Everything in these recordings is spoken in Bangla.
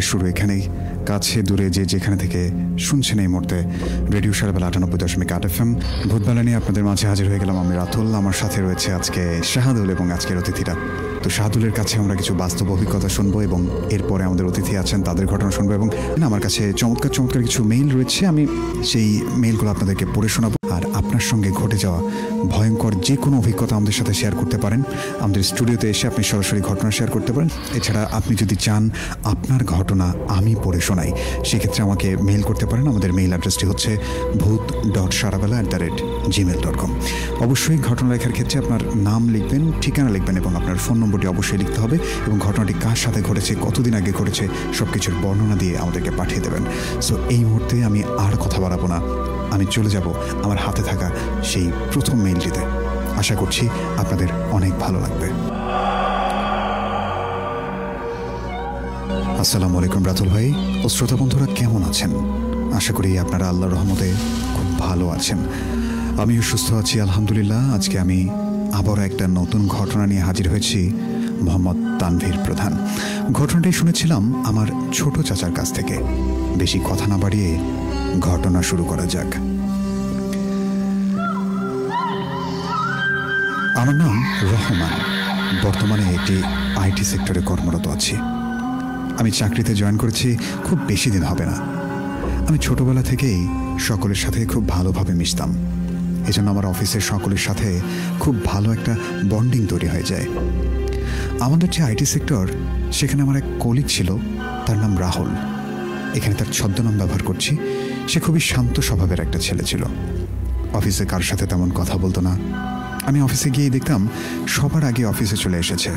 শুরু এখানেই, কাছে দূরে যে যেখানে থেকে শুনছেন এই মুহূর্তে রেডিও সারাবেলা 98.8 FM ভূতবেলা নিয়ে আপনাদের মাঝে হাজির হয়ে গেলাম আমি রাতুল। আমার সাথে রয়েছে আজকে শাহাদুল এবং আজকের অতিথিরা। তো শাহাদুলের কাছে আমরা কিছু বাস্তব অভিজ্ঞতা শুনবো এবং এরপরে আমাদের অতিথি আছেন তাদের ঘটনা শুনবো, এবং আমার কাছে চমৎকার চমৎকার কিছু মেইল রয়েছে, আমি সেই মেইলগুলো আপনাদেরকে পড়ে শোনাবো। আর আপনার সঙ্গে ঘটে যাওয়া ভয়ঙ্কর যে কোনো অভিজ্ঞতা আমাদের সাথে শেয়ার করতে পারেন। আমাদের স্টুডিওতে এসে আপনি সরাসরি ঘটনা শেয়ার করতে পারেন। এছাড়া আপনি যদি চান আপনার ঘটনা আমি পড়ে শোনাই, সেক্ষেত্রে আমাকে মেইল করতে পারেন। আমাদের মেইল অ্যাড্রেসটি হচ্ছে bhoot.sharabela@gmail.com। অবশ্যই ঘটনা লেখার ক্ষেত্রে আপনার নাম লিখবেন, ঠিকানা লিখবেন এবং আপনার ফোন নম্বরটি অবশ্যই লিখতে হবে, এবং ঘটনাটি কার সাথে ঘটেছে, কতদিন আগে ঘটেছে, সব কিছুর বর্ণনা দিয়ে আমাদেরকে পাঠিয়ে দেবেন। সো এই মুহূর্তে আমি আর কথা বাড়াবো না, আমি চলে যাব আমার হাতে থাকা সেই প্রথম মেইলটিতে। আশা করছি আপনাদের অনেক ভালো লাগবে। আসসালামু আলাইকুম রাতুল ভাই ও শ্রোতা বন্ধুরা, কেমন আছেন? আশা করি আপনারা আল্লাহর রহমতে খুব ভালো আছেন। আমিও সুস্থ আছি আলহামদুলিল্লাহ। আজকে আমি আবারও একটা নতুন ঘটনা নিয়ে হাজির হয়েছি, মোহাম্মদ তানভীর প্রধান। ঘটনাটি শুনেছিলাম আমার ছোট চাচার কাছ থেকে। বেশি কথা না বাড়িয়ে ঘটনা শুরু করা যাক। আমার নাম রহমান, বর্তমানে একটি আইটি সেক্টরে কর্মরত আছি। আমি চাকরিতে জয়েন করেছি খুব বেশি দিন হবে না। আমি ছোটবেলা থেকেই সকলের সাথে খুব ভালোভাবে মিশতাম, এজন্য আমার অফিসের সকলের সাথে খুব ভালো একটা বন্ডিং তৈরি হয়ে যায়। আমাদের যে আইটি সেক্টর, সেখানে আমার এক কলিগ ছিল, তার নাম রাহুল। এখানে তার ছদ্মনাম ব্যবহার করছি। সে খুবই শান্ত স্বভাবের একটা ছেলে ছিল। অফিসে কার সাথে তেমন কথা বলতো না। আমি অফিসে গিয়ে দেখতাম সবার আগে অফিসে চলে এসেছে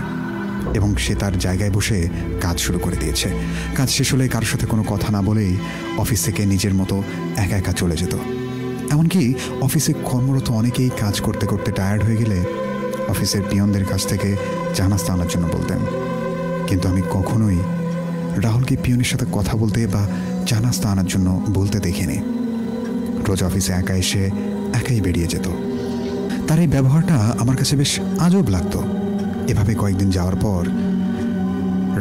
এবং সে তার জায়গায় বসে কাজ শুরু করে দিয়েছে। কাজ শেষ হলে কারোর সাথে কোনো কথা না বলেই অফিস থেকে নিজের মতো একা একা চলে যেত। এমনকি অফিসে কর্মরত অনেকেই কাজ করতে করতে টায়ার্ড হয়ে গেলে অফিসের পিয়নদের কাছ থেকে চা নাস্তা আনার জন্য বলতেন। কিন্তু আমি কখনোই রাহুলকে পিয়নের সাথে কথা বলতে বা চা নাস্তা আনার জন্য বলতে দেখিনি। রোজ অফিসে একা এসে একাই বেরিয়ে যেত। তার এই ব্যবহারটা আমার কাছে বেশ আজব লাগতো। এভাবে কয়েকদিন যাওয়ার পর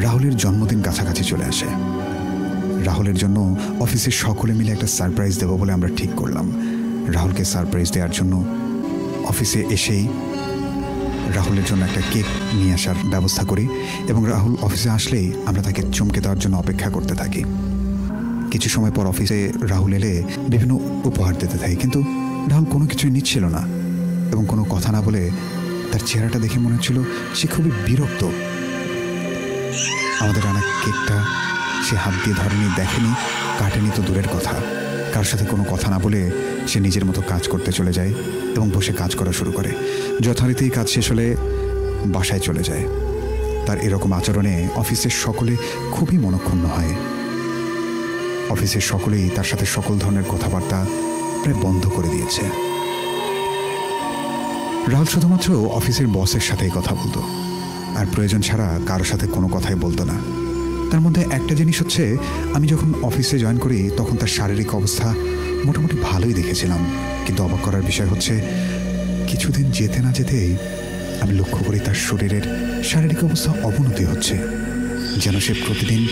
রাহুলের জন্মদিন কাছাকাছি চলে আসে। রাহুলের জন্য অফিসের সকলে মিলে একটা সারপ্রাইজ দেবো বলে আমরা ঠিক করলাম। রাহুলকে সারপ্রাইজ দেওয়ার জন্য অফিসে এসেই রাহুলের জন্য একটা কেক নিয়ে আসার ব্যবস্থা করি, এবং রাহুল অফিসে আসলেই আমরা তাকে চমকে দেওয়ার জন্য অপেক্ষা করতে থাকি। কিছু সময় পর অফিসে রাহুল এলে বিভিন্ন উপহার দিতে থাকি, কিন্তু রাহুল কোনো কিছুই নিচ্ছিল না এবং কোনো কথা না বলে তার চেহারাটা দেখে মনে হচ্ছিল সে খুবই বিরক্ত। আমাদের আনা কেকটা সে হাত দিয়ে ধরেনি, দেখেনি, কাটেনি তো দূরের কথা। কার সাথে কোনো কথা না বলে সে নিজের মতো কাজ করতে চলে যায় এবং বসে কাজ করা শুরু করে। যথারীতি কাজ শেষ হলে বাসায় চলে যায়। তার এরকম আচরণে অফিসের সকলে খুবই মনক্ষুণ্ণ হয়। অফিসের সকলেই তার সাথে সকল ধরনের কথাবার্তা প্রায় বন্ধ করে দিয়েছে। রাহুল শুধুমাত্র অফিসের বসের সাথেই কথা বলতো, আর প্রয়োজন ছাড়া কারোর সাথে কোনো কথাই বলতো না। তার মধ্যে একটা জিনিস হচ্ছে, আমি যখন অফিসে জয়েন করি তখন তার শারীরিক অবস্থা মোটামুটি ভালোই দেখেছিলাম, কিন্তু অবাক করার বিষয় হচ্ছে কিছুদিন যেতে না যেতেই আমি লক্ষ্য করি তার শরীরের শারীরিক অবস্থা অবনতি হচ্ছে, যেন সে প্রতিদিন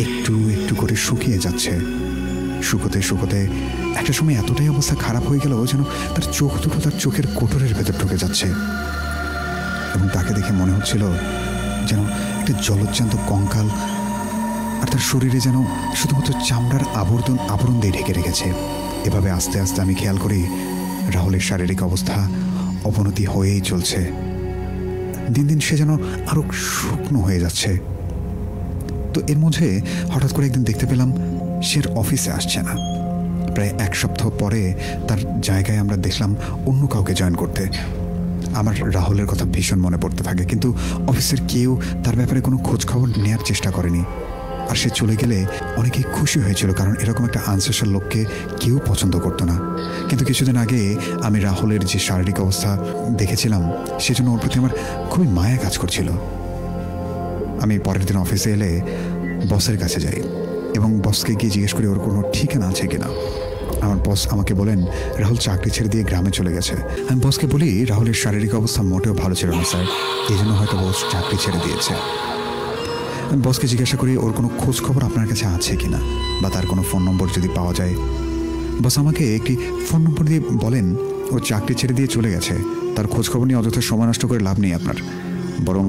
একটু একটু করে শুকিয়ে যাচ্ছে। শুকোতে শুকোতে একটা সময় এতটাই অবস্থা খারাপ হয়ে গেল যেন তার চোখ দুটো তার চোখের কোটরের ভেতর ঢুকে যাচ্ছে, এবং তাকে দেখে মনে হচ্ছিল যেন একটা জলজ্জান্ত কঙ্কাল, আর তার শরীরে যেন শুধুমাত্র চামড়ার আবরণ দিয়ে ঢেকে রেখেছে। এভাবে আস্তে আস্তে আমি খেয়াল করি রাহুলের শারীরিক অবস্থা অবনতি হয়েই চলছে। দিন দিন সে যেন আরো শুকনো হয়ে যাচ্ছে। তো এর মধ্যে হঠাৎ করে একদিন দেখতে পেলাম সে অফিসে আসছে না। প্রায় এক সপ্তাহ পরে তার জায়গায় আমরা দেখলাম অন্য কাউকে জয়েন করতে। আমার রাহুলের কথা ভীষণ মনে পড়তে থাকে, কিন্তু অফিসের কেউ তার ব্যাপারে কোনো খোঁজ খবর নেওয়ার চেষ্টা করেনি। আর সে চলে গেলে অনেকেই খুশি হয়েছিল, কারণ এরকম একটা আনসোশ্যাল লোককে কেউ পছন্দ করতো না। কিন্তু কিছুদিন আগে আমি রাহুলের যে শারীরিক অবস্থা দেখেছিলাম, সেজন্য ওর প্রতি আমার খুবই মায়া কাজ করছিল। আমি পরের দিন অফিসে এলে বসের কাছে যাই এবং বসকে গিয়ে জিজ্ঞেস করি ওর কোনো ঠিকানা আছে কিনা। আমার বস আমাকে বলেন রাহুল চাকরি ছেড়ে দিয়ে গ্রামে চলে গেছে। আমি বসকে বলি রাহুলের শারীরিক অবস্থা মোটেও ভালো ছিল না স্যার, এই জন্য হয়তো বস চাকরি ছেড়ে দিয়েছে। বসকে জিজ্ঞাসা করি ওর কোনো খোঁজ খবর আপনার কাছে আছে কিনা, বা তার কোনো ফোন নম্বর যদি পাওয়া যায়। বস আমাকে একটি ফোন নম্বর দিয়ে বলেন ও চাকরি ছেড়ে দিয়ে চলে গেছে, তার খোঁজ খবর নিয়ে অযথা সময় নষ্ট করে লাভ নেই আপনার, বরং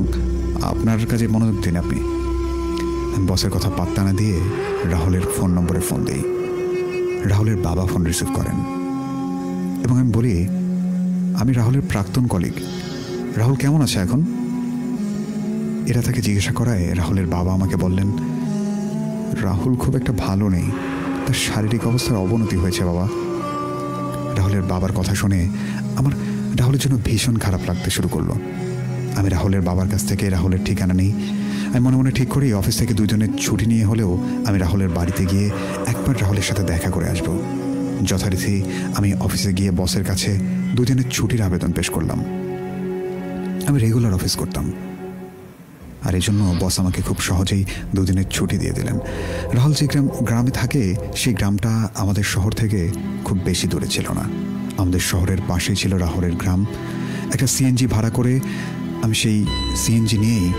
আপনার কাজে মনোযোগ দিন আপনি। বসের কথা পাত্তা না দিয়ে রাহুলের ফোন নম্বরে ফোন দিই। রাহুলের বাবা ফোন রিসিভ করেন এবং আমি বলি, আমি রাহুলের প্রাক্তন কলিগ, রাহুল কেমন আছে এখন? এরা তাকে জিজ্ঞাসা করায় রাহুলের বাবা আমাকে বললেন, রাহুল খুব একটা ভালো নেই, তার শারীরিক অবস্থার অবনতি হয়েছে বাবা। রাহুলের বাবার কথা শুনে আমার রাহুলের জন্য ভীষণ খারাপ লাগতে শুরু করলো। আমি রাহুলের বাবার কাছ থেকে রাহুলের ঠিকানা নেই। আমি মনে মনে ঠিক করি অফিস থেকে দুজনের ছুটি নিয়ে হলেও আমি রাহুলের বাড়িতে গিয়ে একবার রাহুলের সাথে দেখা করে আসব। যথারীতি আমি অফিসে গিয়ে বসের কাছে দুজনের ছুটির আবেদন পেশ করলাম। আমি রেগুলার অফিস করতাম, আর এই জন্য বস আমাকে খুব সহজেই দুদিনের ছুটি দিয়ে দিলেন। রাহুল যে গ্রামে থাকে সেই গ্রামটা আমাদের শহর থেকে খুব বেশি দূরে ছিল না। আমাদের শহরের পাশেই ছিল রাহুলের গ্রাম। একটা সিএনজি ভাড়া করে আমি সেই সিএনজি নিয়েই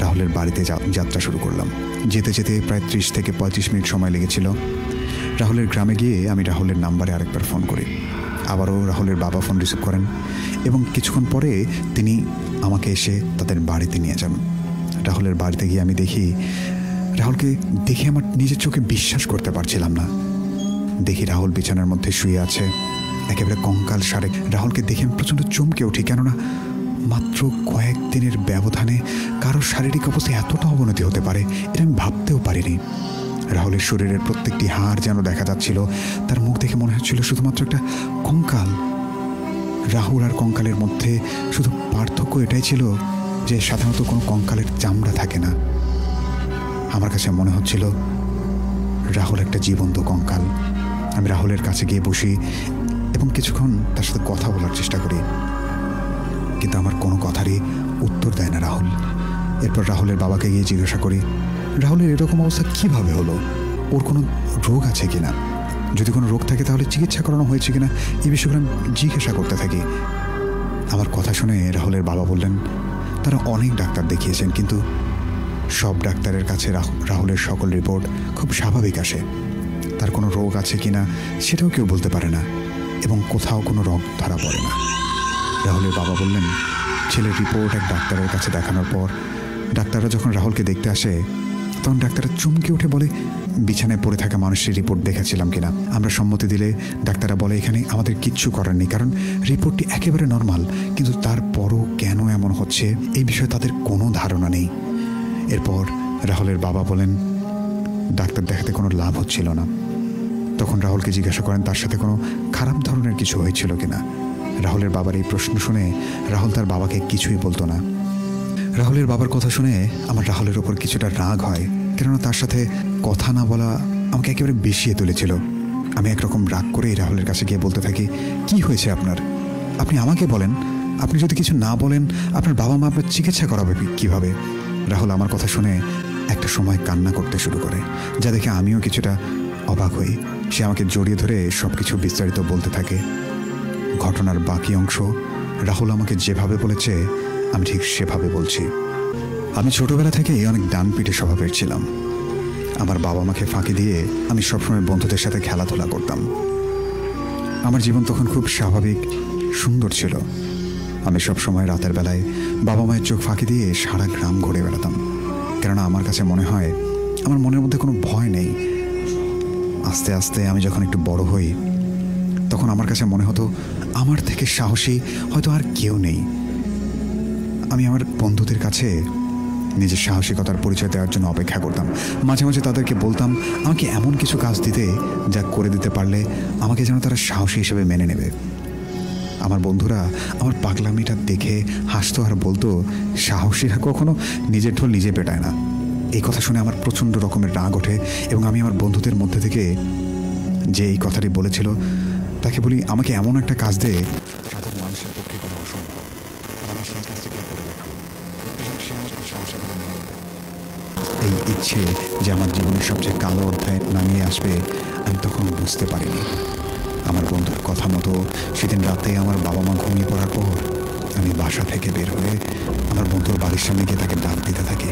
রাহুলের বাড়িতে যাত্রা শুরু করলাম। যেতে যেতে প্রায় 30 থেকে 35 মিনিট সময় লেগেছিল। রাহুলের গ্রামে গিয়ে আমি রাহুলের নাম্বারে আরেকবার ফোন করি। আবারও রাহুলের বাবা ফোন রিসিভ করেন এবং কিছুক্ষণ পরে তিনি আমাকে এসে তাদের বাড়িতে নিয়ে যান। রাহুলের বাড়িতে গিয়ে আমি দেখি, রাহুলকে দেখে আমার নিজের চোখে বিশ্বাস করতে পারছিলাম না। দেখি রাহুল বিছানার মধ্যে শুয়ে আছে, একেবারে কঙ্কাল সারে। রাহুলকে দেখে আমি প্রচণ্ড চমকে উঠি, কেননা মাত্র কয়েকদিনের ব্যবধানে কারোর শারীরিক অবস্থায় এতটা অবনতি হতে পারে এটা আমি ভাবতেও পারিনি। রাহুলের শরীরের প্রত্যেকটি হাড় যেন দেখা যাচ্ছিল, তার মুখ দেখে মনে হচ্ছিল শুধুমাত্র একটা কঙ্কাল। রাহুল আর কঙ্কালের মধ্যে শুধু পার্থক্য এটাই ছিল যে সাধারণত কোনো কঙ্কালের চামড়া থাকে না। আমার কাছে মনে হচ্ছিল রাহুল একটা জীবন্ত কঙ্কাল। আমি রাহুলের কাছে গিয়ে বসি এবং কিছুক্ষণ তার সাথে কথা বলার চেষ্টা করি, কিন্তু আমার কোনো কথারই উত্তর দেয় না রাহুল। এরপর রাহুলের বাবাকে গিয়ে জিজ্ঞাসা করি, রাহুলের এরকম অবস্থা কিভাবে হলো, ওর কোনো রোগ আছে কিনা, যদি কোনো রোগ থাকে তাহলে চিকিৎসা করানো হয়েছে কিনা, এই বিষয়গুলো আমি জিজ্ঞাসা করতে থাকি। আমার কথা শুনে রাহুলের বাবা বললেন, তারা অনেক ডাক্তার দেখিয়েছেন, কিন্তু সব ডাক্তারের কাছে রাহুলের সকল রিপোর্ট খুব স্বাভাবিক আসে। তার কোনো রোগ আছে কিনা সেটাও কেউ বলতে পারে না এবং কোথাও কোনো রোগ ধরা পড়ে না। রাহুলের বাবা বললেন, ছেলের রিপোর্ট এক ডাক্তারের কাছে দেখানোর পর ডাক্তাররা যখন রাহুলকে দেখতে আসে তখন ডাক্তাররা চমকে উঠে বলে, বিছানায় পড়ে থাকা মানুষের রিপোর্ট দেখেছিলাম কিনা। আমরা সম্মতি দিলে ডাক্তাররা বলে, এখানে আমাদের কিচ্ছু করার নেই, কারণ রিপোর্টটি একেবারে নর্মাল, কিন্তু তারপরও কেন এমন হচ্ছে এই বিষয়ে তাদের কোনো ধারণা নেই। এরপর রাহুলের বাবা বলেন, ডাক্তার দেখাতে কোনো লাভ হচ্ছিল না। তখন রাহুলকে জিজ্ঞাসা করেন তার সাথে কোনো খারাপ ধরনের কিছু হয়েছিল কিনা। রাহুলের বাবার এই প্রশ্ন শুনে রাহুল তার বাবাকে কিছুই বলতো না। রাহুলের বাবার কথা শুনে আমার রাহুলের ওপর কিছুটা রাগ হয়, কেননা তার সাথে কথা না বলা আমাকে একেবারে বেশিয়ে তুলেছিল। আমি একরকম রাগ করেই রাহুলের কাছে গিয়ে বলতে থাকি, কি হয়েছে আপনার, আপনি আমাকে বলেন, আপনি যদি কিছু না বলেন আপনার বাবা মা আপনার চিকিৎসা করাবে কিভাবে। রাহুল আমার কথা শুনে একটা সময় কান্না করতে শুরু করে, যা দেখে আমিও কিছুটা অবাক হই। সে আমাকে জড়িয়ে ধরে সব কিছু বিস্তারিত বলতে থাকে। ঘটনার বাকি অংশ রাহুল আমাকে যেভাবে বলেছে আমি ঠিক সেভাবে বলছি। আমি ছোটবেলা থেকেই অনেক ডানপিটে স্বভাবের ছিলাম। আমার বাবা মাকে ফাঁকি দিয়ে আমি সবসময় বন্ধুদের সাথে খেলাধুলা করতাম। আমার জীবন তখন খুব স্বাভাবিক সুন্দর ছিল। আমি সবসময় রাতের বেলায় বাবা মায়ের চোখ ফাঁকি দিয়ে সারা গ্রাম ঘুরে বেড়াতাম, কেননা আমার কাছে মনে হয় আমার মনের মধ্যে কোনো ভয় নেই। আস্তে আস্তে আমি যখন একটু বড় হই তখন আমার কাছে মনে হতো আমার থেকে সাহসী হয়তো আর কেউ নেই। আমি আমার বন্ধুদের কাছে নিজের সাহসিকতার পরিচয় দেওয়ার জন্য অপেক্ষা করতাম। মাঝে মাঝে তাদেরকে বলতাম আমাকে এমন কিছু কাজ দিতে যা করে দিতে পারলে আমাকে যেন তারা সাহসী হিসেবে মেনে নেবে। আমার বন্ধুরা আমার পাগলামিটা দেখে হাসতো আর বলতো, সাহসীরা কখনো নিজের ঢোল নিজে পেটায় না। এই কথা শুনে আমার প্রচণ্ড রকমের রাগ ওঠে এবং আমি আমার বন্ধুদের মধ্যে থেকে যে এই কথাটি বলেছিল তাকে বলি, আমাকে এমন একটা কাজ দে সাধারণ মানুষের পক্ষে করা অসম্ভব, আমি সেই কাজটি করে দেখাবো। এই ইচ্ছে যে আমার জীবনের সবচেয়ে কালো অধ্যায় নামিয়ে আসবে আমি তখন বুঝতে পারিনি। আমার বন্ধুর কথা মতো সেদিন রাতে আমার বাবা মা ঘুমিয়ে পড়ার পর আমি বাসা থেকে বের হয়ে আমার বন্ধুর বাড়ির সামনে গিয়ে তাকে ডাক দিতে থাকি,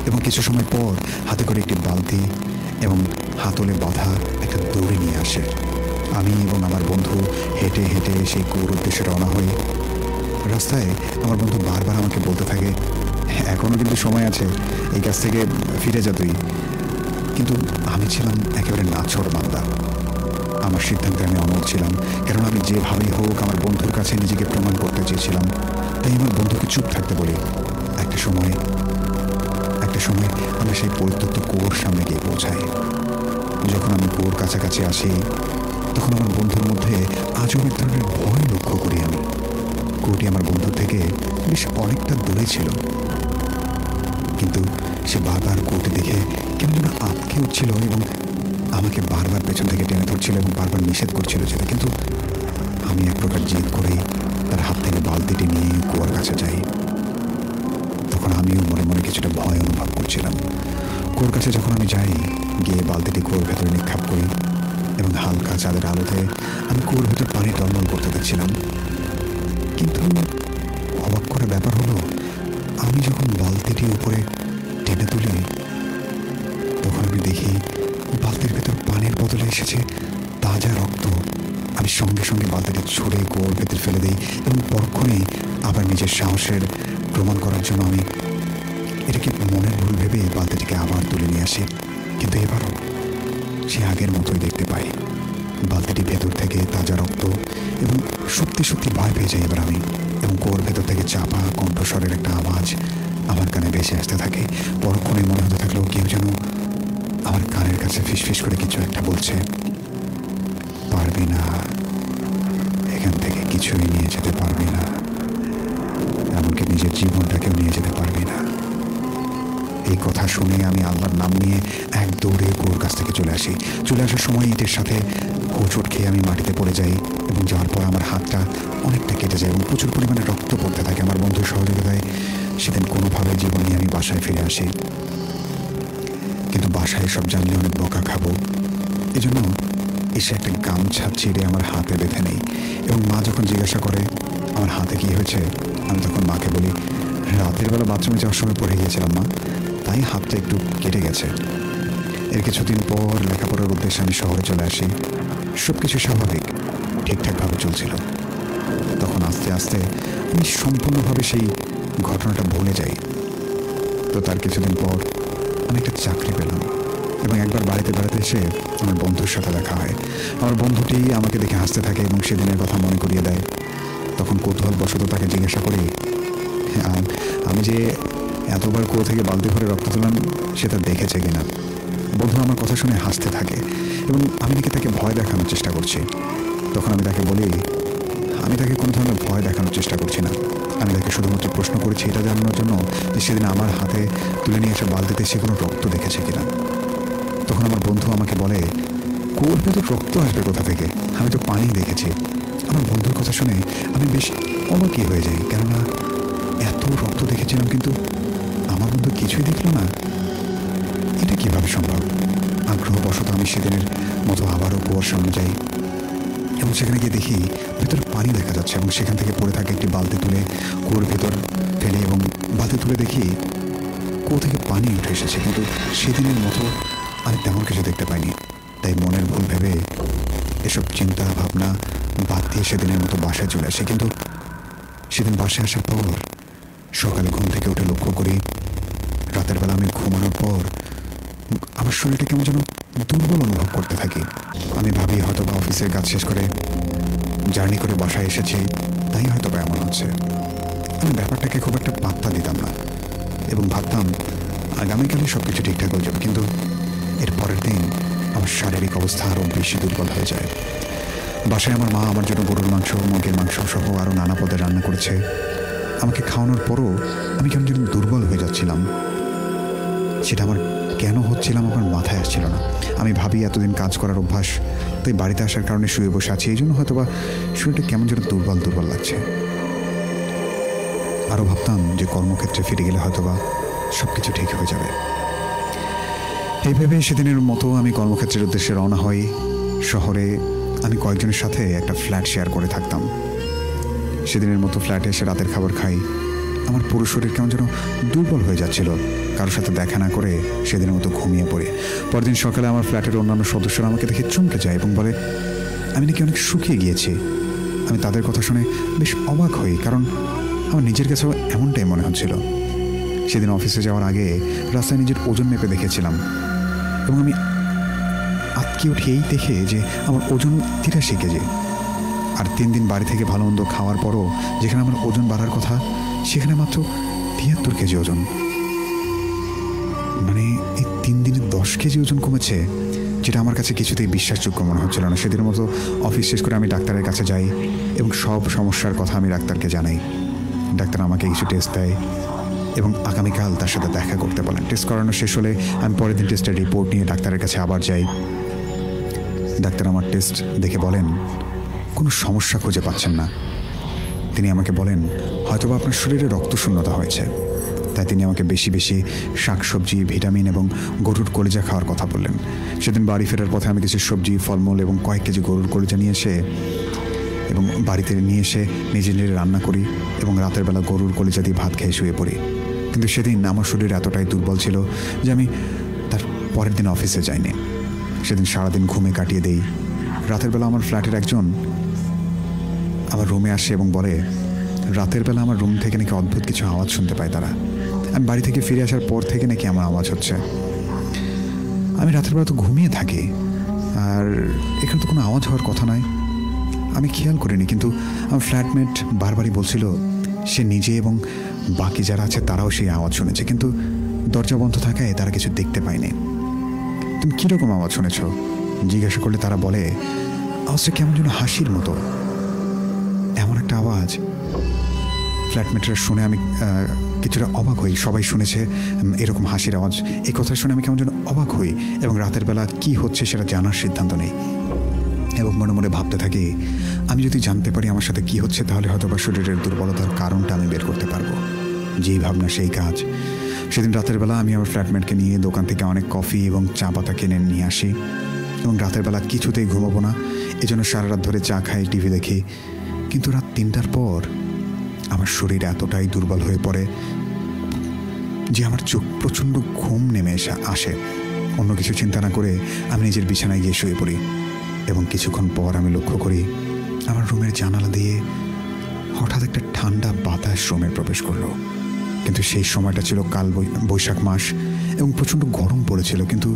এবং কিছু সময় পর হাতে করে একটি বালতি এবং হাতলে বাঁধা একটা দড়ি নিয়ে আসে। আমি এবং আমার বন্ধু হেঁটে হেঁটে সেই কুয়োর উদ্দেশ্যে রওনা হই। রাস্তায় আমার বন্ধু বারবার আমাকে বলতে থাকে, এখনও কিন্তু সময় আছে, এই কাছ থেকে ফিরে যা তুই। কিন্তু আমি ছিলাম একেবারে নাছোড় বান্দা। আমার সিদ্ধান্তে আমি অনড় ছিলাম, কারণ আমি যেভাবেই হোক আমার বন্ধুর কাছে নিজেকে প্রমাণ করতে চেয়েছিলাম। তাই আমার বন্ধুকে চুপ থাকতে বলি। একটা সময় আমরা সেই পরিত্যক্ত কুয়োর সামনে গিয়ে পৌঁছাই। যখন আমি কুয়োর কাছাকাছি আসি, তখন আমার বন্ধুর মধ্যে আজব এক ধরনের ভয় লক্ষ্য করি আমি। কুয়োটি আমার বন্ধুর থেকে বেশ অনেকটা দূরে ছিল, কিন্তু সে বারবার কুয়োটি দেখে কেমন যেন আটকে উঠছিল এবং আমাকে বারবার পেছন থেকে টেনে ধরছিল এবং বারবার নিষেধ করছিল যেতে। কিন্তু আমি এক প্রকার জেদ করেই তার হাত থেকে বালতিটি নিয়ে কুয়োর কাছে যাই। তখন আমিও মনে মনে কিছুটা ভয় অনুভব করছিলাম। কুয়োর কাছে যখন আমি যাই, গিয়ে বালতিটি কুয়োর ভেতরে নিক্ষেপ করি এবং হালকা চাঁদের আলোতে আমি কুয়োর ভেতর পানি টলমল করতে দেখছিলাম। কিন্তু অবাক করা ব্যাপার হলো, আমি যখন বালতিটি উপরে টেনে তুলি, তখন আমি দেখি বালতির ভেতর পানির বদলে এসেছে তাজা রক্ত। আমি সঙ্গে সঙ্গে বালতিটি ছুঁড়ে কুয়োর ভেতর ফেলে দিই এবং পরক্ষণেই আবার নিজের সাহসের প্রমাণ করার জন্য আমি এটাকে মনের ভুল ভেবে বালতিটিকে আবার তুলে নিয়ে আসি। কিন্তু এবারও সে আগের মতোই দেখতে পাই। বালতিটি ভেতর থেকে তাজা রক্ত এবং সত্যি সত্যি ভয় পেয়ে যাই এবার আমি। এবং কুয়োর ভেতর থেকে চাপা কণ্ঠস্বরের একটা আওয়াজ আমার কানে ভেসে আসতে থাকে। পরক্ষণে মনে হতে থাকলেও কেউ যেন আমার কানের কাছে ফিসফিস করে কিছু একটা বলছে, পারবি না, এখান থেকে কিছুই নিয়ে যেতে পারবি না, এমনকি নিজের জীবনটাকেও নিয়ে যেতে পারবি না। এই কথা শুনে আমি আল্লাহর নাম নিয়ে এক দৌড়ে কুয়োর কাছ থেকে চলে আসি। চলে আসার সময় ইটের সাথে হোঁচট খেয়ে আমি মাটিতে পড়ে যাই এবং যাওয়ার পর আমার হাতটা অনেকটা কেটে যায় এবং প্রচুর পরিমাণে রক্ত পড়তে থাকে। আমার বন্ধুর সহযোগিতায় সেদিন কোনোভাবে জীবন নিয়ে আমি বাসায় ফিরে আসি। কিন্তু বাসায় সব জানলে অনেক বকা খাবো, এজন্য এসে একটা গামছা ছিঁড়ে আমার হাতে বেঁধে নেই। এবং মা যখন জিজ্ঞাসা করে আমার হাতে কী হয়েছে, আমি তখন মাকে বলি, রাতের বেলা বাথরুমে যাওয়ার সময় পড়ে গিয়েছিলাম মা, তাই হাতটা একটু কেটে গেছে। এর কিছুদিন পর লেখাপড়ার উদ্দেশ্যে আমি শহরে চলে আসি। সব কিছু স্বাভাবিক, ঠিকঠাকভাবে চলছিল। তখন আস্তে আস্তে আমি সম্পূর্ণভাবে সেই ঘটনাটা ভুলে যাই। তো তার কিছুদিন পর আমি একটা চাকরি পেলাম এবং একবার বাড়িতে বেড়াতে এসে আমার বন্ধুর সাথে দেখা হয়। আমার বন্ধুটি আমাকে দেখে হাসতে থাকে এবং সেদিনের কথা মনে করিয়ে দেয়। তখন কৌতূহলবশত তাকে জিজ্ঞাসা করি, আমি যে এতবার কুয়ো থেকে বালতি ভরে রক্ত তুললাম সেটা দেখেছে কিনা। বন্ধু আমার কথা শুনে হাসতে থাকে এবং আমি নাকি তাকে ভয় দেখানোর চেষ্টা করছি। তখন আমি তাকে বলি, আমি তাকে কোনো ধরনের ভয় দেখানোর চেষ্টা করছি না, আমি তাকে শুধুমাত্র প্রশ্ন করেছি এটা জানানোর জন্য যে সেদিন আমার হাতে তুলে নিয়ে আসা বালতিতে সে কোনো রক্ত দেখেছে কিনা। তখন আমার বন্ধু আমাকে বলে, কুয়োর ভেতর রক্ত আসবে কোথা থেকে, আমি তো পানি দেখেছি। আমার বন্ধুর কথা শুনে আমি বেশ অবাকই হয়ে যাই, কেননা এত রক্ত দেখেছিলাম কিন্তু আমার বন্ধু কিছুই দেখল না। এটা কীভাবে সম্ভব? আগ্রহবশত আমি সেদিনের মতো আবারও কুয়োর সামনে যাই এবং সেখানে গিয়ে দেখি ভেতরে পানি দেখা যাচ্ছে এবং সেখান থেকে পড়ে থাকে একটি বালতি তুলে কুয়োর ভেতর ফেলি এবং বালতি তুলে দেখি কুয়ো থেকে পানি উঠে এসেছে, কিন্তু সেদিনের মতো আমি তেমন কিছু দেখতে পাইনি। তাই মনের ভুল ভেবে এসব চিন্তা ভাবনা বাদ দিয়ে সেদিনের মতো বাসায় চলে আসি। কিন্তু সেদিন বাসায় আসার পর সকালে ঘুম থেকে উঠে লক্ষ্য করি রাতের বেলা আমি ঘুমানোর পর আমার শরীরটা কেমন যেন দুর্বল অনুভব করতে থাকি। আমি ভাবি হয়তো বা অফিসের কাজ শেষ করে জার্নি করে বাসায় এসেছি, তাই হয়তো বা এমন হচ্ছে। আমি ব্যাপারটাকে খুব একটা পাত্তা দিতাম না এবং ভাবতাম আগামীকালে সব কিছু ঠিকঠাক হয়ে যাবে। কিন্তু এর পরের দিন আমার শারীরিক অবস্থা আরও বেশি দুর্বল হয়ে যায়। বাসায় আমার মা আমার জন্য গরুর মাংস, মুরগির মাংস সহ আরও নানা পদে রান্না করেছে। আমাকে খাওয়ানোর পরও আমি কেমন যেন দুর্বল হয়ে যাচ্ছিলাম। সেটা আমার কেন হচ্ছিলাম আমার মাথায় আসছিল না। আমি ভাবি এতদিন কাজ করার অভ্যাস, তাই বাড়িতে আসার কারণে শুয়ে বসে আছি, এই জন্য হয়তো বা শরীরটা কেমন যেন দুর্বল দুর্বল লাগছে। আরও ভাবতাম যে কর্মক্ষেত্রে ফিরে গেলে হয়তো বা সব কিছু ঠিক হয়ে যাবে। এই ভেবে সেদিনের মতো আমি কর্মক্ষেত্রের উদ্দেশ্যে রওনা হই। শহরে আমি কয়েকজনের সাথে একটা ফ্ল্যাট শেয়ার করে থাকতাম। সেদিনের মতো ফ্ল্যাটে এসে রাতের খাবার খাই আমার পুরো শরীর কেমন যেন দুর্বল হয়ে যাচ্ছিল। কারোর সাথে দেখা না করে সেদিনের মতো ঘুমিয়ে পড়ে। পরদিন সকালে আমার ফ্ল্যাটের অন্যান্য সদস্যরা আমাকে দেখে চমকে যায় এবং বলে আমি নাকি অনেক শুকিয়ে গিয়েছি। আমি তাদের কথা শুনে বেশ অবাক হই, কারণ আমার নিজের কাছেও এমনটাই মনে হচ্ছিল। সেদিন অফিসে যাওয়ার আগে রাস্তায় নিজের ওজন মেপে দেখেছিলাম এবং আমি আটকে উঠে এই দেখে যে আমার ওজন 83 কেজি। আর 3 দিন বাড়ি থেকে ভালো মন্দ খাওয়ার পরও যেখানে আমার ওজন বাড়ার কথা সেখানে মাত্র 73 কেজি ওজন। মানে এই 3 দিনে 10 কেজি ওজন কমেছে, যেটা আমার কাছে কিছুতেই বিশ্বাসযোগ্য মনে হচ্ছিল না। সেদিনের মতো অফিস শেষ করে আমি ডাক্তারের কাছে যাই এবং সব সমস্যার কথা আমি ডাক্তারকে জানাই। ডাক্তার আমাকে কিছু টেস্ট দেয় এবং আগামীকাল তার সাথে দেখা করতে বলেন। টেস্ট করানো শেষ হলে আমি পরের দিন টেস্টের রিপোর্ট নিয়ে ডাক্তারের কাছে আবার যাই। ডাক্তার আমার টেস্ট দেখে বলেন কোনো সমস্যা খুঁজে পাচ্ছেন না। তিনি আমাকে বলেন হয়তোবা আপনার শরীরে রক্তশূন্যতা হয়েছে, তাই তিনি আমাকে বেশি বেশি শাকসবজি, ভিটামিন এবং গরুর কলিজা খাওয়ার কথা বললেন। সেদিন বাড়ি ফেরার পথে আমি কিছু সবজি, ফলমূল এবং কয়েক কেজি গরুর কলিজা নিয়ে এসে এবং বাড়িতে নিয়ে এসে নিজে নিজে রান্না করি এবং রাতের বেলা গরুর কলিজা দিয়ে ভাত খেয়ে শুয়ে পড়ি। কিন্তু সেদিন আমার শরীর এতটাই দুর্বল ছিল যে আমি তার পরের দিন অফিসে যাইনি। সেদিন সারাদিন ঘুমে কাটিয়ে দেই। রাতের বেলা আমার ফ্ল্যাটের একজন আমার রুমে আসে এবং বলে রাতের বেলা আমার রুম থেকে নাকি অদ্ভুত কিছু আওয়াজ শুনতে পায় তারা। আমি বাড়ি থেকে ফিরে আসার পর থেকে নাকি আমার আওয়াজ হচ্ছে। আমি রাতের বেলা তো ঘুমিয়ে থাকি, আর এখানে তো কোনো আওয়াজ হওয়ার কথা নয়। আমি খেয়াল করিনি, কিন্তু আমার ফ্ল্যাটমেট বারবারই বলছিল সে নিজে এবং বাকি যারা আছে তারাও সেই আওয়াজ শুনেছে, কিন্তু দরজা বন্ধ থাকায় তারা কিছু দেখতে পায়নি। তুমি কীরকম আওয়াজ শুনেছ জিজ্ঞাসা করলে তারা বলে আওয়াজটা কেমন যেন হাসির মতো। এমন একটা আওয়াজ ফ্ল্যাটমেটরা শুনে আমি কিছুটা অবাক হই। সবাই শুনেছে এরকম হাসির আওয়াজ, এই কথা শুনে আমি কেমন যেন অবাক হই এবং রাতের বেলা কি হচ্ছে সেটা জানার সিদ্ধান্ত নেই এবং মনে মনে ভাবতে থাকি আমি যদি জানতে পারি আমার সাথে কি হচ্ছে তাহলে হয়তো বা শরীরের দুর্বলতার কারণটা আমি বের করতে পারবো। যেই ভাবনা সেই কাজ। সেদিন রাতের বেলা আমি আমার ফ্ল্যাটমেটকে নিয়ে দোকান থেকে অনেক কফি এবং চা পাতা কিনে নিয়ে আসি এবং রাতের বেলা কিছুতেই ঘুমাবো না, এজন্য সারা রাত ধরে চা খাই, টিভি দেখি। কিন্তু রাত 3টার পর আমার শরীর এতটাই দুর্বল হয়ে পড়ে যে আমার চোখ প্রচণ্ড ঘুম নেমে আসে। অন্য কিছু চিন্তা না করে আমি নিজের বিছানায় গিয়ে শুয়ে পড়ি এবং কিছুক্ষণ পর আমি লক্ষ্য করি আমার রুমের জানালা দিয়ে হঠাৎ একটা ঠান্ডা বাতাস রুমে প্রবেশ করলো। কিন্তু সেই সময়টা ছিল কাল বৈশাখ মাস এবং প্রচণ্ড গরম পড়েছিল, কিন্তু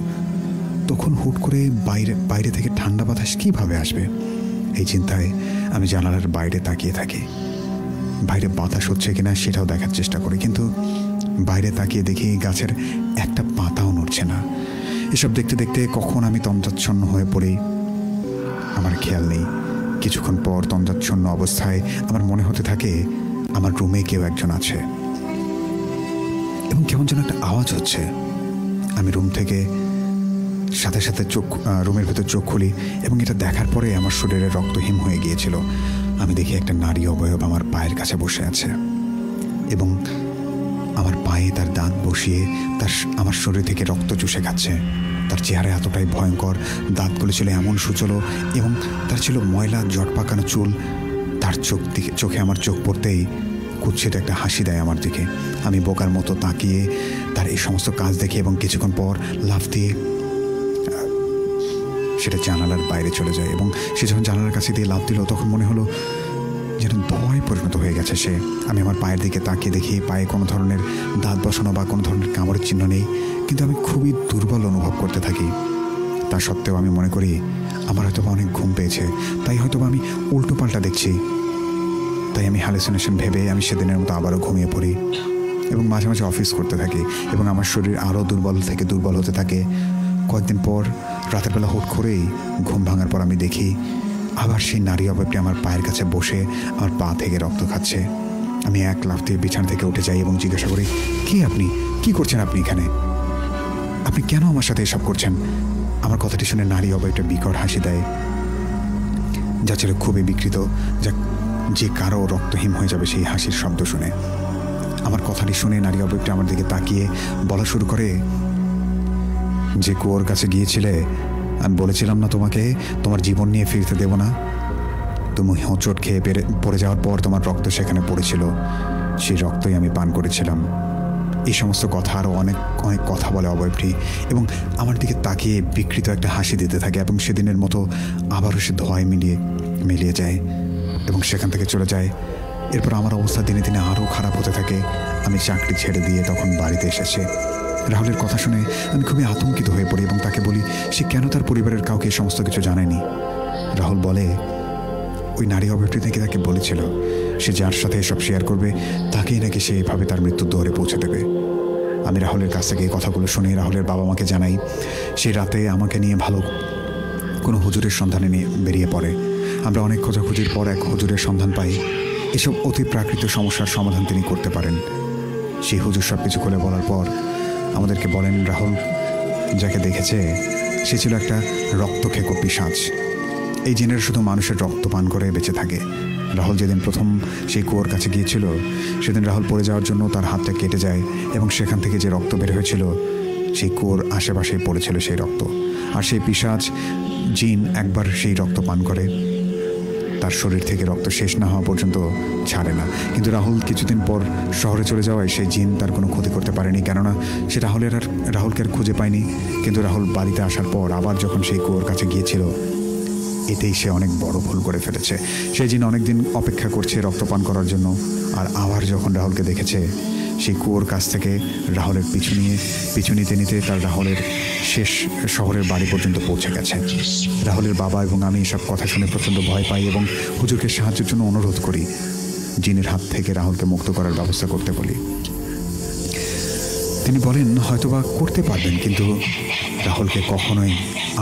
তখন হুট করে বাইরে থেকে ঠান্ডা বাতাস কীভাবে আসবে এই চিন্তায় আমি জানালার বাইরে তাকিয়ে থাকি। বাইরে বাতাস হচ্ছে কিনা সেটাও দেখার চেষ্টা করি, কিন্তু বাইরে তাকিয়ে দেখি গাছের একটা পাতাও নড়ছে না। এসব দেখতে দেখতে কখন আমি তন্দ্রাচ্ছন্ন হয়ে পড়ি আমার খেয়াল নেই। কিছুক্ষণ পর তন্দ্রাচ্ছন্ন অবস্থায় আমার মনে হতে থাকে আমার রুমে কেউ একজন আছে এবং কেমন যেন একটা আওয়াজ হচ্ছে। আমি রুম থেকে সাথে সাথে রুমের ভেতর চোখ খুলি এবং এটা দেখার পরে আমার শরীরে রক্তহীন হয়ে গিয়েছিল। আমি দেখি একটা নারী অবয়ব আমার পায়ের কাছে বসে আছে এবং আমার পায়ে তার দাঁত বসিয়ে আমার শরীর থেকে রক্ত চুষে খাচ্ছে। তার চেহারা এতটাই ভয়ঙ্কর, দাঁতগুলো ছিল এমন সুচলো এবং তার ছিল ময়লা জট পাকানো চুল। তার চোখে আমার চোখ পড়তেই কুৎসিত একটা হাসি দেয় আমার দিকে। আমি বোকার মতো তাকিয়ে তার এই সমস্ত কাজ দেখি এবং কিছুক্ষণ পর লাফ দিয়ে সেটা জানালার বাইরে চলে যায় এবং সে যখন জানালার কাছে দিয়ে লাফ দিল তখন মনে হলো যেন ধোঁয়ায় পরিণত হয়ে গেছে সে। আমি আমার পায়ের দিকে তাকিয়ে দেখি পায়ে কোনো ধরনের দাঁত বসানো বা কোনো ধরনের কামড়ের চিহ্ন নেই, কিন্তু আমি খুবই দুর্বল অনুভব করতে থাকি। তা সত্ত্বেও আমি মনে করি আমার হয়তো অনেক ঘুম পেয়েছে, তাই হয়তো আমি উল্টো পাল্টা দেখছি। তাই আমি হ্যালুসিনেশন ভেবে আমি সেদিনের মতো আবারও ঘুমিয়ে পড়ি এবং মাঝে মাঝে অফিস করতে থাকি এবং আমার শরীর আরও দুর্বল থেকে দুর্বল হতে থাকে। কয়েকদিন পর রাতের বেলা হুট করেই ঘুম ভাঙার পর আমি দেখি আবার সেই নারী অবয়বটি আমার পায়ের কাছে বসে আমার পা থেকে রক্ত খাচ্ছে। আমি এক লাফ দিয়ে বিছানা থেকে উঠে যাই এবং জিজ্ঞাসা করি কে আপনি, কি করছেন আপনি এখানে, আপনি কেন আমার সাথে এসব করছেন? আমার কথাটি শুনে নারী অবয়বটা বিকট হাসি দেয়, যা ছিল খুবই বিকৃত, যে কারো রক্তহীন হয়ে যাবে সেই হাসির শব্দ শুনে। আমার কথাটি শুনে নারী অবয়বটা আমার দিকে তাকিয়ে বলা শুরু করে, যে কুয়োর কাছে গিয়েছিলে আমি বলেছিলাম না তোমাকে তোমার জীবন নিয়ে ফিরতে দেব না? তুমি হোঁচট খেয়ে পড়ে যাওয়ার পর তোমার রক্ত সেখানে পড়েছিল, সেই রক্তই আমি পান করেছিলাম। এই সমস্ত কথা আরও অনেক অনেক কথা বলে অভয়প্রী এবং আমার দিকে তাকিয়ে বিকৃত একটা হাসি দিতে থাকে এবং সেদিনের মতো আবারও সে ধোঁয়ায় মিলিয়ে যায় এবং সেখান থেকে চলে যায়। এরপর আমার অবস্থা দিনে দিনে আরও খারাপ হতে থাকে। আমি চাকরি ছেড়ে দিয়ে তখন বাড়িতে এসেছে। রাহুলের কথা শুনে আমি খুবই আতঙ্কিত হয়ে পড়ি এবং তাকে বলি সে কেন তার পরিবারের কাউকে এই সমস্ত কিছু জানায়নি। রাহুল বলে ওই নারী অভয়প্রী নাকি তাকে বলেছিল সে যার সাথে এসব শেয়ার করবে তাকেই নাকি সে এভাবে তার মৃত্যুর দৌড়ে পৌঁছে দেবে। আমি রাহুলের কাছ থেকে এই কথাগুলো শুনে রাহুলের বাবা মাকে জানাই। সেই রাতে আমাকে নিয়ে ভালো কোনো হুজুরের সন্ধানে নিয়ে বেরিয়ে পড়ে। আমরা অনেক খোঁজাখুঁজির পর এক হুজুরের সন্ধান পাই। এসব অতি প্রাকৃত সমস্যার সমাধান তিনি করতে পারেন। সেই হুজুর সব কিছু খুলে বলার পর আমাদেরকে বলেন রাহুল যাকে দেখেছে সে ছিল একটা রক্তখেকো পিশাচ। এই জিনের শুধু মানুষের রক্ত পান করে বেঁচে থাকে। রাহুল যেদিন প্রথম সেই কুয়োর কাছে গিয়েছিল সেদিন রাহুল পড়ে যাওয়ার জন্য তার হাতটা কেটে যায় এবং সেখান থেকে যে রক্ত বের হয়েছিল সেই কুয়োর আশেপাশেই পড়েছিল সেই রক্ত। আর সেই পিশাচ জিন একবার সেই রক্ত পান করে তার শরীর থেকে রক্ত শেষ না হওয়া পর্যন্ত ছাড়ে না। কিন্তু রাহুল কিছুদিন পর শহরে চলে যাওয়ায় সেই জিন তার কোনো ক্ষতি করতে পারেনি, কেননা সে রাহুলকে আর খুঁজে পায়নি। কিন্তু রাহুল বাড়িতে আসার পর আবার যখন সেই কুয়োর কাছে গিয়েছিল এতেই সে অনেক বড় ভুল করে ফেলেছে। সেই জিন অনেকদিন অপেক্ষা করছে রক্তপান করার জন্য। আর আবার যখন রাহুলকে দেখেছে সেই কুয়োর কাছ থেকে রাহুলের পিছু নিতে তার রাহুলের শেষ শহরের বাড়ি পর্যন্ত পৌঁছে গেছে। রাহুলের বাবা এবং আমি এসব কথা শুনে প্রচণ্ড ভয় পাই এবং হুজুরকে সাহায্যের জন্য অনুরোধ করি। জিনের হাত থেকে রাহুলকে মুক্ত করার ব্যবস্থা করতে বলি। তিনি বলেন হয়তোবা করতে পারবেন, কিন্তু রাহুলকে কখনোই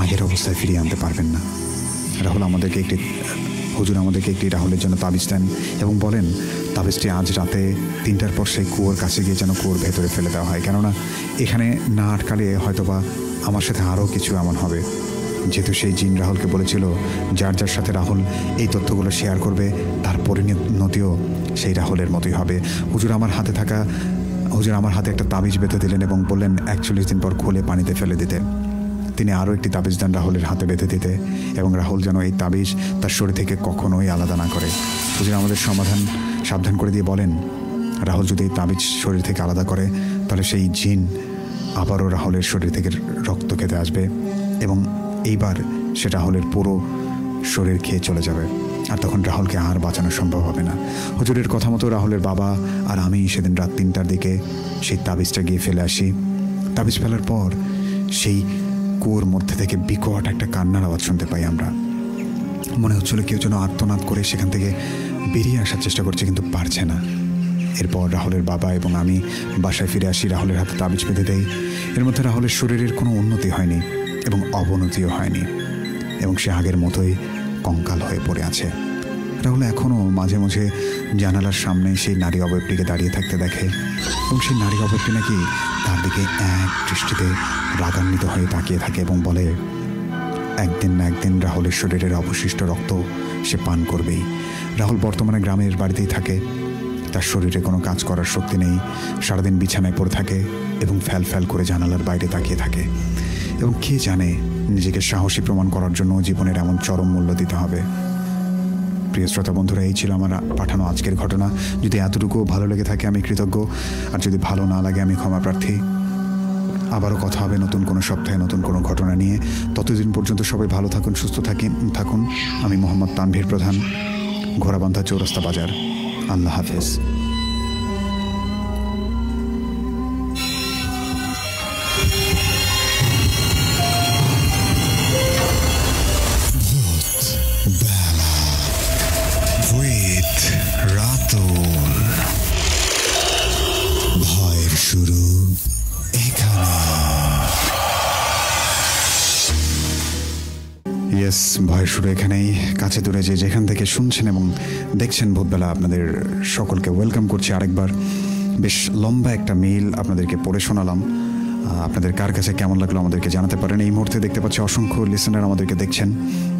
আগের অবস্থায় ফিরিয়ে আনতে পারবেন না। হুজুর আমাদেরকে একটি রাহুলের জন্য তাবিজ দেন এবং বলেন তাবিজটি আজ রাতে 3টার পর সেই কুয়োর কাছে গিয়ে যেন কুয়োর ভেতরে ফেলে দেওয়া হয়, কেননা এখানে না আটকালে হয়তোবা আমার সাথে আরও কিছু এমন হবে। যেহেতু সেই জিন রাহুলকে বলেছিল যার সাথে রাহুল এই তথ্যগুলো শেয়ার করবে তার পরিণতিও সেই রাহুলের মতোই হবে। হুজুর আমার হাতে একটা তাবিজ বেঁধে দিলেন এবং বললেন 41 দিন পর খুলে পানিতে ফেলে দিতে। তিনি আরও একটি তাবিজ দেন রাহুলের হাতে বেঁধে দিতে এবং রাহুল যেন এই তাবিজ তার শরীর থেকে কখনোই আলাদা না করে। হুজুর আমাদের সাবধান করে দিয়ে বলেন রাহুল যদি এই তাবিজ শরীর থেকে আলাদা করে তাহলে সেই জিন আবারও রাহুলের শরীর থেকে রক্ত খেতে আসবে এবং এইবার সে রাহুলের পুরো শরীর খেয়ে চলে যাবে, আর তখন রাহুলকে আর বাঁচানো সম্ভব হবে না। হুজুরের কথা মতো রাহুলের বাবা আর আমি সেদিন রাত 3টার দিকে সেই তাবিজটা গিয়ে ফেলে আসি। তাবিজ ফেলার পর সেই কুয়োর মধ্যে থেকে বিকট একটা কান্নার আওয়াজ শুনতে পাই আমরা। মনে হচ্ছিল কেউ যেন আর্তনাদ করে সেখান থেকে বেরিয়ে আসার চেষ্টা করছে, কিন্তু পারছে না। এরপর রাহুলের বাবা এবং আমি বাসায় ফিরে আসি, রাহুলের হাতে তাবিজ বেঁধে দেই। এর মধ্যে রাহুলের শরীরের কোনো উন্নতি হয়নি এবং অবনতিও হয়নি এবং সে আগের মতোই কঙ্কাল হয়ে পড়ে আছে। রাহুল এখনও মাঝে মাঝে জানালার সামনে সেই নারী অভয়প্রীকে দাঁড়িয়ে থাকতে দেখে এবং সেই নারী অভয়প্রী নাকি তার দিকে এক দৃষ্টিতে রাগান্বিত হয়ে তাকিয়ে থাকে এবং বলে একদিন না একদিন রাহুলের শরীরের অবশিষ্ট রক্ত সে পান করবেই। রাহুল বর্তমানে গ্রামের বাড়িতেই থাকে। তার শরীরে কোনো কাজ করার শক্তি নেই, সারাদিন বিছানায় পড়ে থাকে এবং ফ্যাল করে জানালার বাইরে তাকিয়ে থাকে এবং কে জানে নিজেকে সাহসী প্রমাণ করার জন্য জীবনের এমন চরম মূল্য দিতে হবে। প্রিয় শ্রোতা বন্ধুরা, এই ছিল আমার পাঠানো আজকের ঘটনা। যদি এতটুকু ভালো লেগে থাকে আমি কৃতজ্ঞ, আর যদি ভালো না লাগে আমি ক্ষমা প্রার্থী। আবারও কথা হবে নতুন কোনো সপ্তাহে নতুন কোনো ঘটনা নিয়ে। ততদিন পর্যন্ত সবাই ভালো থাকুন, সুস্থ থাকুন। আমি মোহাম্মদ তানভীর প্রধান, ঘোড়াবান্ধা চৌরাস্তা বাজার। আল্লাহ হাফেজ। ভয়ের শুরু এখানে। ভয়ের শুরু এখানেই। কাছে দূরে যেখান থেকে শুনছেন এবং দেখছেন ভূতবেলা, আপনাদের সকলকে ওয়েলকাম করছি আরেকবার। বেশ লম্বা একটা মেইল আপনাদেরকে পড়ে শোনালাম। আপনাদের কার কাছে কেমন লাগলো আমাদেরকে জানাতে পারেন। এই মুহূর্তে দেখতে পাচ্ছি অসংখ্য লিসেনার আমাদেরকে দেখছেন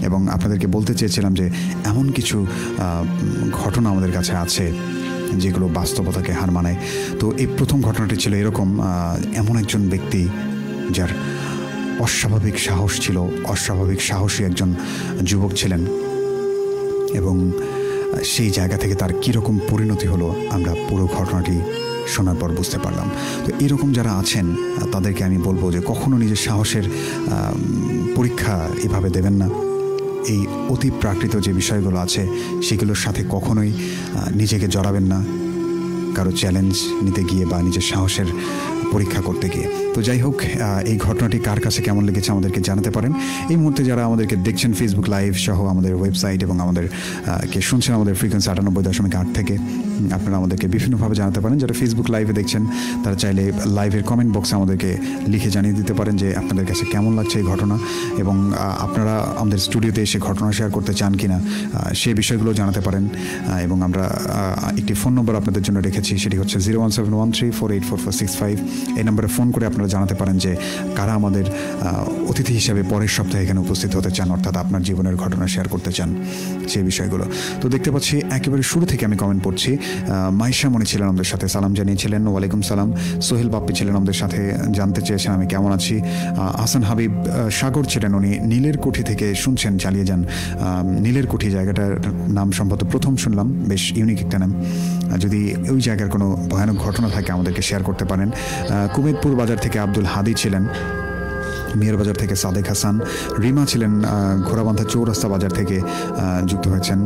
এবং আপনাদেরকে বলতে চেয়েছিলাম যে এমন কিছু ঘটনা আমাদের কাছে আছে যেগুলো বাস্তবতাকে হার মানায়। তো এই প্রথম ঘটনাটি ছিল এরকম। এমন একজন ব্যক্তি যার অস্বাভাবিক সাহস ছিল, অস্বাভাবিক সাহসী একজন যুবক ছিলেন এবং সেই জায়গা থেকে তার কীরকম পরিণতি হলো আমরা পুরো ঘটনাটি শোনার পর বুঝতে পারলাম। তো এরকম যারা আছেন তাদেরকে আমি বলবো যে কখনো নিজের সাহসের পরীক্ষা এভাবে দেবেন না। এই অতি প্রাকৃত যে বিষয়গুলো আছে সেগুলোর সাথে কখনোই নিজেকে জড়াবেন না কারো চ্যালেঞ্জ নিতে গিয়ে বা নিজের সাহসের পরীক্ষা করতে গিয়ে। তো যাই হোক, এই ঘটনাটি কার কাছে কেমন লেগেছে আমাদেরকে জানাতে পারেন। এই মুহূর্তে যারা আমাদেরকে দেখছেন ফেসবুক লাইভ সহ আমাদের ওয়েবসাইট এবং আমাদেরকে শুনছেন আমাদের ফ্রিকোয়েন্সি 98.8 থেকে, আপনারা আমাদেরকে বিভিন্নভাবে জানাতে পারেন। যারা ফেসবুক লাইভে দেখছেন তারা চাইলে লাইভের কমেন্ট বক্সে আমাদেরকে লিখে জানিয়ে দিতে পারেন যে আপনাদের কাছে কেমন লাগছে এই ঘটনা, এবং আপনারা আমাদের স্টুডিওতে এসে ঘটনা শেয়ার করতে চান কিনা সেই বিষয়গুলো জানাতে পারেন। এবং আমরা একটি ফোন নম্বর আপনাদের জন্য রেখেছি, সেটি হচ্ছে 01713484465। এই নম্বরে ফোন করে আপনারা জানাতে পারেন যে কারা আমাদের অতিথি হিসাবে পরের সপ্তাহে এখানে উপস্থিত হতে চান, অর্থাৎ আপনার জীবনের ঘটনা শেয়ার করতে চান সেই বিষয়গুলো। তো দেখতে পাচ্ছি একেবারে শুরু থেকে আমি কমেন্ট পড়ছি। মাইশা মনি ছিলেন আমাদের সাথে, সালাম জানিয়েছিলেন, ওয়ালাইকুম সালাম। সোহেল বাপ্পি ছিলেন আমাদের সাথে, জানতে চেয়েছেন আমি কেমন আছি। হাসান হাবিব সাগর ছিলেন, উনি নীলের কুঠি থেকে শুনছেন, চালিয়ে যান। নীলের কুঠি জায়গাটার নাম সম্ভবত প্রথম শুনলাম, বেশ ইউনিক একটা নাম। যদি ওই জায়গার কোনো ভয়ানক ঘটনা থাকে আমাদেরকে শেয়ার করতে পারেন। কুমেদপুর বাজার থেকে আব্দুল হাদি ছিলেন, মেয়ের বাজার থেকে সাদেক হাসান, রিমা ছিলেন ঘোড়াবান্ধা চৌরাস্তা বাজার থেকে যুক্ত হয়েছেন।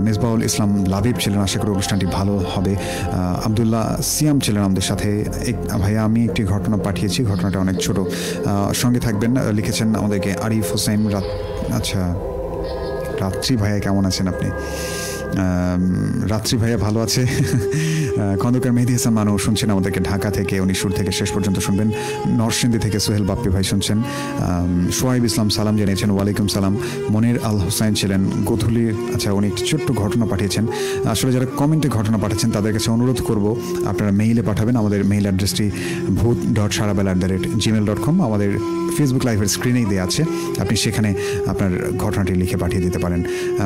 মেজবাউল ইসলাম লাবিব ছিলেন, আশা করি অনুষ্ঠানটি ভালো হবে। আবদুল্লাহ সিয়াম ছিলেন আমাদের সাথে। ভাইয়া আমি একটি ঘটনা পাঠিয়েছি, ঘটনাটা অনেক ছোট, সঙ্গে থাকবেন লিখেছেন আমাদেরকে আরিফ হোসেন। আচ্ছা, রাত্রি ভাইয়া কেমন আছেন আপনি? রাত্রি ভাইয়া ভালো আছে। খন্দকার মেহেদি হাসান মানু শুনছেন আমাদেরকে ঢাকা থেকে, উনি শুরু থেকে শেষ পর্যন্ত শুনবেন। নরসিংদী থেকে সোহেল বাপ্পি ভাই শুনছেন। সোহাইব ইসলাম সালাম জানিয়েছেন, ওয়ালাইকুম সালাম। মনির আল হোসাইন ছিলেন গোধূলির। আচ্ছা, উনি একটি ছোট্ট ঘটনা পাঠিয়েছেন। আসলে যারা কমেন্টে ঘটনা পাঠাচ্ছেন তাদের কাছে অনুরোধ করব আপনারা মেইলে পাঠাবেন। আমাদের মেইল অ্যাড্রেসটি bhoot.sarabel@gmail.com। আমাদের ফেসবুক লাইভের স্ক্রিনেই দেওয়া আছে, আপনি সেখানে আপনার ঘটনাটি লিখে পাঠিয়ে দিতে পারেন।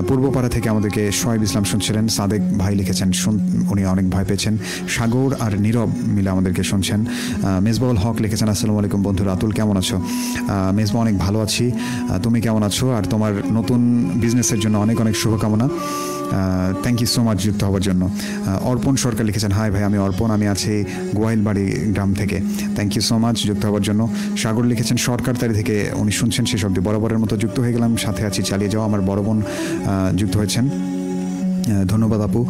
পূর্বপাড়া থেকে আমাদেরকে সোহাইব ইসলাম শুনছিলেন, সাদেক ভাই লিখেছেন উনি অনেক ভয় পেয়েছেন। সাগর আর নীরব মিলে আমাদেরকে শুনছেন। মেজবাউল হক লিখেছেন, আসসালামু আলাইকুম বন্ধু, রাতুল কেমন আছো? মেজবা অনেক ভালো আছি, তুমি কেমন আছো? আর তোমার নতুন বিজনেসের জন্য অনেক অনেক শুভকামনা। থ্যাংক ইউ সো মাচ যুক্ত হওয়ার জন্য। অর্পণ সরকার লিখেছেন, হাই ভাই, আমি অর্পণ, আমি আছি গোয়াইলবাড়ি গ্রাম থেকে। থ্যাংক ইউ সো মাচ যুক্ত হওয়ার জন্য। সাগর লিখেছেন সরকারতারি থেকে, উনি শুনছেন শেষ অবধি, বরাবরের মতো যুক্ত হয়ে গেলাম, সাথে আছি, চালিয়ে যাও। আমার বড় বোন যুক্ত হয়েছেন, ধন্যবাদ আপু।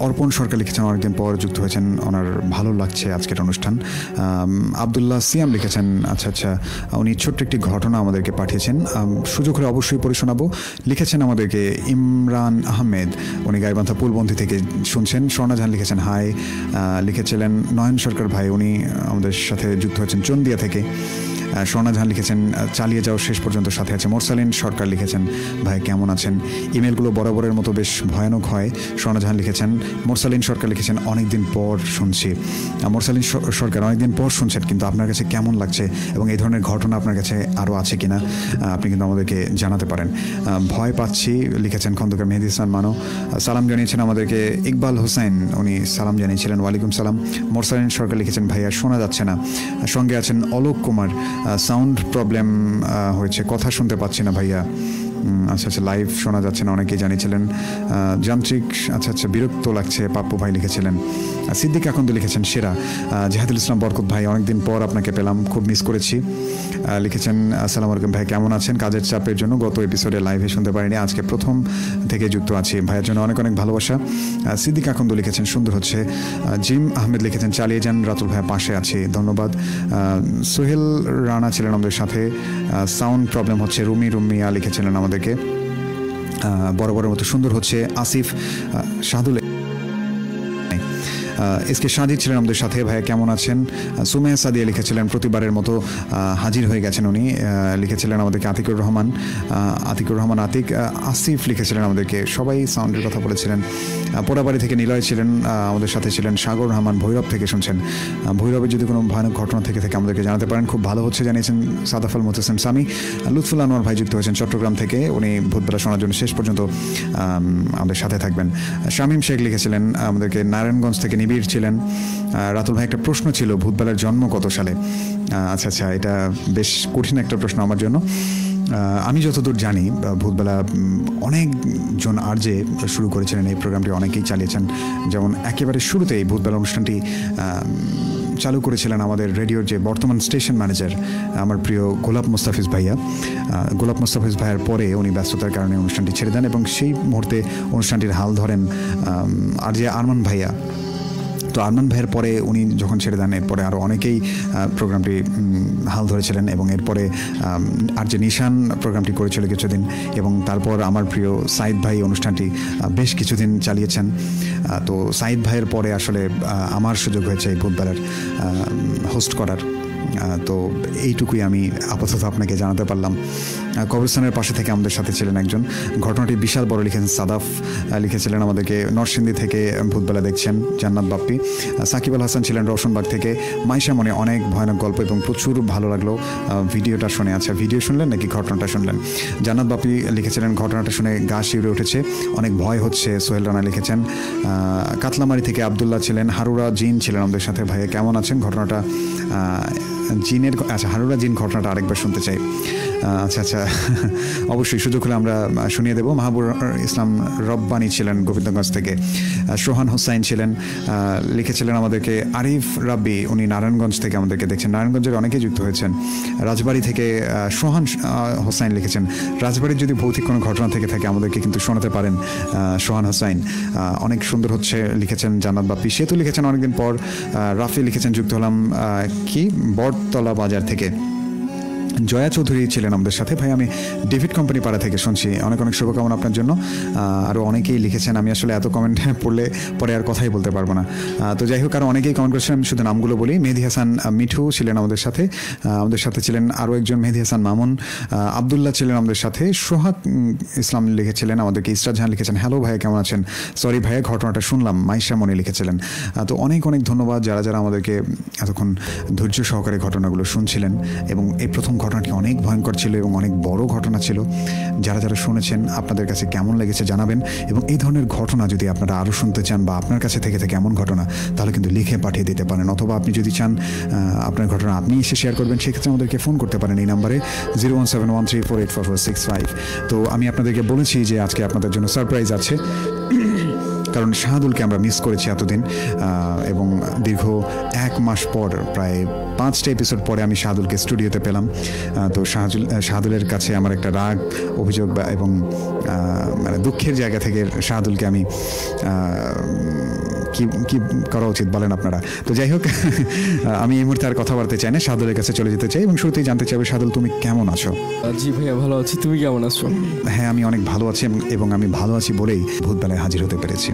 অর্পণ সরকার লিখেছেন অনেকদিন পর যুক্ত হয়েছেন, ওনার ভালো লাগছে আজকের অনুষ্ঠান। আবদুল্লাহ সিয়াম লিখেছেন, আচ্ছা, উনি ছোট্ট একটি ঘটনা আমাদেরকে পাঠিয়েছেন, সুযোগ হলে অবশ্যই পড়ে শোনাবো। লিখেছেন আমাদেরকে ইমরান আহমেদ, উনি গাইবান্ধা পুলবন্দি থেকে শুনছেন। স্বর্ণা জাহান লিখেছেন হাই। লিখেছিলেন নয়ন সরকার ভাই, উনি আমাদের সাথে যুক্ত হয়েছেন চন্দিয়া থেকে। স্বর্ণা জাহান লিখেছেন চালিয়ে যাও, শেষ পর্যন্ত সাথে আছে। মোরসালিন সরকার লিখেছেন, ভাই কেমন আছেন? ইমেলগুলো বরাবরের মতো বেশ ভয়ানক হয়। স্বর্ণা জাহান লিখেছেন। মোরসালিন সরকার লিখেছেন, অনেকদিন পর শুনছি। মোরসালিন সরকার অনেকদিন পর শুনছেন, কিন্তু আপনার কাছে কেমন লাগছে এবং এই ধরনের ঘটনা আপনার কাছে আরও আছে কিনা আপনি কিন্তু আমাদেরকে জানাতে পারেন। ভয় পাচ্ছি লিখেছেন খন্দকার মেহেদি হাসান মানো। সালাম জানিয়েছেন আমাদেরকে ইকবাল হোসেন, উনি সালাম জানিয়েছিলেন, ওয়ালাইকুম সালাম। মোরসালিন সরকার লিখেছেন, ভাইয়া শোনা যাচ্ছে না। সঙ্গে আছেন অলোক কুমার, সাউন্ড প্রবলেম হয়েছে, কথা শুনতে পাচ্ছি না ভাইয়া। আচ্ছা, লাইভ শোনা যাচ্ছে না, অনেকেই জানিয়েছিলেন। যান্ত্রিক, আচ্ছা, বিরক্ত লাগছে, পাপ্পু ভাই লিখেছিলেন। সিদ্দিক আকন্দ লিখেছেন সেরা। জাহাদুল ইসলাম বরকত ভাই, অনেকদিন পর আপনাকে পেলাম, খুব মিস করেছি। লিখেছেন, আসসালামু আলাইকুম ভাই, কেমন আছেন? কাজের চাপের জন্য গত এপিসোডে লাইভে শুনতে পারিনি, আজকে প্রথম থেকে যুক্ত আছি, ভাইয়ের জন্য অনেক অনেক ভালোবাসা। সিদ্দিক আকন্দ লিখেছেন সুন্দর হচ্ছে। জিম আহমেদ লিখেছেন চালিয়ে যান, রাতুল ভাইয়া পাশে আছি, ধন্যবাদ। সোহেল রানা ছিলেন আমাদের সাথে। সাউন্ড প্রবলেম হচ্ছে, রুমিয়া লিখেছিলেন আমাদেরকে, বরাবরের মতো সুন্দর হচ্ছে। আসিফ শাহদুল এসকে সাজিদ ছিলেন আমাদের সাথে, ভাইয়া কেমন আছেন? সুমেয়া সাদিয়া লিখেছিলেন, প্রতিবারের মতো হাজির হয়ে গেছেন উনি। লিখেছিলেন আমাদেরকে আতিকুর রহমান আতিক। আসিফ লিখেছিলেন আমাদেরকে, সবাই সাউন্ডের কথা বলেছিলেন। পোড়াবাড়ি থেকে নিলয় ছিলেন আমাদের সাথে ছিলেন। সাগর রহমান ভৈরব থেকে শুনছেন। ভৈরবের যদি কোনো ভয়ানক ঘটনা থেকে আমাদেরকে জানাতে পারেন, খুব ভালো হচ্ছে জানিয়েছেন সাদাফল মোতাসেম সামি। লুৎফুল আনোয়ার ভাই যুক্ত হয়েছেন চট্টগ্রাম থেকে, উনি ভূতবেলা শোনার জন্য শেষ পর্যন্ত আমাদের সাথে থাকবেন। শামীম শেখ লিখেছিলেন আমাদেরকে, নারায়ণগঞ্জ থেকে নিবিড় ছিলেন। রাতুল ভাই, একটা প্রশ্ন ছিল, ভূতবেলার জন্ম কত সালে? আচ্ছা, এটা বেশ কঠিন একটা প্রশ্ন আমার জন্য। আমি যতদূর জানি ভূতবেলা অনেকজন আরজে শুরু করেছিলেন এই প্রোগ্রামটি, অনেকেই চালিয়েছেন। যেমন একেবারে শুরুতে এই ভূতবেলা অনুষ্ঠানটি চালু করেছিলেন আমাদের রেডিওর যে বর্তমান স্টেশন ম্যানেজার আমার প্রিয় গোলাপ মোস্তাফিজ ভাইয়া। গোলাপ মোস্তাফিজ ভাইয়ের পরে উনি ব্যস্ততার কারণে অনুষ্ঠানটি ছেড়ে দেন এবং সেই মুহূর্তে অনুষ্ঠানটির হাল ধরেন আরজে আরমান ভাইয়া। তো আরমান ভাইয়ের পরে উনি যখন ছেড়ে দেন এরপরে আরও অনেকেই প্রোগ্রামটি হাল ধরেছিলেন এবং এরপরে আর যে নিশান প্রোগ্রামটি করেছিল কিছুদিন, এবং তারপর আমার প্রিয় সাইদ ভাই অনুষ্ঠানটি বেশ কিছুদিন চালিয়েছেন। তো সাইদ ভাইয়ের পরে আসলে আমার সুযোগ হয়েছে এই ভূতবেলার হোস্ট করার। তো এইটুকুই আমি আপাতত আপনাকে জানাতে পারলাম। কবরস্থানের পাশে থেকে আমাদের সাথে ছিলেন একজন, ঘটনাটি বিশাল বড় লিখেছেন সাদাফ, লিখেছিলেন আমাদেরকে নরসিংদী থেকে ভূতবেলা দেখছেন জান্নাত বাপ্পি। সাকিব আল হাসান ছিলেন রওশনবাগ থেকে। মাইশা মনে অনেক ভয়ানক গল্প এবং প্রচুর ভালো লাগলো ভিডিওটা শুনে। আচ্ছা, ভিডিও শুনলেন নাকি ঘটনাটা শুনলেন? জান্নাত বাপ্পি লিখেছিলেন ঘটনাটা শুনে গা শিউরে উঠেছে, অনেক ভয় হচ্ছে। সোহেল রানা লিখেছেন। কাতলামারি থেকে আবদুল্লাহ ছিলেন। হারুরা জিন ছিলেন আমাদের সাথে। ভাইয়া কেমন আছেন? ঘটনাটা জিনের, আচ্ছা হারুরা জিন ঘটনাটা আরেকবার শুনতে চাই। আচ্ছা অবশ্যই সুযোগ হলে আমরা শুনিয়ে দেবো। মাহবুব ইসলাম রব্বানি ছিলেন গোবিন্দগঞ্জ থেকে। সোহান হোসাইন ছিলেন, লিখেছিলেন আমাদেরকে। আরিফ রাব্বি, উনি নারায়ণগঞ্জ থেকে আমাদেরকে দেখছেন। নারায়ণগঞ্জের অনেকেই যুক্ত হয়েছেন। রাজবাড়ি থেকে সোহান হোসাইন লিখেছেন রাজবাড়ির যদি ভৌতিক কোনো ঘটনা থেকে থাকে আমাদেরকে কিন্তু শোনাতে পারেন। সোহান হোসাইন অনেক সুন্দর হচ্ছে লিখেছেন। জান্নাত বাপ্পি সেতু লিখেছেন অনেকদিন পর। রাফি লিখেছেন যুক্ত হলাম কি বটতলা বাজার থেকে। জয়া চৌধুরী ছিলেন আমাদের সাথে। ভাই আমি ডেভিড কোম্পানি পাড়া থেকে শুনছি, অনেক অনেক শুভকামনা আপনার জন্য। আরও অনেকেই লিখেছেন, আমি আসলে এত কমেন্ট পড়লে পরে আর কথাই বলতে পারবো না। তো যাই হোক, আরও অনেকেই কমেন্ট করেছেন, আমি শুধু নামগুলো বলি। মেহেদি হাসান মিঠু ছিলেন আমাদের সাথে। আমাদের সাথে ছিলেন আরও একজন মেহেদি হাসান মামুন। আবদুল্লাহ ছিলেন আমাদের সাথে। সোহাগ ইসলাম লিখেছিলেন আমাদেরকে। ইসরাত জাহান লিখেছেন হ্যালো ভাইয়া কেমন আছেন? সরি ভাইয়া ঘটনাটা শুনলাম। মাইশা মনে লিখেছিলেন। তো অনেক অনেক ধন্যবাদ যারা যারা আমাদেরকে এতক্ষণ ধৈর্য সহকারে ঘটনাগুলো শুনছিলেন। এবং এই প্রথম ঘটনাটি অনেক ভয়ঙ্কর ছিল এবং অনেক বড় ঘটনা ছিল। যারা যারা শুনেছেন আপনাদের কাছে কেমন লেগেছে জানাবেন। এবং এই ধরনের ঘটনা যদি আপনারা আরও শুনতে চান বা আপনার কাছে থেকে থেকে এমন ঘটনা, তাহলে কিন্তু লিখে পাঠিয়ে দিতে পারেন। অথবা আপনি যদি চান আপনার ঘটনা আপনি এসে শেয়ার করবেন, সেক্ষেত্রে আমাদেরকে ফোন করতে পারেন এই নাম্বারে 01713484465। তো আমি আপনাদেরকে বলেছি যে আজকে আপনাদের জন্য সারপ্রাইজ আছে, কারণ শাহাদুলকে আমরা মিস করেছি এতদিন। এবং দীর্ঘ 1 মাস পর, প্রায় 5টা এপিসোড পরে আমি শাহাদুলকে স্টুডিওতে পেলাম। তো শাহাদুলের কাছে আমার একটা রাগ, অভিযোগ এবং মানে দুঃখের জায়গা থেকে শাহাদুলকে আমি কি করা উচিত বলেন আপনারা? তো যাই হোক, আমি এই মুহূর্তে আর কথা বলতে চাই না, শাহাদুলের কাছে চলে যেতে চাই এবং শুরুতেই জানতে চাইবে শাহাদুল তুমি কেমন আছো? জি ভাইয়া ভালো আছি, তুমি কেমন আছো? হ্যাঁ আমি অনেক ভালো আছি এবং আমি ভালো আছি বলেই ভূতবেলায় হাজির হতে পেরেছি।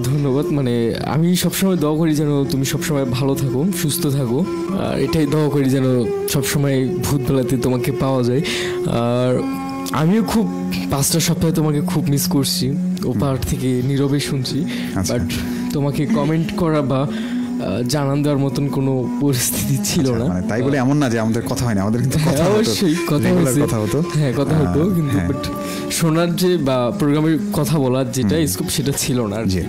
ধন্যবাদ। মানে আমি সবসময় দোয়া করি যেন তুমি সবসময় ভালো থাকো, সুস্থ থাকো। আর এটাই দোয়া করি যেন সবসময় ভূতবেলাতে তোমাকে পাওয়া যায়। আর আমিও খুব 5টা সপ্তাহে তোমাকে খুব মিস করছি, ওপার থেকে নীরবে শুনছি। বাট তোমাকে কমেন্ট করা বা জানান দেওয়ার মতন কোনো পরিস্থিতি ছিল না। তাই বলে এমন না যে আমাদের কথা হয় না, আমাদের কিন্তু অবশ্যই কথা হতো। হ্যাঁ কথা হতো, কিন্তু বাট শোনার যে বা প্রোগ্রামের কথা বলার যেটা স্কোপ সেটা ছিল না আর কি।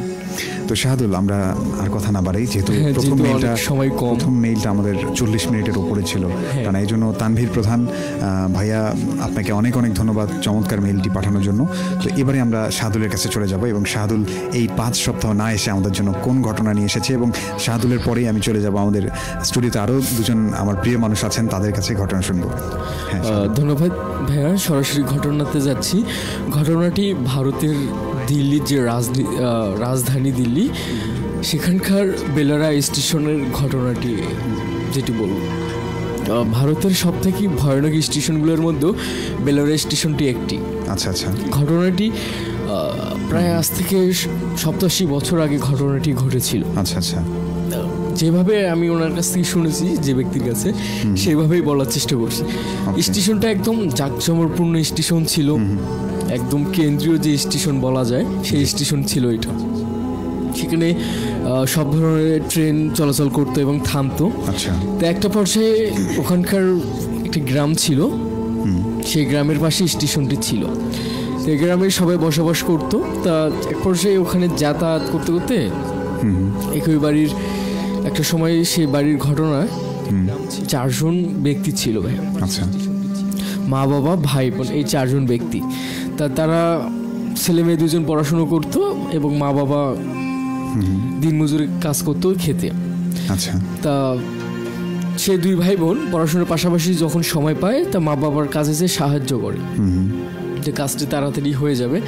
তো শাহাদুল, আমরা আর কথা না বাড়াই, যেহেতু প্রথম মেইলটা আমাদের 40 মিনিটের উপরে ছিল, কারণ এই জন্য তানভীর প্রধান ভাইয়া আপনাকে অনেক অনেক ধন্যবাদ চমৎকার মেইলটি পাঠানোর জন্য। তো এবারে আমরা শাহাদুলের কাছে চলে যাব এবং শাহাদুল এই 5 সপ্তাহ না এসে আমাদের জন্য কোন ঘটনা নিয়ে এসেছে, এবং শাহাদুলের পরেই আমি চলে যাব আমাদের স্টুডিওতে আরও 2জন আমার প্রিয় মানুষ আছেন, তাদের কাছে ঘটনা শুনবো। হ্যাঁ ধন্যবাদ ভাইয়া। সরাসরি ঘটনাতে যাচ্ছি। ঘটনাটি ভারতের দিল্লির যে রাজধানী দিল্লি, সেখানকার বেলারা স্টেশনের ঘটনাটি যেটি বলব। ভারতের সবথেকে ভয়ানক স্টেশনগুলোর মধ্যে বেলারা স্টেশনটি একটি। আচ্ছা আচ্ছা। ঘটনাটি প্রায় আজ থেকে 87 বছর আগে ঘটনাটি ঘটেছিল। আচ্ছা আচ্ছা। যেভাবে আমি ওনার কাছ থেকে শুনেছি, যে ব্যক্তির কাছে, সেভাবেই বলার চেষ্টা করছি। স্টেশনটা একদম জাঁকজমকপূর্ণ স্টেশন ছিল, একদম কেন্দ্রীয় যে স্টেশন বলা যায় সেই স্টেশন ছিল এটা। সেখানে সব ধরনের ট্রেন চলাচল করতো এবং থামতো। আচ্ছা। তো একটা পর্যায়ে ওখানকার একটি গ্রাম ছিল, সেই গ্রামের পাশে স্টেশনটি ছিল। এই গ্রামে সবাই বসবাস করতো। তা এক পর্যায়ে ওখানে যাতায়াত করতে করতে একই বাড়ির একটা সময় সেই বাড়ির ঘটনায় 4জন ব্যক্তি ছিল ভাই। আচ্ছা। মা বাবা ভাই বোন এই চারজন ব্যক্তি। তারা ছেলে মেয়ে দুজন পড়াশুনো করতো এবং মা বাবা দিনমজুরি কাজ করতো খেতে। আচ্ছা। তা সে দুই ভাই বোন পড়াশোনার পাশাপাশি যখন সময় পায় তা মা বাবার কাজে যে সাহায্য করে, যে কাজটি তাড়াতাড়ি হয়ে যাবে,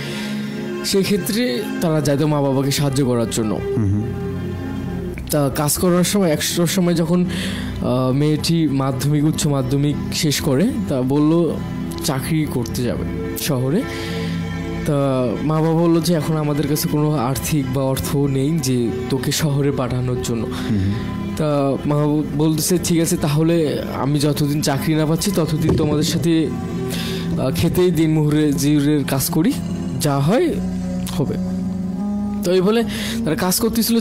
সেক্ষেত্রে তারা যাইতো মা বাবাকে সাহায্য করার জন্য। তা কাজ করার সময় একটার সময় যখন মেয়েটি মাধ্যমিক উচ্চ মাধ্যমিক শেষ করে, তা বলল চাকরি করতে যাবে শহরে। তা মা বাবা বললো যে এখন আমাদের কাছে কোনো আর্থিক বা অর্থ নেই যে তোকে শহরে পাঠানোর জন্য। তা মা বলতেছে ঠিক আছে, তাহলে আমি যতদিন চাকরি না পাচ্ছি ততদিন তোমাদের সাথে খেতেই দিন মজুরের কাজ করি, যা হয় হবে। তো এই বলে তারা কাজ করতেছিল,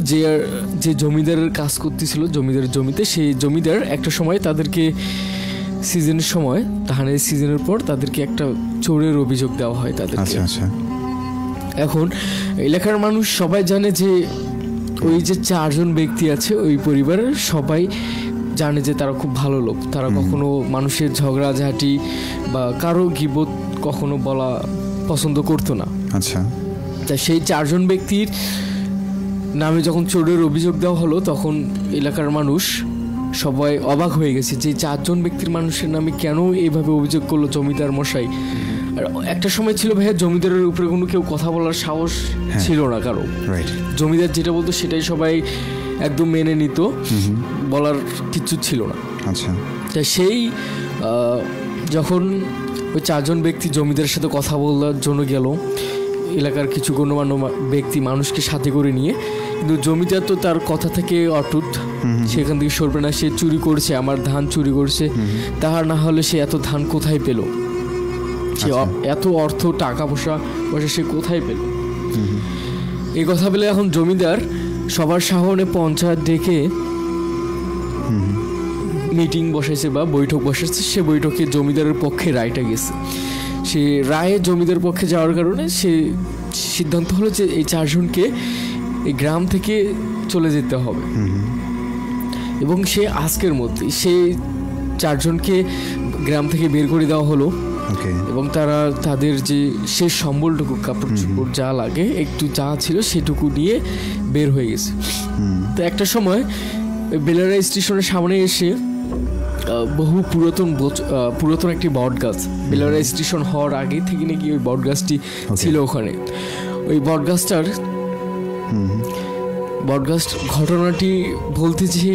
যে জমিদারের কাজ করতেছিল জমিদারের জমিতে। সেই জমিদার একটা সময় তাদেরকে সিজনের সময়, ধানের সিজনের পর তাদেরকে একটা চোরের অভিযোগ দেওয়া হয় তাদেরকে। এখন এলাকার মানুষ সবাই জানে যে ওই যে চারজন ব্যক্তি আছে ওই পরিবারের সবাই জানে যে তারা খুব ভালো লোক, তারা কখনো মানুষের ঝগড়াঝাটি বা কারো গীবত কখনো বলা পছন্দ করতো না। আচ্ছা। তা সেই চারজন ব্যক্তির নামে যখন চোরের অভিযোগ দেওয়া হলো তখন এলাকার মানুষ সবাই অবাক হয়ে গেছে যে চারজন ব্যক্তির মানুষের নামে কেন এইভাবে অভিযোগ করলো জমিদার মশাই। আর একটা সময় ছিল ভাইয়া জমিদারের উপরে কোনো কেউ কথা বলার সাহস ছিল না কারো। জমিদার যেটা বলতো সেটাই সবাই একদম মেনে নিত, বলার কিছু ছিল না। আচ্ছা। তাই সেই যখন ওই চারজন ব্যক্তি জমিদারের সাথে কথা বলার জন্য গেল, এলাকার কিছু গণ্যমান্য ব্যক্তি মানুষকে সাথে করে নিয়ে, কিন্তু জমিদার তো তার কথা থেকে অটুট, সেখান থেকে সরবে না। সে চুরি করছে, আমার ধান চুরি করছে, তাহার না হলে সে এত ধান কোথায় পেল, সে এত অর্থ টাকা পয়সা সে কোথায় পেল। এই কথা বলে এখন জমিদার সবার সামনে পঞ্চায়েত ডেকে মিটিং বসাইছে বা বৈঠক বসাইছে। সে বৈঠকে জমিদারের পক্ষে রায়টা গেছে। সে রায়ে জমিদার পক্ষে যাওয়ার কারণে সে সিদ্ধান্ত হলো যে এই চারজনকে এই গ্রাম থেকে চলে যেতে হবে, এবং সে আজকের মধ্যে সেই চারজনকে গ্রাম থেকে বের করে দেওয়া হলো। এবং তারা তাদের যে শেষ সম্বলটুকু, কাপড় চোপড় যা লাগে একটু যা ছিল সেটুকু নিয়ে বের হয়ে গেছে। তো একটা সময় বেলারা স্টেশনের সামনে এসে বহু পুরাতন একটি বট গাছ, বেলারা স্টেশন হওয়ার আগে থেকে নাকি ওই বট গাছটি ছিল ওখানে। ওই বট ঘটনাটি বলতে যে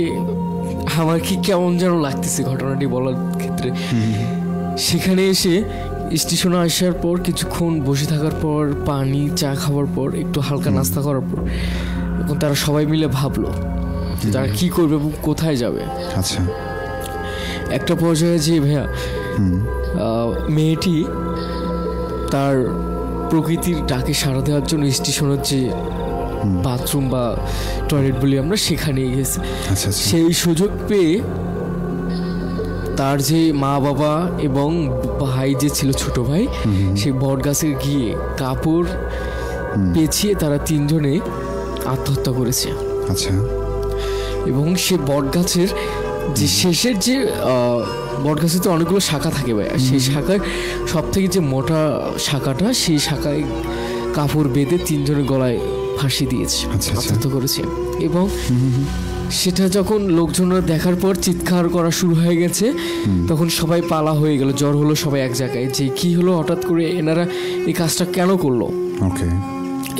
আমার কি কেমন যেন লাগতেছে ঘটনাটি বলার ক্ষেত্রে। সেখানে এসে স্টেশনে আসার পর কিছুক্ষণ বসে থাকার পর, পানি চা খাওয়ার পর, একটু হালকা নাস্তা করার পর, এখন তারা সবাই মিলে ভাবলো তারা কি করবে এবং কোথায় যাবে। আচ্ছা। একটা পর্যায়ে যে ভাইয়া মেয়েটি তার প্রকৃতির ডাকে সাড়া দেওয়ার জন্য স্টেশনের যে বাথরুম বা টয়লেট বলি আমরা, সেখানে গেছে। সেই সুযোগ পেয়ে তার যে মা বাবা এবং ভাই যে ছিল ছোট ভাই, সেই বট গাছে গিয়ে কাপড় পেঁচিয়ে তারা তিনজনে আত্মহত্যা করেছে। আচ্ছা। এবং সে বট গাছের যে শেষের যে বট গাছে তো অনেকগুলো শাখা থাকে ভাই, সেই শাখার সব থেকে যে মোটা শাখাটা, সেই শাখায় কাপড় বেঁধে তিনজনের গলায় ফাঁসি দিয়েছে, আত্মহত্যা করেছে। এবং সেটা যখন লোকজনরা দেখার পর চিৎকার করা শুরু হয়ে গেছে, তখন সবাই পালা হয়ে গেল, জ্বর হলো সবাই এক জায়গায়, যে কি হলো হঠাৎ করে এনারা এই কাজটা কেন করলো।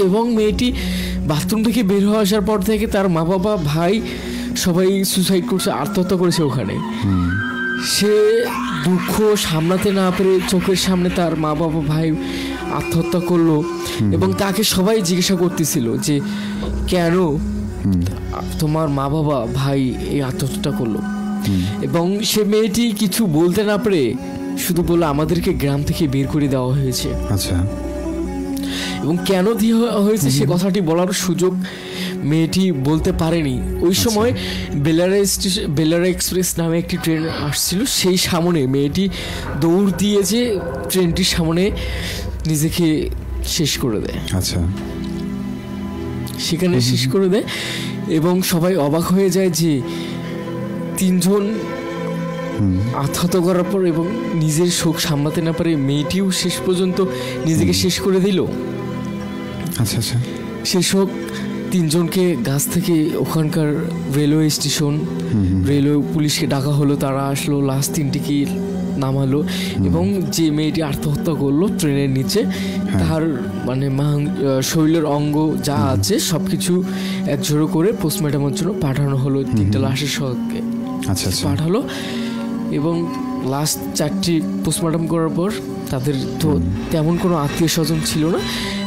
এবং মেয়েটি বাথরুম থেকে বের হয়ে আসার পর থেকে তার মা বাবা ভাই সবাই সুসাইড করছে, আত্মহত্যা করেছে ওখানে। সে দুঃখ সামলাতে না পেরে চোখের সামনে তার মা বাবা ভাই আত্মহত্যা করলো, এবং তাকে সবাই জিজ্ঞাসা করতেছিল যে কেন তোমার মা বাবা ভাই এই আত্মহত্যা করলো। এবং সে মেয়েটি কিছু বলতে না পেরে শুধু বললো আমাদেরকে গ্রাম থেকে বের করে দেওয়া হয়েছে। আচ্ছা। এবং কেন দেওয়া হয়েছে সে কথাটি বলার সুযোগ মেয়েটি বলতে পারেনি। ওই সময় বেলারা এক্সপ্রেস নামে একটি ট্রেন আসছিল, সেই সামনে মেয়েটি দৌড় দিয়ে যে ট্রেনটির সামনে নিজেকে শেষ করে দেয়। আচ্ছা। সেখানে শেষ করে দেয় এবং সবাই অবাক হয়ে যায় যে তিনজন আত্মহত্যা করার পর এবং নিজের শোক সামলাতে না পারে মেয়েটিও শেষ পর্যন্ত নিজেকে শেষ করে দিল। আচ্ছা আচ্ছা। সে শোক তিনজনকে গাছ থেকে ওখানকার রেলওয়ে স্টেশন, রেলওয়ে পুলিশকে ডাকা হলো, তারা আসলো, লাশ তিনটিকে নামালো এবং যে মেয়েটি আত্মহত্যা করলো ট্রেনের নিচে তার মানে শরীরের অঙ্গ যা আছে সবকিছু একজোড়ো করে পোস্টমর্টমের জন্য পাঠানো হলো। তিনটা লাশের সঙ্গে আচ্ছা আচ্ছা পাঠালো এবং লাস্ট 4টি পোস্টমর্টম করার পর তাদের তো তেমন কোনো আত্মীয় স্বজন ছিল না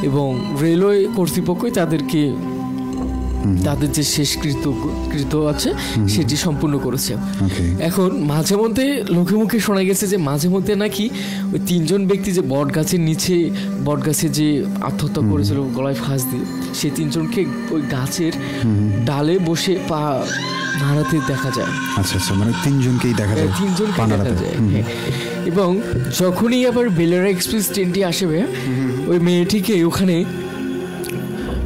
এবং রেলওয়ে কর্তৃপক্ষই তাদেরকে তাদের যে শেষকৃত আছে সেটি সম্পূর্ণ করেছে। এখন মাঝে মধ্যে লোকে মুখে শোনা গেছে যে মাঝে মধ্যে নাকি ওই তিনজন ব্যক্তি যে বটগাছের নিচে বটগাছে যে আত্মহত্যা করেছিল গলায় ফাঁস দিয়ে, সেই তিনজনকে ওই গাছের ডালে বসে পা নাড়াতে দেখা যায়। আচ্ছা আচ্ছা, মানে তিনজনকেই দেখা যায়, তিনজনকে দেখা যায়। এবং যখনই আবার বেলেরা এক্সপ্রেস ট্রেনটি আসবে ওই মেয়েটিকে ওখানে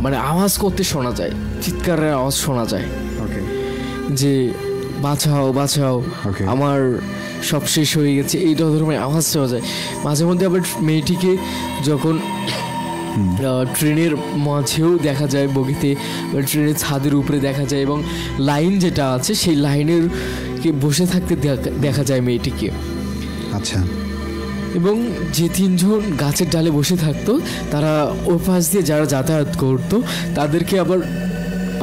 মানে আওয়াজ করতে শোনা যায়, চিৎকারের আওয়াজ শোনা যায় যে বাঁচাও বাঁচাও, আমার সব শেষ হয়ে গেছে, এই ধরনের আওয়াজ শোনা যায়। মাঝে মধ্যে আবার মেয়েটিকে যখন ট্রেনের মাঝেও দেখা যায়, বগিতে ট্রেনের ছাদের উপরে দেখা যায় এবং লাইন যেটা আছে সেই লাইনের বসে থাকতে দেখা যায় মেয়েটিকে। আচ্ছা। এবং যে তিনজন গাছের ডালে বসে থাকতো তারা ওই পাশ দিয়ে যারা যাতায়াত করতো তাদেরকে আবার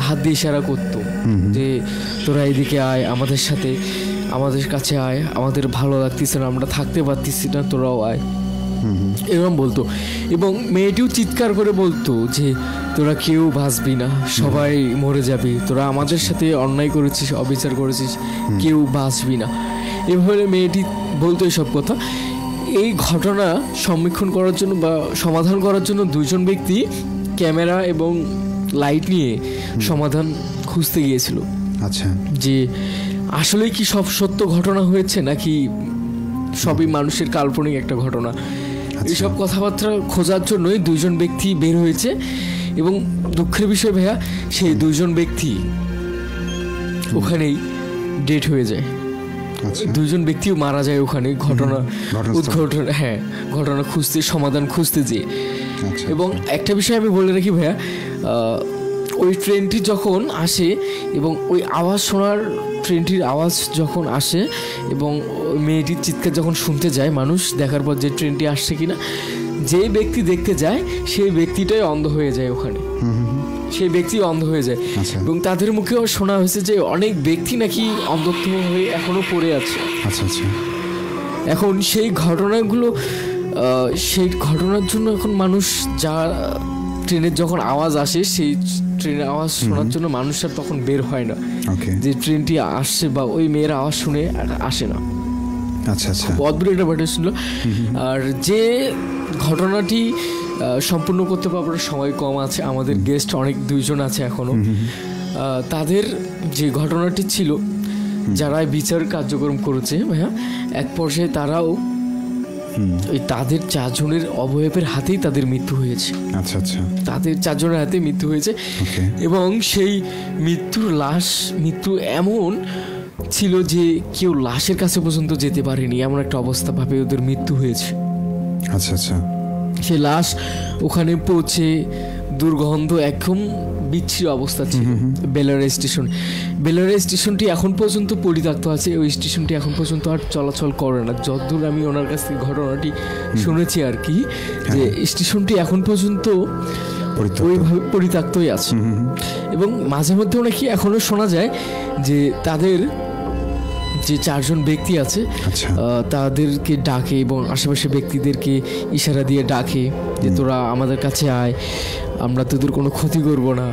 হাত দিয়ে ইশারা করতো যে তোরা এদিকে আয়, আমাদের সাথে, আমাদের কাছে আয়, আমাদের ভালো লাগতেছে না, আমরা থাকতে পারতেছি না, তোরাও আয়, এরকম বলতো। এবং মেয়েটিও চিৎকার করে বলতো যে তোরা কেউ বাঁচবি না, সবাই মরে যাবি, তোরা আমাদের সাথে অন্যায় করেছিস, অবিচার করেছিস, কেউ বাঁচবি না, এভাবে মেয়েটি বলতো এসব কথা। এই ঘটনা সমীক্ষণ করার জন্য বা সমাধান করার জন্য দুইজন ব্যক্তি ক্যামেরা এবং লাইট নিয়ে সমাধান খুঁজতে গিয়েছিল। আচ্ছা, যে আসলে কি সব সত্য ঘটনা হয়েছে নাকি সবই মানুষের কাল্পনিক একটা ঘটনা। এইসব কথাবার্তা খোঁজার জন্যই দুইজন ব্যক্তি বের হয়েছে এবং দুঃখের বিষয় ভাইয়া সেই দুইজন ব্যক্তি ওখানেই ডেড হয়ে যায়। দুইজন ব্যক্তিও মারা যায় ওখানে ঘটনা খুঁজতে, সমাধান খুঁজতে যেয়ে। এবং একটা বিষয় আমি বলে রাখি ভাইয়া, ওই ট্রেনটি যখন আসে এবং ওই আওয়াজ শোনার, ট্রেনটির আওয়াজ যখন আসে এবং ওই মেয়েটির চিৎকার যখন শুনতে যায় মানুষ, দেখার পর যে ট্রেনটি আসছে কিনা, যে ব্যক্তি দেখতে যায় সেই ব্যক্তিটাই অন্ধ হয়ে যায় ওখানে, সেই ব্যক্তি অন্ধ হয়ে যায়। এবং তাদের মুখেও শোনা হয়েছে যে অনেক ব্যক্তি নাকি অন্ধত্ব হয়ে এখনো পড়ে আছে। এখন সেই ঘটনাগুলো, সেই ঘটনার জন্য এখন মানুষ যা ট্রেনের যখন আওয়াজ আসে সেই ট্রেনের আওয়াজ শোনার জন্য মানুষ আর তখন বের হয় না, যে ট্রেনটি আসছে বা ওই মেয়ের আওয়াজ শুনে আসে না। আচ্ছা আচ্ছা, অদ্ভুত একটা ব্যাপার ছিল। আর যে ঘটনাটি সম্পূর্ণ করতে পারবার সময় কম আছে, আমাদের গেস্ট অনেক দুইজন আছে এখনো, তাদের যে ঘটনাটি ছিল, যারা বিচার কার্যক্রম করেছে ভাইয়া, এক পর্যায়ে তারাও ওই তাদের 4 জনের অবয়বের হাতেই তাদের মৃত্যু হয়েছে। আচ্ছা আচ্ছা, তাদের 4 জনের হাতে মৃত্যু হয়েছে এবং সেই মৃত্যু এমন ছিল যে কেউ লাশের কাছে পর্যন্ত যেতে পারেনি, এমন একটা অবস্থা ভাবে ওদের মৃত্যু হয়েছে। আচ্ছা আচ্ছা, সে লাশ ওখানে পৌঁছে দুর্গন্ধ, একদম বিচ্ছিরি অবস্থা ছিল। বেলারা স্টেশনটি এখন পর্যন্ত পরিত্যক্ত আছে, ওই স্টেশনটি এখন পর্যন্ত আর চলাচল করে না, যতদূর আমি ওনার কাছ থেকে ঘটনাটি শুনেছি আর কি, যে স্টেশনটি এখন পর্যন্ত ওইভাবে পরিত্যক্তই আছে। এবং মাঝে মধ্যে নাকি এখনো শোনা যায় যে তাদের যে 4 জন ব্যক্তি আছে তাদেরকে ডাকে এবং আশেপাশে ব্যক্তিদেরকে ইশারা দিয়ে ডাকে যে তোরা আমাদের কাছে আয়, আমরা তোদের কোনো ক্ষতি করব না,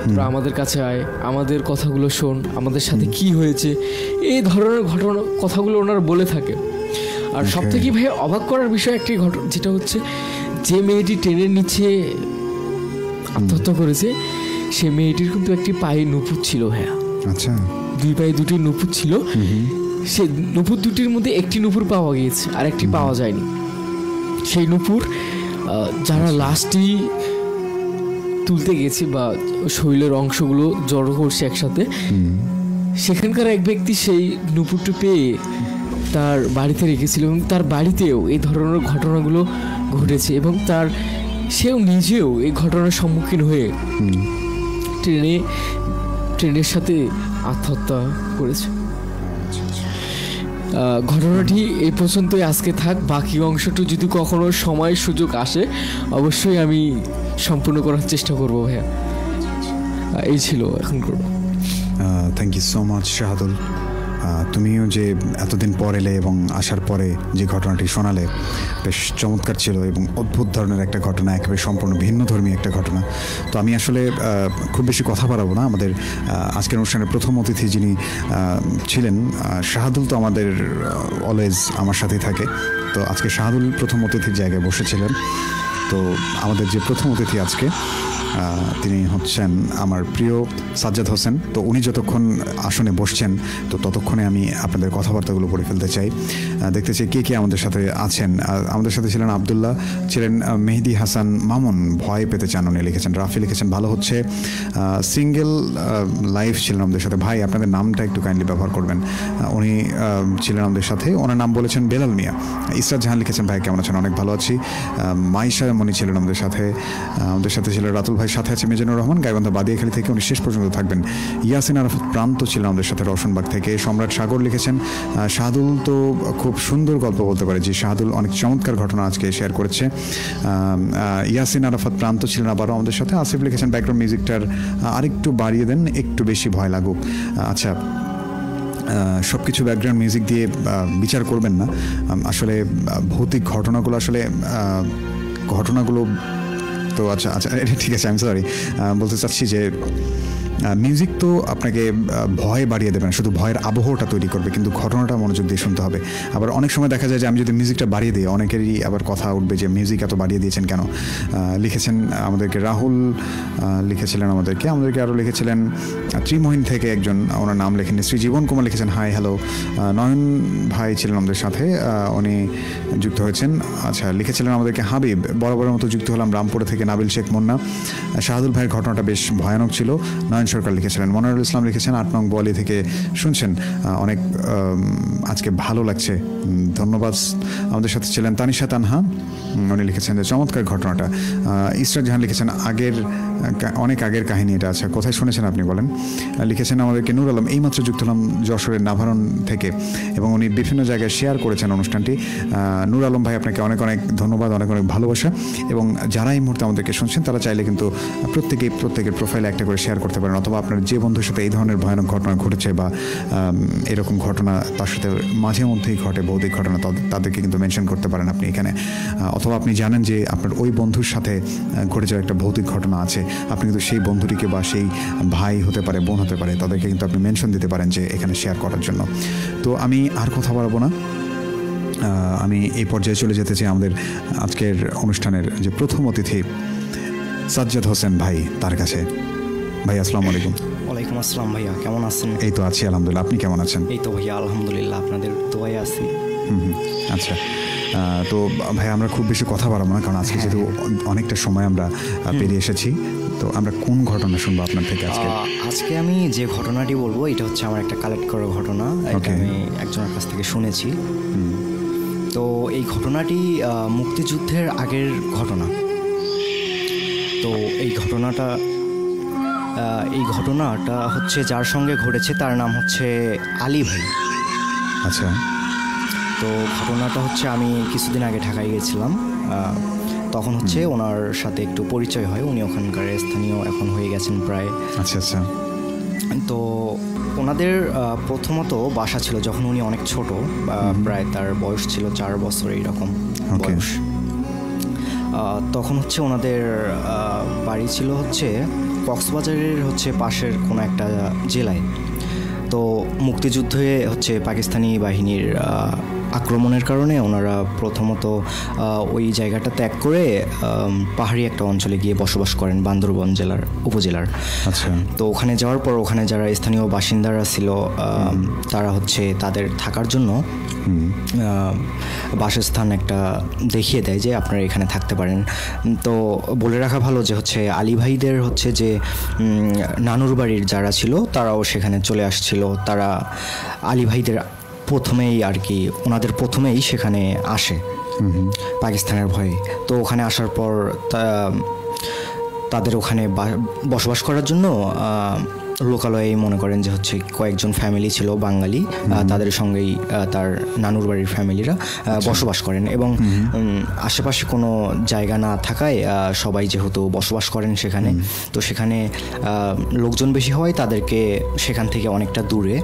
তোরা আমাদের কাছে আয়, আমাদের কথাগুলো শোন, আমাদের সাথে কি হয়েছে, এই ধরনের কথাগুলো ওনারা বলে থাকে। আর সব থেকে ভাই অবাক করার বিষয় একটি ঘটনা, যেটা হচ্ছে যে মেয়েটি ট্রেনের নিচে আত্মহত্যা করেছে সে মেয়েটির কিন্তু একটি পায়ে নুপুর ছিল ভাইয়া। আচ্ছা, 2 পায়ে 2টি নুপুর ছিল। সে নুপুর 2টির মধ্যে একটি নুপুর পাওয়া গিয়েছে আর একটি পাওয়া যায়নি। সেই নুপুর যারা লাশটি তুলতে গেছে বা শরীরের অংশগুলো জড়ো করছে একসাথে, সেখানকার এক ব্যক্তি সেই নুপুরটি পেয়ে তার বাড়িতে রেখেছিল এবং তার বাড়িতেও এই ধরনের ঘটনাগুলো ঘটেছে এবং সেও নিজেও এই ঘটনার সম্মুখীন হয়ে ট্রেনের সাথে আত্মহত্যা করেছে। ঘটনাটি এই পর্যন্তই আজকে থাক। বাকি অংশটু যদি কখনো সময় সুযোগ আসে অবশ্যই আমি সম্পূর্ণ করার চেষ্টা করবো ভাইয়া। এই ছিল এখন করবো। Thank you so much Shahadul. তুমিও যে এতদিন পর এলে এবং আসার পরে যে ঘটনাটি শোনালে বেশ চমৎকার ছিল এবং অদ্ভুত ধরনের একটা ঘটনা, একেবারে সম্পূর্ণ ভিন্ন ধর্মী একটা ঘটনা। তো আমি আসলে খুব বেশি কথা বাড়াবো না। আমাদের আজকের অনুষ্ঠানের প্রথম অতিথি যিনি ছিলেন শাহাদুল, তো আমাদের অলওয়েজ আমার সাথেই থাকে। তো আজকে শাহাদুল প্রথম অতিথির জায়গায় বসেছিলেন। তো আমাদের যে প্রথম অতিথি আজকে তিনি হচ্ছেন আমার প্রিয় সাজ্জাদ হোসেন। তো উনি যতক্ষণ আসনে বসছেন তো ততক্ষণে আমি আপনাদের কথাবার্তাগুলো পড়ে ফেলতে চাই, দেখতে চাই কে কে আমাদের সাথে আছেন। আমাদের সাথে ছিলেন আবদুল্লাহ, ছিলেন মেহেদি হাসান মামুন, ভয় পেতে চান উনি লিখেছেন। রাফি লিখেছেন ভালো হচ্ছে। সিঙ্গেল লাইফ ছিলেন আমাদের সাথে। ভাই আপনাদের নামটা একটু কাইন্ডলি ব্যবহার করবেন। উনি ছিলেন আমাদের সাথে, ওনার নাম বলেছেন বেলাল মিয়া। ইসরাত জাহান লিখেছেন ভাই কেমন আছেন, অনেক ভালো আছি। মাইশা মনি ছিলেন আমাদের সাথে। আমাদের সাথে ছিলেন রাতুল ভাই, সাথে আছে মিজানুর রহমান গাইবান্ধা বাদিয়াখালী থেকে, উনি শেষ পর্যন্ত থাকবেন। ইয়াসিন আরাফাত প্রান্ত ছিলেন আমাদের সাথে রওশনবাগ থেকে। সম্রাট সাগর লিখেছেন শাহাদুল তো খুব সুন্দর গল্প বলতে পারে, যে শাহাদুল অনেক চমৎকার ঘটনা আজকে শেয়ার করেছে। ইয়াসিন আরাফাত প্রান্ত ছিলেন আবারও আমাদের সাথে। আসিফ লিখেছেন ব্যাকগ্রাউন্ড মিউজিকটার আরেকটু বাড়িয়ে দেন, একটু বেশি ভয় লাগুক। আচ্ছা, সব কিছু ব্যাকগ্রাউন্ড মিউজিক দিয়ে বিচার করবেন না। আসলে ভৌতিক ঘটনাগুলো তো আচ্ছা ঠিক আছে, আমি সরি বলতে চাচ্ছি যে মিউজিক তো আপনাকে ভয় বাড়িয়ে দেবে না, শুধু ভয়ের আবহাওয়াটা তৈরি করবে, কিন্তু ঘটনাটা মনোযোগ দিয়ে শুনতে হবে। আবার অনেক সময় দেখা যায় যে আমি যদি মিউজিকটা বাড়িয়ে দিই অনেকেরই আবার কথা উঠবে যে মিউজিক এত বাড়িয়ে দিয়েছেন কেন। লিখেছেন আমাদেরকে রাহুল, লিখেছিলেন আমাদেরকে আরও লিখেছিলেন ত্রিমোহিন থেকে একজন, ওনার নাম লেখেননি। শ্রী জীবন কুমার লিখেছেন হাই হ্যালো। নয়ন ভাই ছিলেন আমাদের সাথে, উনি যুক্ত হয়েছেন। আচ্ছা, লিখেছিলেন আমাদেরকে হাবিব, বরাবরের মতো যুক্ত হলাম রামপুরা থেকে নাবিল শেখ মুন্না। শাহাদুল ভাইয়ের ঘটনাটা বেশ ভয়ানক ছিল। নয়ন সরকার লিখেছিলেন। মনিরুল ইসলাম লিখেছেন 8 নং বোয়ালি থেকে শুনছেন, অনেক আজকে ভালো লাগছে, ধন্যবাদ। আমাদের সাথে ছিলেন তানিশা তানহা, উনি লিখেছেন যে চমৎকার ঘটনাটা। ইসরাত জাহান লিখেছেন অনেক আগের কাহিনী এটা। আচ্ছা, কোথায় শুনেছেন আপনি বলেন। লিখেছেন আমাদেরকে নূর আলম, এইমাত্র যুক্ত হলাম যশোরের নাভারণ থেকে, এবং উনি বিভিন্ন জায়গায় শেয়ার করেছেন অনুষ্ঠানটি। নূর আলম ভাই আপনাকে অনেক অনেক ধন্যবাদ, অনেক অনেক ভালোবাসা। এবং যারা এই মুহূর্তে আমাদেরকে শুনছেন তারা চাইলে কিন্তু প্রত্যেকের প্রোফাইলে একটা করে শেয়ার করতে পারেন, অথবা আপনার যে বন্ধুর সাথে এই ধরনের ভয়ানক ঘটনা ঘটেছে বা এরকম ঘটনা তার সাথে মাঝে মধ্যেই ঘটে ভৌতিক ঘটনা, তাদেরকে কিন্তু মেনশন করতে পারেন আপনি এখানে। অথবা আপনি জানেন যে আপনার ওই বন্ধুর সাথে ঘটে যাওয়া একটা ভৌতিক ঘটনা আছে, আপনি কিন্তু সেই বন্ধুটিকে বা সেই ভাই হতে পারে, বোন হতে পারে, তাদেরকে কিন্তু আপনি মেনশন দিতে পারেন যে এখানে শেয়ার করার জন্য। তো আমি আর কথা বাড়াবো না, আমি এই পর্যায়ে চলে যেতে চাই আমাদের আজকের অনুষ্ঠানের যে প্রথম অতিথি সাজ্জাদ হোসেন ভাই, তার কাছে। ভাই আসসালামু আলাইকুম। ওয়ালাইকুম আসসালাম ভাইয়া, কেমন আছেন? এই তো আছি আলহামদুলিল্লাহ, আপনি কেমন আছেন? এই তো ভাইয়া আলহামদুলিল্লাহ, আপনাদের দোয়ায় আছি। আচ্ছা, তো ভাই আমরা খুব বেশি কথা বাড়াবো না, কারণ আজকে যেহেতু অনেকটা সময় আমরা পেরিয়ে এসেছি। তো আমরা কোন ঘটনা শুনবো আপনার থেকে আজকে? আজকে আমি যে ঘটনাটি বলবো এটা হচ্ছে আমার একটা কালেক্ট করা ঘটনা, এটা আমি একজনের কাছ থেকে শুনেছি। তো এই ঘটনাটি মুক্তিযুদ্ধের আগের ঘটনা। তো এই ঘটনাটা হচ্ছে যার সঙ্গে ঘটেছে তার নাম হচ্ছে আলী ভাই। আচ্ছা, তো ঘটনাটা হচ্ছে আমি কিছুদিন আগে ঢাকায় গেছিলাম, তখন হচ্ছে ওনার সাথে একটু পরিচয় হয়, উনি ওখানকার স্থানীয় এখন হয়ে গেছেন প্রায়। আচ্ছা আচ্ছা। তো ওনাদের প্রথমত বাসা ছিল যখন উনি অনেক ছোট, প্রায় তার বয়স ছিল 4 বছর এইরকম বয়স। তখন হচ্ছে ওনাদের বাড়ি ছিল হচ্ছে কক্সবাজারের হচ্ছে পাশের কোনো একটা জেলায়। তো মুক্তিযুদ্ধে হচ্ছে পাকিস্তানি বাহিনীর আক্রমণের কারণে ওনারা প্রথমত ওই জায়গাটা ত্যাগ করে পাহাড়ি একটা অঞ্চলে গিয়ে বসবাস করেন, বান্দরবন উপজেলার। আচ্ছা। তো ওখানে যাওয়ার পর ওখানে যারা স্থানীয় বাসিন্দারা ছিল তারা হচ্ছে তাদের থাকার জন্য বাসস্থান একটা দেখিয়ে দেয় যে আপনারা এখানে থাকতে পারেন। তো বলে রাখা ভালো যে হচ্ছে আলী ভাইদের হচ্ছে যে নানুর বাড়ির যারা ছিল তারাও সেখানে চলে আসছিল, তারা আলী ভাইদের প্রথমেই আর কি ওনাদের প্রথমেই সেখানে আসে পাকিস্তানের ভয়ে। তো ওখানে আসার পর তাদের ওখানে বসবাস করার জন্য লোকালয়ে মনে করেন যে হচ্ছে কয়েকজন ফ্যামিলি ছিল বাঙালি, তাদের সঙ্গেই তার নানুর বাড়ির ফ্যামিলিরা বসবাস করেন এবং আশেপাশে কোনো জায়গা না থাকায় সবাই যেহেতু বসবাস করেন সেখানে, তো সেখানে লোকজন বেশি হওয়ায় তাদেরকে সেখান থেকে অনেকটা দূরে,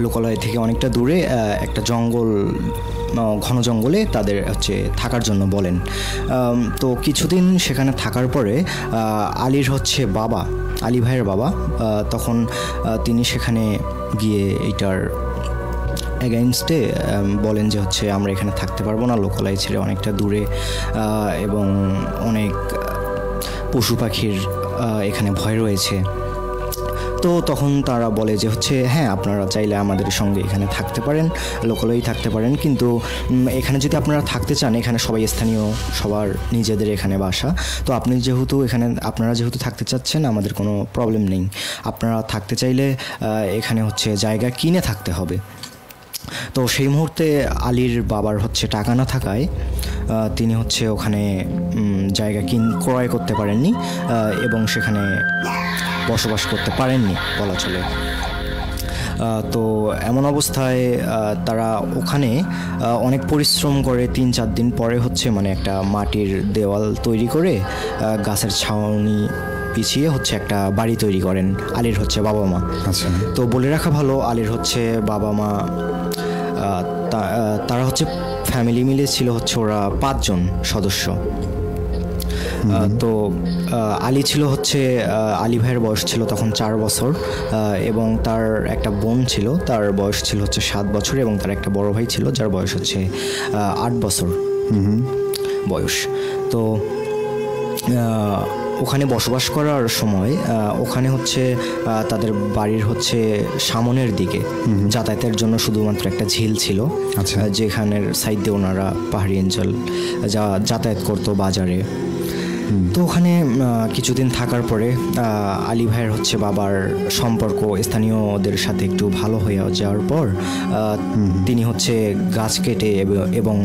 লোকালয় থেকে অনেকটা দূরে একটা জঙ্গল, ঘন জঙ্গলে তাদের হচ্ছে থাকার জন্য বলেন। তো কিছুদিন সেখানে থাকার পরে আলীর হচ্ছে বাবা, আলী ভাইয়ের বাবা, তখন তিনি সেখানে গিয়ে এইটার এগেইনস্টে বলেন যে হচ্ছে আমরা এখানে থাকতে পারবো না, লোকালয় ছেড়ে অনেকটা দূরে এবং অনেক পশু পাখির এখানে ভয় রয়েছে। তো তখন তারা বলে যে হচ্ছে হ্যাঁ আপনারা চাইলে আমাদের সঙ্গে এখানে থাকতে পারেন, লোকালয়েই থাকতে পারেন, কিন্তু এখানে যদি আপনারা থাকতে চান, এখানে সবাই স্থানীয়, সবার নিজেদের এখানে বাসা, তো আপনারা যেহেতু থাকতে চাচ্ছেন আমাদের কোনো প্রবলেম নেই, আপনারা থাকতে চাইলে এখানে হচ্ছে জায়গা কিনে থাকতে হবে। তো সেই মুহূর্তে আলীর বাবার হচ্ছে টাকা না থাকায় তিনি হচ্ছে ওখানে জায়গা ক্রয় করতে পারেননি এবং সেখানে বসবাস করতে পারেননি বলা চলে। তো এমন অবস্থায় তারা ওখানে অনেক পরিশ্রম করে 3-4 দিন পরে হচ্ছে মানে একটা মাটির দেওয়াল তৈরি করে গাছের ছাউনি পিছিয়ে হচ্ছে একটা বাড়ি তৈরি করেন আলীর হচ্ছে বাবা মা। আচ্ছা। তো বলে রাখা ভালো, আলীর হচ্ছে বাবা মা তারা হচ্ছে ফ্যামিলি মিলে ছিল হচ্ছে ওরা 5 জন সদস্য। তো আলী ছিল হচ্ছে আলী ভাইয়ের বয়স ছিল তখন 4 বছর এবং তার একটা বোন ছিল, তার বয়স ছিল হচ্ছে 7 বছর এবং তার একটা বড় ভাই ছিল যার বয়স হচ্ছে 8 বছর বয়স। তো ওখানে বসবাস করার সময় ওখানে হচ্ছে তাদের বাড়ির হচ্ছে সামনের দিকে যাতায়াতের জন্য শুধুমাত্র একটা ঝিল ছিল, যেখানের সাইড দিয়ে ওনারা পাহাড়ি অঞ্চল যাতায়াত করতো বাজারে। তো ওখানে কিছুদিন থাকার পরে আলী ভাইয়ের হচ্ছে বাবার সম্পর্ক স্থানীয়দের সাথে একটু ভালো হয়ে যাওয়ার পর তিনি হচ্ছে গাছ কেটে এবং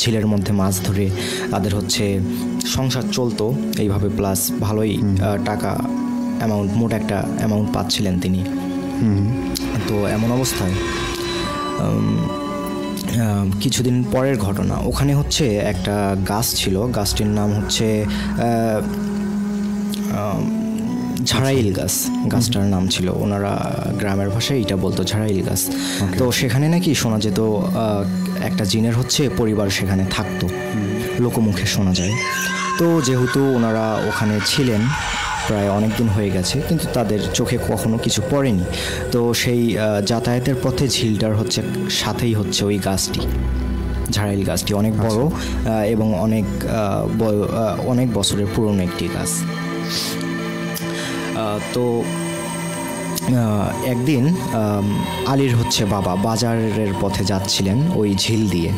ঝিলের মধ্যে মাছ ধরে তাদের হচ্ছে সংসার চলতো এইভাবে, প্লাস ভালোই টাকা মোট একটা অ্যামাউন্ট পাচ্ছিলেন তিনি। তো এমন অবস্থায় কিছুদিন পরের ঘটনা, ওখানে হচ্ছে একটা গাছ ছিল, গাছটির নাম হচ্ছে ঝাড়াইল গাছ, গাছটার নাম ছিল, ওনারা গ্রামের ভাষায় এটা বলতো ঝাড়াইল গাছ। তো সেখানে নাকি শোনা যেত একটা জিনের হচ্ছে পরিবার সেখানে থাকতো, লোকমুখে শোনা যায়। তো যেহেতু ওনারা ওখানে ছিলেন প্রায় অনেক দিন হয়ে গেছে, কিন্তু তাদের চোখে কখনো কিছু পড়েনি। তো সেই যাতায়াতের পথে ঝিলটার হচ্ছে সাথেই হচ্ছে ওই গাছটি, ঝাড়াইল গাছটি, অনেক বড় এবং অনেক বছরের পুরনো একটি গাছ। তো একদিন আলীর হচ্ছে বাবা বাজারের পথে যাচ্ছিলেন ওই ঝিল দিয়ে।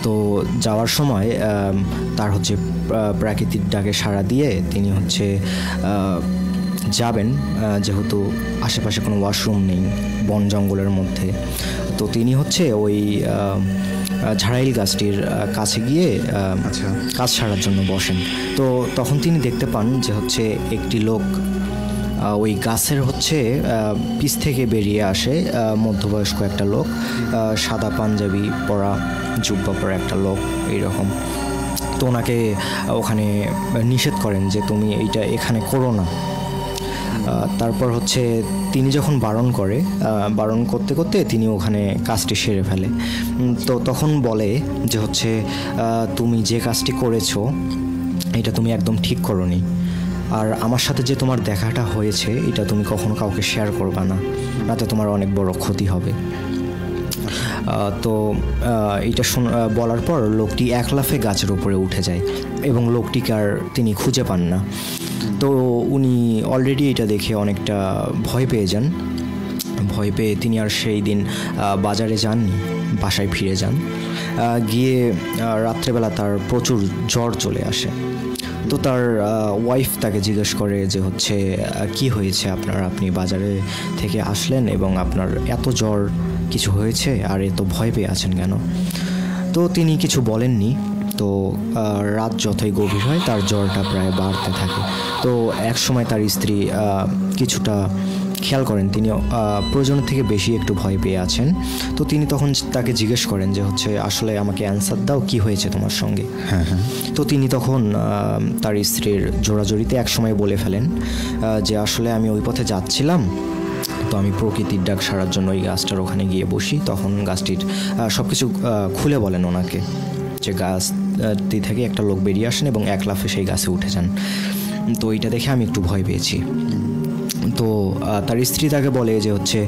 তো যাওয়ার সময় তার হচ্ছে প্রাকৃতিক ডাকে সাড়া দিয়ে তিনি হচ্ছে যাবেন, যেহেতু আশেপাশে কোনো ওয়াশরুম নেই বন জঙ্গলের মধ্যে। তো তিনি হচ্ছে ওই ঝাড়াইল গাছটির কাছে গিয়ে কাজ সারার জন্য বসেন। তো তখন তিনি দেখতে পান যে হচ্ছে একটি লোক ওই গাছের হচ্ছে পিছ থেকে বেরিয়ে আসে, মধ্যবয়স্ক একটা লোক, সাদা পাঞ্জাবি পরা, জুব্বা পরা একটা লোক এইরকম। তো ওনাকে ওখানে নিষেধ করেন যে তুমি এইটা এখানে করো না। তারপর হচ্ছে তিনি যখন বারণ করতে করতে তিনি ওখানে কাজটি সেরে ফেলে। তো তখন বলে যে হচ্ছে তুমি যে কাজটি করেছো এটা তুমি একদম ঠিক করোনি, আর আমার সাথে যে তোমার দেখাটা হয়েছে এটা তুমি কখনো কাউকে শেয়ার করবা না, তাতে তোমার অনেক বড় ক্ষতি হবে। তো এইটা বলার পর লোকটি এক লাফে গাছের উপরে উঠে যায় এবং লোকটিকে আর তিনি খুঁজে পান না। তো উনি অলরেডি এটা দেখে অনেকটা ভয় পেয়ে যান। ভয় পেয়ে তিনি আর সেই দিন বাজারে যাননি, বাসায় ফিরে যান। গিয়ে রাত্রেবেলা তার প্রচুর জ্বর চলে আসে। তো তার ওয়াইফ তাকে জিজ্ঞেস করে যে হচ্ছে কি হয়েছে আপনার, আপনি বাজারে থেকে আসলেন এবং আপনার এত জ্বর, কিছু হয়েছে আর এত ভয় পেয়ে আছেন কেন? তো তিনি কিছু বলেননি। তো রাত যতই গভীর হয় তার জ্বরটা প্রায় বাড়তে থাকে। তো এক সময় তার স্ত্রী কিছুটা খেয়াল করেন তিনি প্রয়োজনের থেকে বেশি একটু ভয় পেয়ে আছেন। তো তিনি তখন তাকে জিজ্ঞেস করেন যে হচ্ছে আসলে আমাকে অ্যান্সার দাও, কি হয়েছে তোমার সঙ্গে? তো তিনি তখন তার স্ত্রীর জোড়াজড়িতে এক সময় বলে ফেলেন যে আসলে আমি ওই পথে যাচ্ছিলাম, তো আমি প্রকৃতির ডাক সারার জন্য ওই গাছটার ওখানে গিয়ে বসি। তখন গাছটির সব কিছু খুলে বলেন ওনাকে যে গাছটি থেকে একটা লোক বেরিয়ে আসেন এবং এক লাফে সেই গাছে উঠে যান। তো এইটা দেখে আমি একটু ভয় পেয়েছি। তো তার স্ত্রী তাকে বলে যে হচ্ছে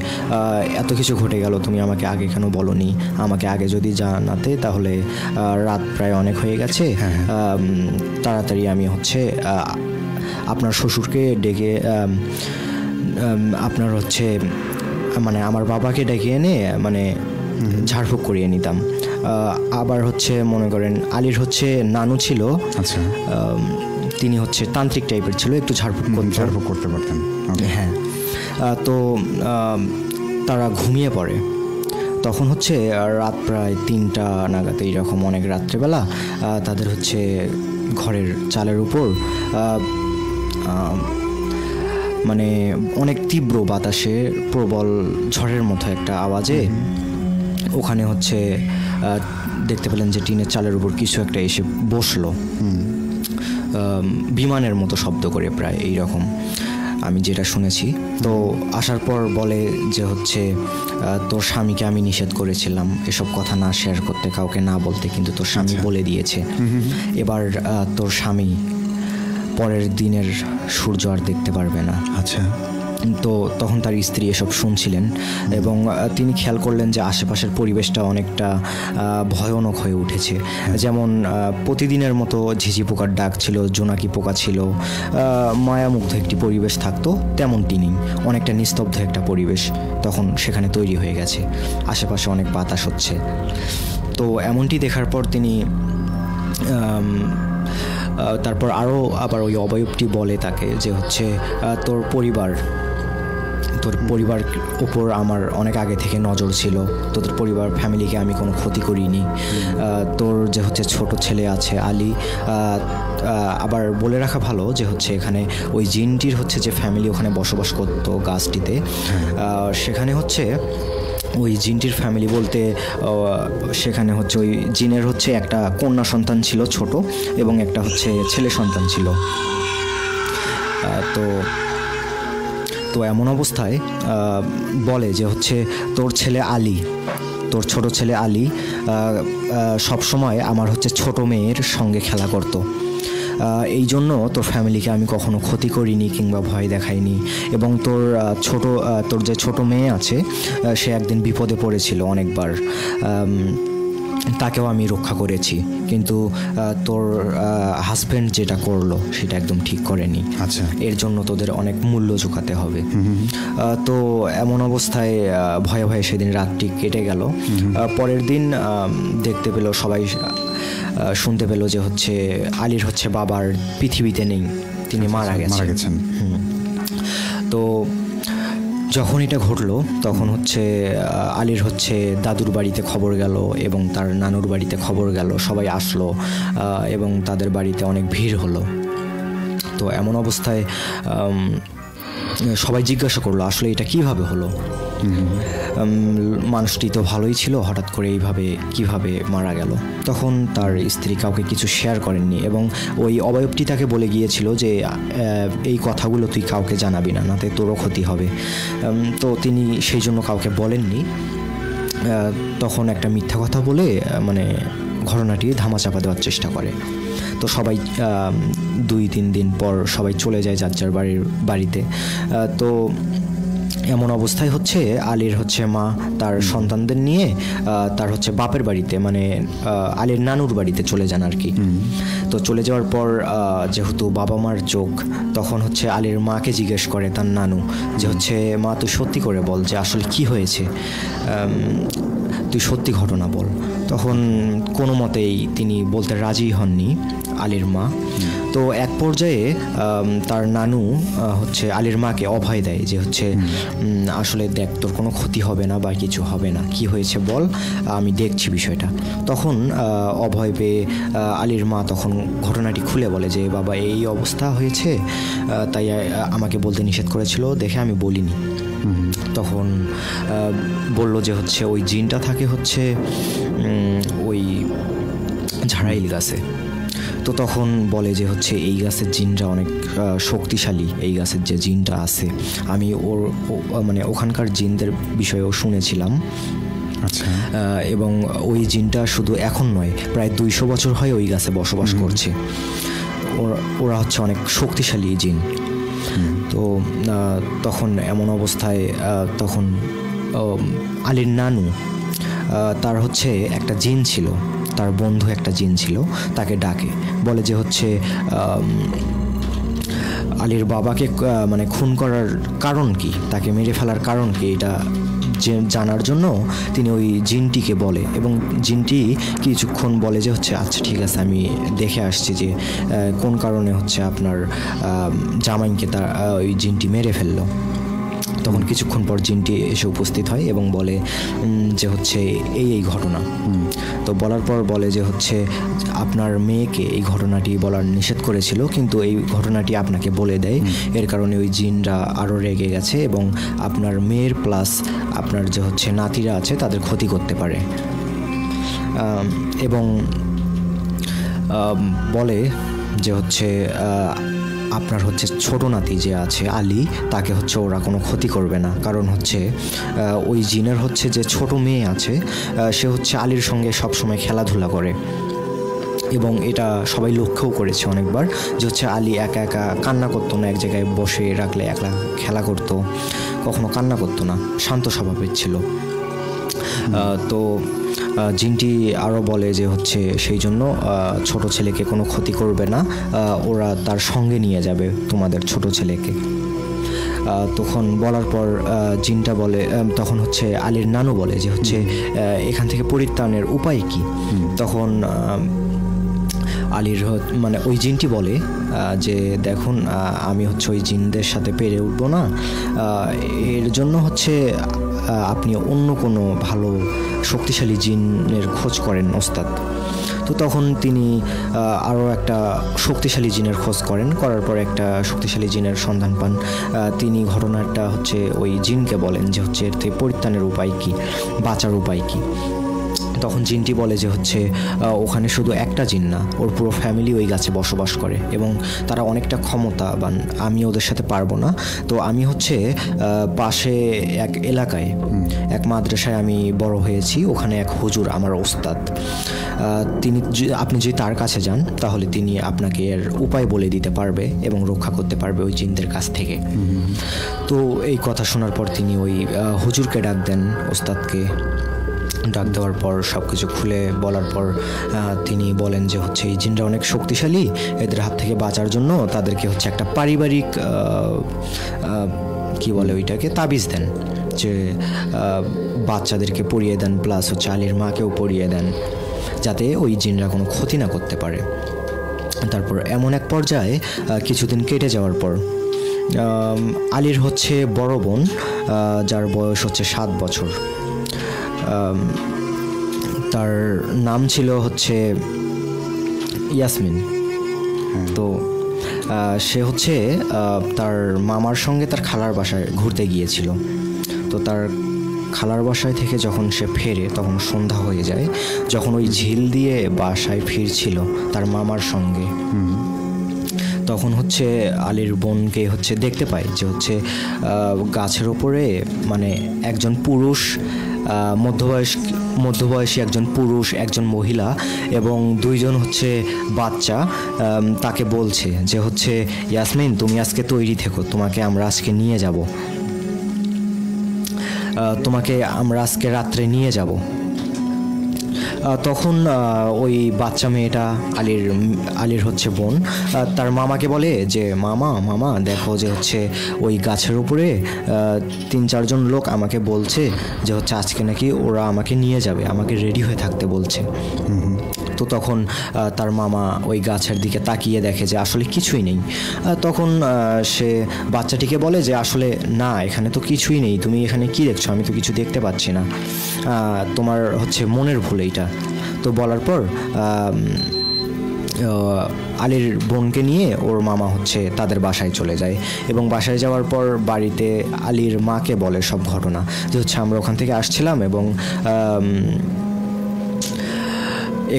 এত কিছু ঘটে গেল, তুমি আমাকে আগে কেন বলোনি? আমাকে আগে যদি জানাতে তাহলে রাত প্রায় অনেক হয়ে গেছে, তাড়াতাড়ি আমি হচ্ছে আপনার শ্বশুরকে ডেকে আপনার হচ্ছে মানে আমার বাবাকে ডেকে এনে মানে ঝাড়ফুঁক করিয়ে নিতাম। আবার হচ্ছে মনে করেন আলীর হচ্ছে নানু ছিল, আচ্ছা, তিনি হচ্ছে তান্ত্রিক টাইপের ছিল, একটু ঝাড়ফুঁক করতে পারতেন। হ্যাঁ। তো তারা ঘুমিয়ে পড়ে। তখন হচ্ছে রাত প্রায় 3টা নাগাদ, এইরকম অনেক রাত্রেবেলা তাদের হচ্ছে ঘরের চালের উপর মানে অনেক তীব্র বাতাসে প্রবল ঝড়ের মতো একটা আওয়াজে ওখানে হচ্ছে দেখতে পেলেন যে টিনের চালের উপর কিছু একটা এসে বসলো, বিমানের মতো শব্দ করে, প্রায় এইরকম আমি যেটা শুনেছি। তো আসার পর বলে যে হচ্ছে তোর স্বামীকে আমি নিষেধ করেছিলাম এসব কথা না শেয়ার করতে, কাউকে না বলতে, কিন্তু তোর স্বামী বলে দিয়েছে। এবার তোর স্বামী পরের দিনের সূর্য আর দেখতে পারবে না। আচ্ছা। তো তখন তার স্ত্রী এসব শুনছিলেন এবং তিনি খেয়াল করলেন যে আশেপাশের পরিবেশটা অনেকটা ভয়ানক হয়ে উঠেছে। যেমন প্রতিদিনের মতো ঝিঝি পোকার ডাক ছিল, জোনাকি পোকা ছিল, মায়ামুগ্ধ একটি পরিবেশ থাকতো, তেমনটি নেই। অনেকটা নিস্তব্ধ একটা পরিবেশ তখন সেখানে তৈরি হয়ে গেছে, আশেপাশে অনেক বাতাস হচ্ছে। তো এমনটি দেখার পর তিনি তারপর আবার ওই অবয়বটি বলে তাকে যে হচ্ছে তোর পরিবার ওপর আমার অনেক আগে থেকে নজর ছিল, তোদের পরিবার ফ্যামিলিকে আমি কোনো ক্ষতি করিনি। তোর যে হচ্ছে ছোট ছেলে আছে আলী, আবার বলে রাখা ভালো যে হচ্ছে এখানে ওই জিনটির হচ্ছে যে ফ্যামিলি ওখানে বসবাস করতো গাছটিতে, সেখানে হচ্ছে ওই জিনটির ফ্যামিলি বলতে সেখানে হচ্ছে ওই জিনের হচ্ছে একটা কন্যা সন্তান ছিল ছোট এবং একটা হচ্ছে ছেলে সন্তান ছিল। তো এমন অবস্থায় বলে যে হচ্ছে তোর ছোট ছেলে আলী সব সময় আমার হচ্ছে ছোট মেয়ের সঙ্গে খেলা করতো, এই জন্য তোর ফ্যামিলিকে আমি কখনো ক্ষতি করিনি কিংবা ভয় দেখাইনি। এবং তোর যে ছোট মেয়ে আছে সে একদিন বিপদে পড়েছিল অনেকবার, তাকেও আমি রক্ষা করেছি, কিন্তু তোর হাজব্যান্ড যেটা করলো সেটা একদম ঠিক করেনি। আচ্ছা, এর জন্য তোদের অনেক মূল্য চুকাতে হবে। তো এমন অবস্থায় ভয়ে ভয়ে সেদিন রাতটি কেটে গেল। পরের দিন দেখতে পেল সবাই, শুনতে পেল যে হচ্ছে আলীর হচ্ছে বাবার পৃথিবীতে নেই, তিনি মারা গেছেন। তো যখন এটা ঘটলো তখন হচ্ছে আলীর হচ্ছে দাদুর বাড়িতে খবর গেল এবং তার নানুর বাড়িতে খবর গেল, সবাই আসলো এবং তাদের বাড়িতে অনেক ভিড় হলো। তো এমন অবস্থায় সবাই জিজ্ঞাসা করলো আসলে এটা কিভাবে হলো, মানুষটি তো ভালোই ছিল, হঠাৎ করে এইভাবে কিভাবে মারা গেল। তখন তার স্ত্রী কাউকে কিছু শেয়ার করেননি এবং ওই অবয়বটি তাকে বলে গিয়েছিল যে এই কথাগুলো তুই কাউকে জানাবি না, নাতে তোরও ক্ষতি হবে। তো তিনি সেই জন্য কাউকে বলেননি। তখন একটা মিথ্যা কথা বলে মানে ঘটনাটি ধামাচাপা দেওয়ার চেষ্টা করে। তো সবাই 2-3 দিন পর সবাই চলে যায় যার যার বাড়িতে। তো এমন অবস্থায় হচ্ছে আলীর হচ্ছে মা তার সন্তানদের নিয়ে তার হচ্ছে বাপের বাড়িতে মানে আলীর নানুর বাড়িতে চলে যান আর কি। তো চলে যাওয়ার পর যেহেতু বাবা মার চোখ, তখন হচ্ছে আলীর মাকে জিজ্ঞেস করে তার নানু যে হচ্ছে মা তুই সত্যি করে বল যে আসলে কি হয়েছে, তুই সত্যি ঘটনা বল। তখন কোনো মতেই তিনি বলতে রাজি হননি আলীর মা। তো এক পর্যায়ে তার নানু হচ্ছে আলীর মাকে অভয় দেয় যে হচ্ছে আসলে দেখ, তোর কোনো ক্ষতি হবে না বা কিছু হবে না, কি হয়েছে বল, আমি দেখছি বিষয়টা। তখন অভয় পেয়ে আলীর মা তখন ঘটনাটি খুলে বলে যে বাবা এই অবস্থা হয়েছে, তাই আমাকে বলতে নিষেধ করেছিল দেখে আমি বলিনি। তখন বলল যে হচ্ছে ওই জিনটা থাকে হচ্ছে ওই ঝাড়াইল গাছে। তো তখন বলে যে হচ্ছে এই গাছের জিনটা অনেক শক্তিশালী, এই গাছের যে জিনটা আছে আমি মানে ওখানকার জিনদের বিষয়েও শুনেছিলাম। আচ্ছা। এবং ওই জিনটা শুধু এখন নয়, প্রায় 200 বছর হয় ওই গাছে বসবাস করছে। ওরা হচ্ছে অনেক শক্তিশালী জিন। তো তখন এমন অবস্থায় তখন আলীর নানু তার হচ্ছে একটা জিন ছিল, তার বন্ধু একটা জিন ছিল, তাকে ডাকে, বলে যে হচ্ছে আলীর বাবাকে মানে খুন করার কারণ কি, তাকে মেরে ফেলার কারণ কি, এটা জানার জন্য তিনি ওই জিনটিকে বলে। এবং জিনটি কিছুক্ষণ বলে যে হচ্ছে আচ্ছা ঠিক আছে, আমি দেখে আসছি যে কোন কারণে হচ্ছে আপনার জামাইকে তার ওই জিনটি মেরে ফেললো। তখন কিছুক্ষণ পর জিনটি এসে উপস্থিত হয় এবং বলে যে হচ্ছে এই ঘটনা। তো বলার পর বলে যে হচ্ছে আপনার মেয়েকে এই ঘটনাটি বলার নিষেধ করেছিল, কিন্তু এই ঘটনাটি আপনাকে বলে দেয়, এর কারণে ওই জিনরা আরও রেগে গেছে এবং আপনার মেয়ের প্লাস আপনার যে হচ্ছে নাতিরা আছে তাদের ক্ষতি করতে পারে। এবং বলে যে হচ্ছে আপনার হচ্ছে ছোট নাতি যে আছে আলী, তাকে হচ্ছে ওরা কোনো ক্ষতি করবে না, কারণ হচ্ছে ওই জিনের হচ্ছে যে ছোট মেয়ে আছে সে হচ্ছে আলীর সঙ্গে সবসময় খেলাধুলা করে। এবং এটা সবাই লক্ষ্যও করেছে অনেকবার যে হচ্ছে আলী একা একা কান্না করতো না, এক জায়গায় বসে রাখলে একলা খেলা করতো, কখনো কান্না করতো না, শান্ত স্বভাবের ছিল। তো জিনটি আরও বলে যে হচ্ছে সেই জন্য ছোট ছেলেকে কোনো ক্ষতি করবে না, ওরা তার সঙ্গে নিয়ে যাবে তোমাদের ছোট ছেলেকে। তখন বলার পর জিনটা বলে, তখন হচ্ছে আলীর নানু বলে যে হচ্ছে এখান থেকে পরিত্রাণের উপায় কি। তখন আলীর মানে ওই জিনটি বলে যে দেখুন আমি হচ্ছে ওই জিনদের সাথে পেরে উঠবো না, এর জন্য হচ্ছে আপনি অন্য কোনো ভালো শক্তিশালী জিনের খোঁজ করেন ওস্তাদ। তো তখন তিনি আরও একটা শক্তিশালী জিনের খোঁজ করার পর একটা শক্তিশালী জিনের সন্ধান পান। তিনি ঘটনাটা হচ্ছে ওই জিনকে বলেন যে হচ্ছে এর থেকে পরিত্রাণের উপায় কী, বাঁচার উপায় কী। তখন জিনটি বলে যে হচ্ছে ওখানে শুধু একটা জিন না, ওর পুরো ফ্যামিলি ওই গাছে বসবাস করে এবং তারা অনেকটা ক্ষমতাবান, আমি ওদের সাথে পারবো না। তো আমি হচ্ছে পাশে এক এলাকায় এক মাদ্রাসায় আমি বড় হয়েছি, ওখানে এক হুজুর আমার ওস্তাদ, আপনি যদি তার কাছে যান তাহলে তিনি আপনাকে এর উপায় বলে দিতে পারবে এবং রক্ষা করতে পারবে ওই জিনদের কাছ থেকে। তো এই কথা শোনার পর তিনি ওই হুজুরকে ডাক দেন, ওস্তাদকে ডাক দেওয়ার পর সব কিছু খুলে বলার পর তিনি বলেন যে হচ্ছে এই জিনরা অনেক শক্তিশালী, এদের হাত থেকে বাঁচার জন্য তাদেরকে হচ্ছে একটা পারিবারিক কি বলে ওইটাকে তাবিজ দেন, যে বাচ্চাদেরকে পরিয়ে দেন, প্লাস হচ্ছে আলীর মাকেও পরিয়ে দেন, যাতে ওই জিনরা কোনো ক্ষতি না করতে পারে। তারপর এমন এক পর্যায়ে কিছুদিন কেটে যাওয়ার পর আলীর হচ্ছে বড় বোন, যার বয়স হচ্ছে 7 বছর, তার নাম ছিল হচ্ছে ইয়াসমিন। তো সে হচ্ছে তার মামার সঙ্গে তার খালার বাসায় ঘুরতে গিয়েছিল। তো তার খালার বাসায় থেকে যখন সে ফেরে তখন সন্ধ্যা হয়ে যায়। যখন ওই ঝিল দিয়ে বাসায় ফিরছিল তার মামার সঙ্গে, তখন হচ্ছে আলীর বোনকে হচ্ছে দেখতে পায় যে হচ্ছে গাছের ওপরে মানে একজন পুরুষ, মধ্যবয়সী একজন পুরুষ, একজন মহিলা এবং 2 জন হচ্ছে বাচ্চা তাকে বলছে যে হচ্ছে ইয়াসমিন তুমি আজকে তৈরি থেকো, তোমাকে আমরা আজকে নিয়ে যাব, তোমাকে আমরা আজকে রাত্রে নিয়ে যাব। তখন ওই বাচ্চা মেয়েটা আলীর হচ্ছে বোন তার মামাকে বলে যে মামা দেখো যে হচ্ছে ওই গাছের উপরে 3-4 জন লোক আমাকে বলছে যে হচ্ছে আজকে নাকি ওরা আমাকে নিয়ে যাবে, আমাকে রেডি হয়ে থাকতে বলছে। তো তখন তার মামা ওই গাছের দিকে তাকিয়ে দেখে যে আসলে কিছুই নেই। তখন সে বাচ্চাটিকে বলে যে আসলে না, এখানে তো কিছুই নেই, তুমি এখানে কি দেখছো, আমি তো কিছু দেখতে পাচ্ছি না, তোমার হচ্ছে মনের ভুল এইটা। তো বলার পর আলীর বোনকে নিয়ে ওর মামা হচ্ছে তাদের বাসায় চলে যায় এবং বাসায় যাওয়ার পর বাড়িতে আলীর মাকে বলে সব ঘটনা যে হচ্ছে আমরা ওখান থেকে আসছিলাম এবং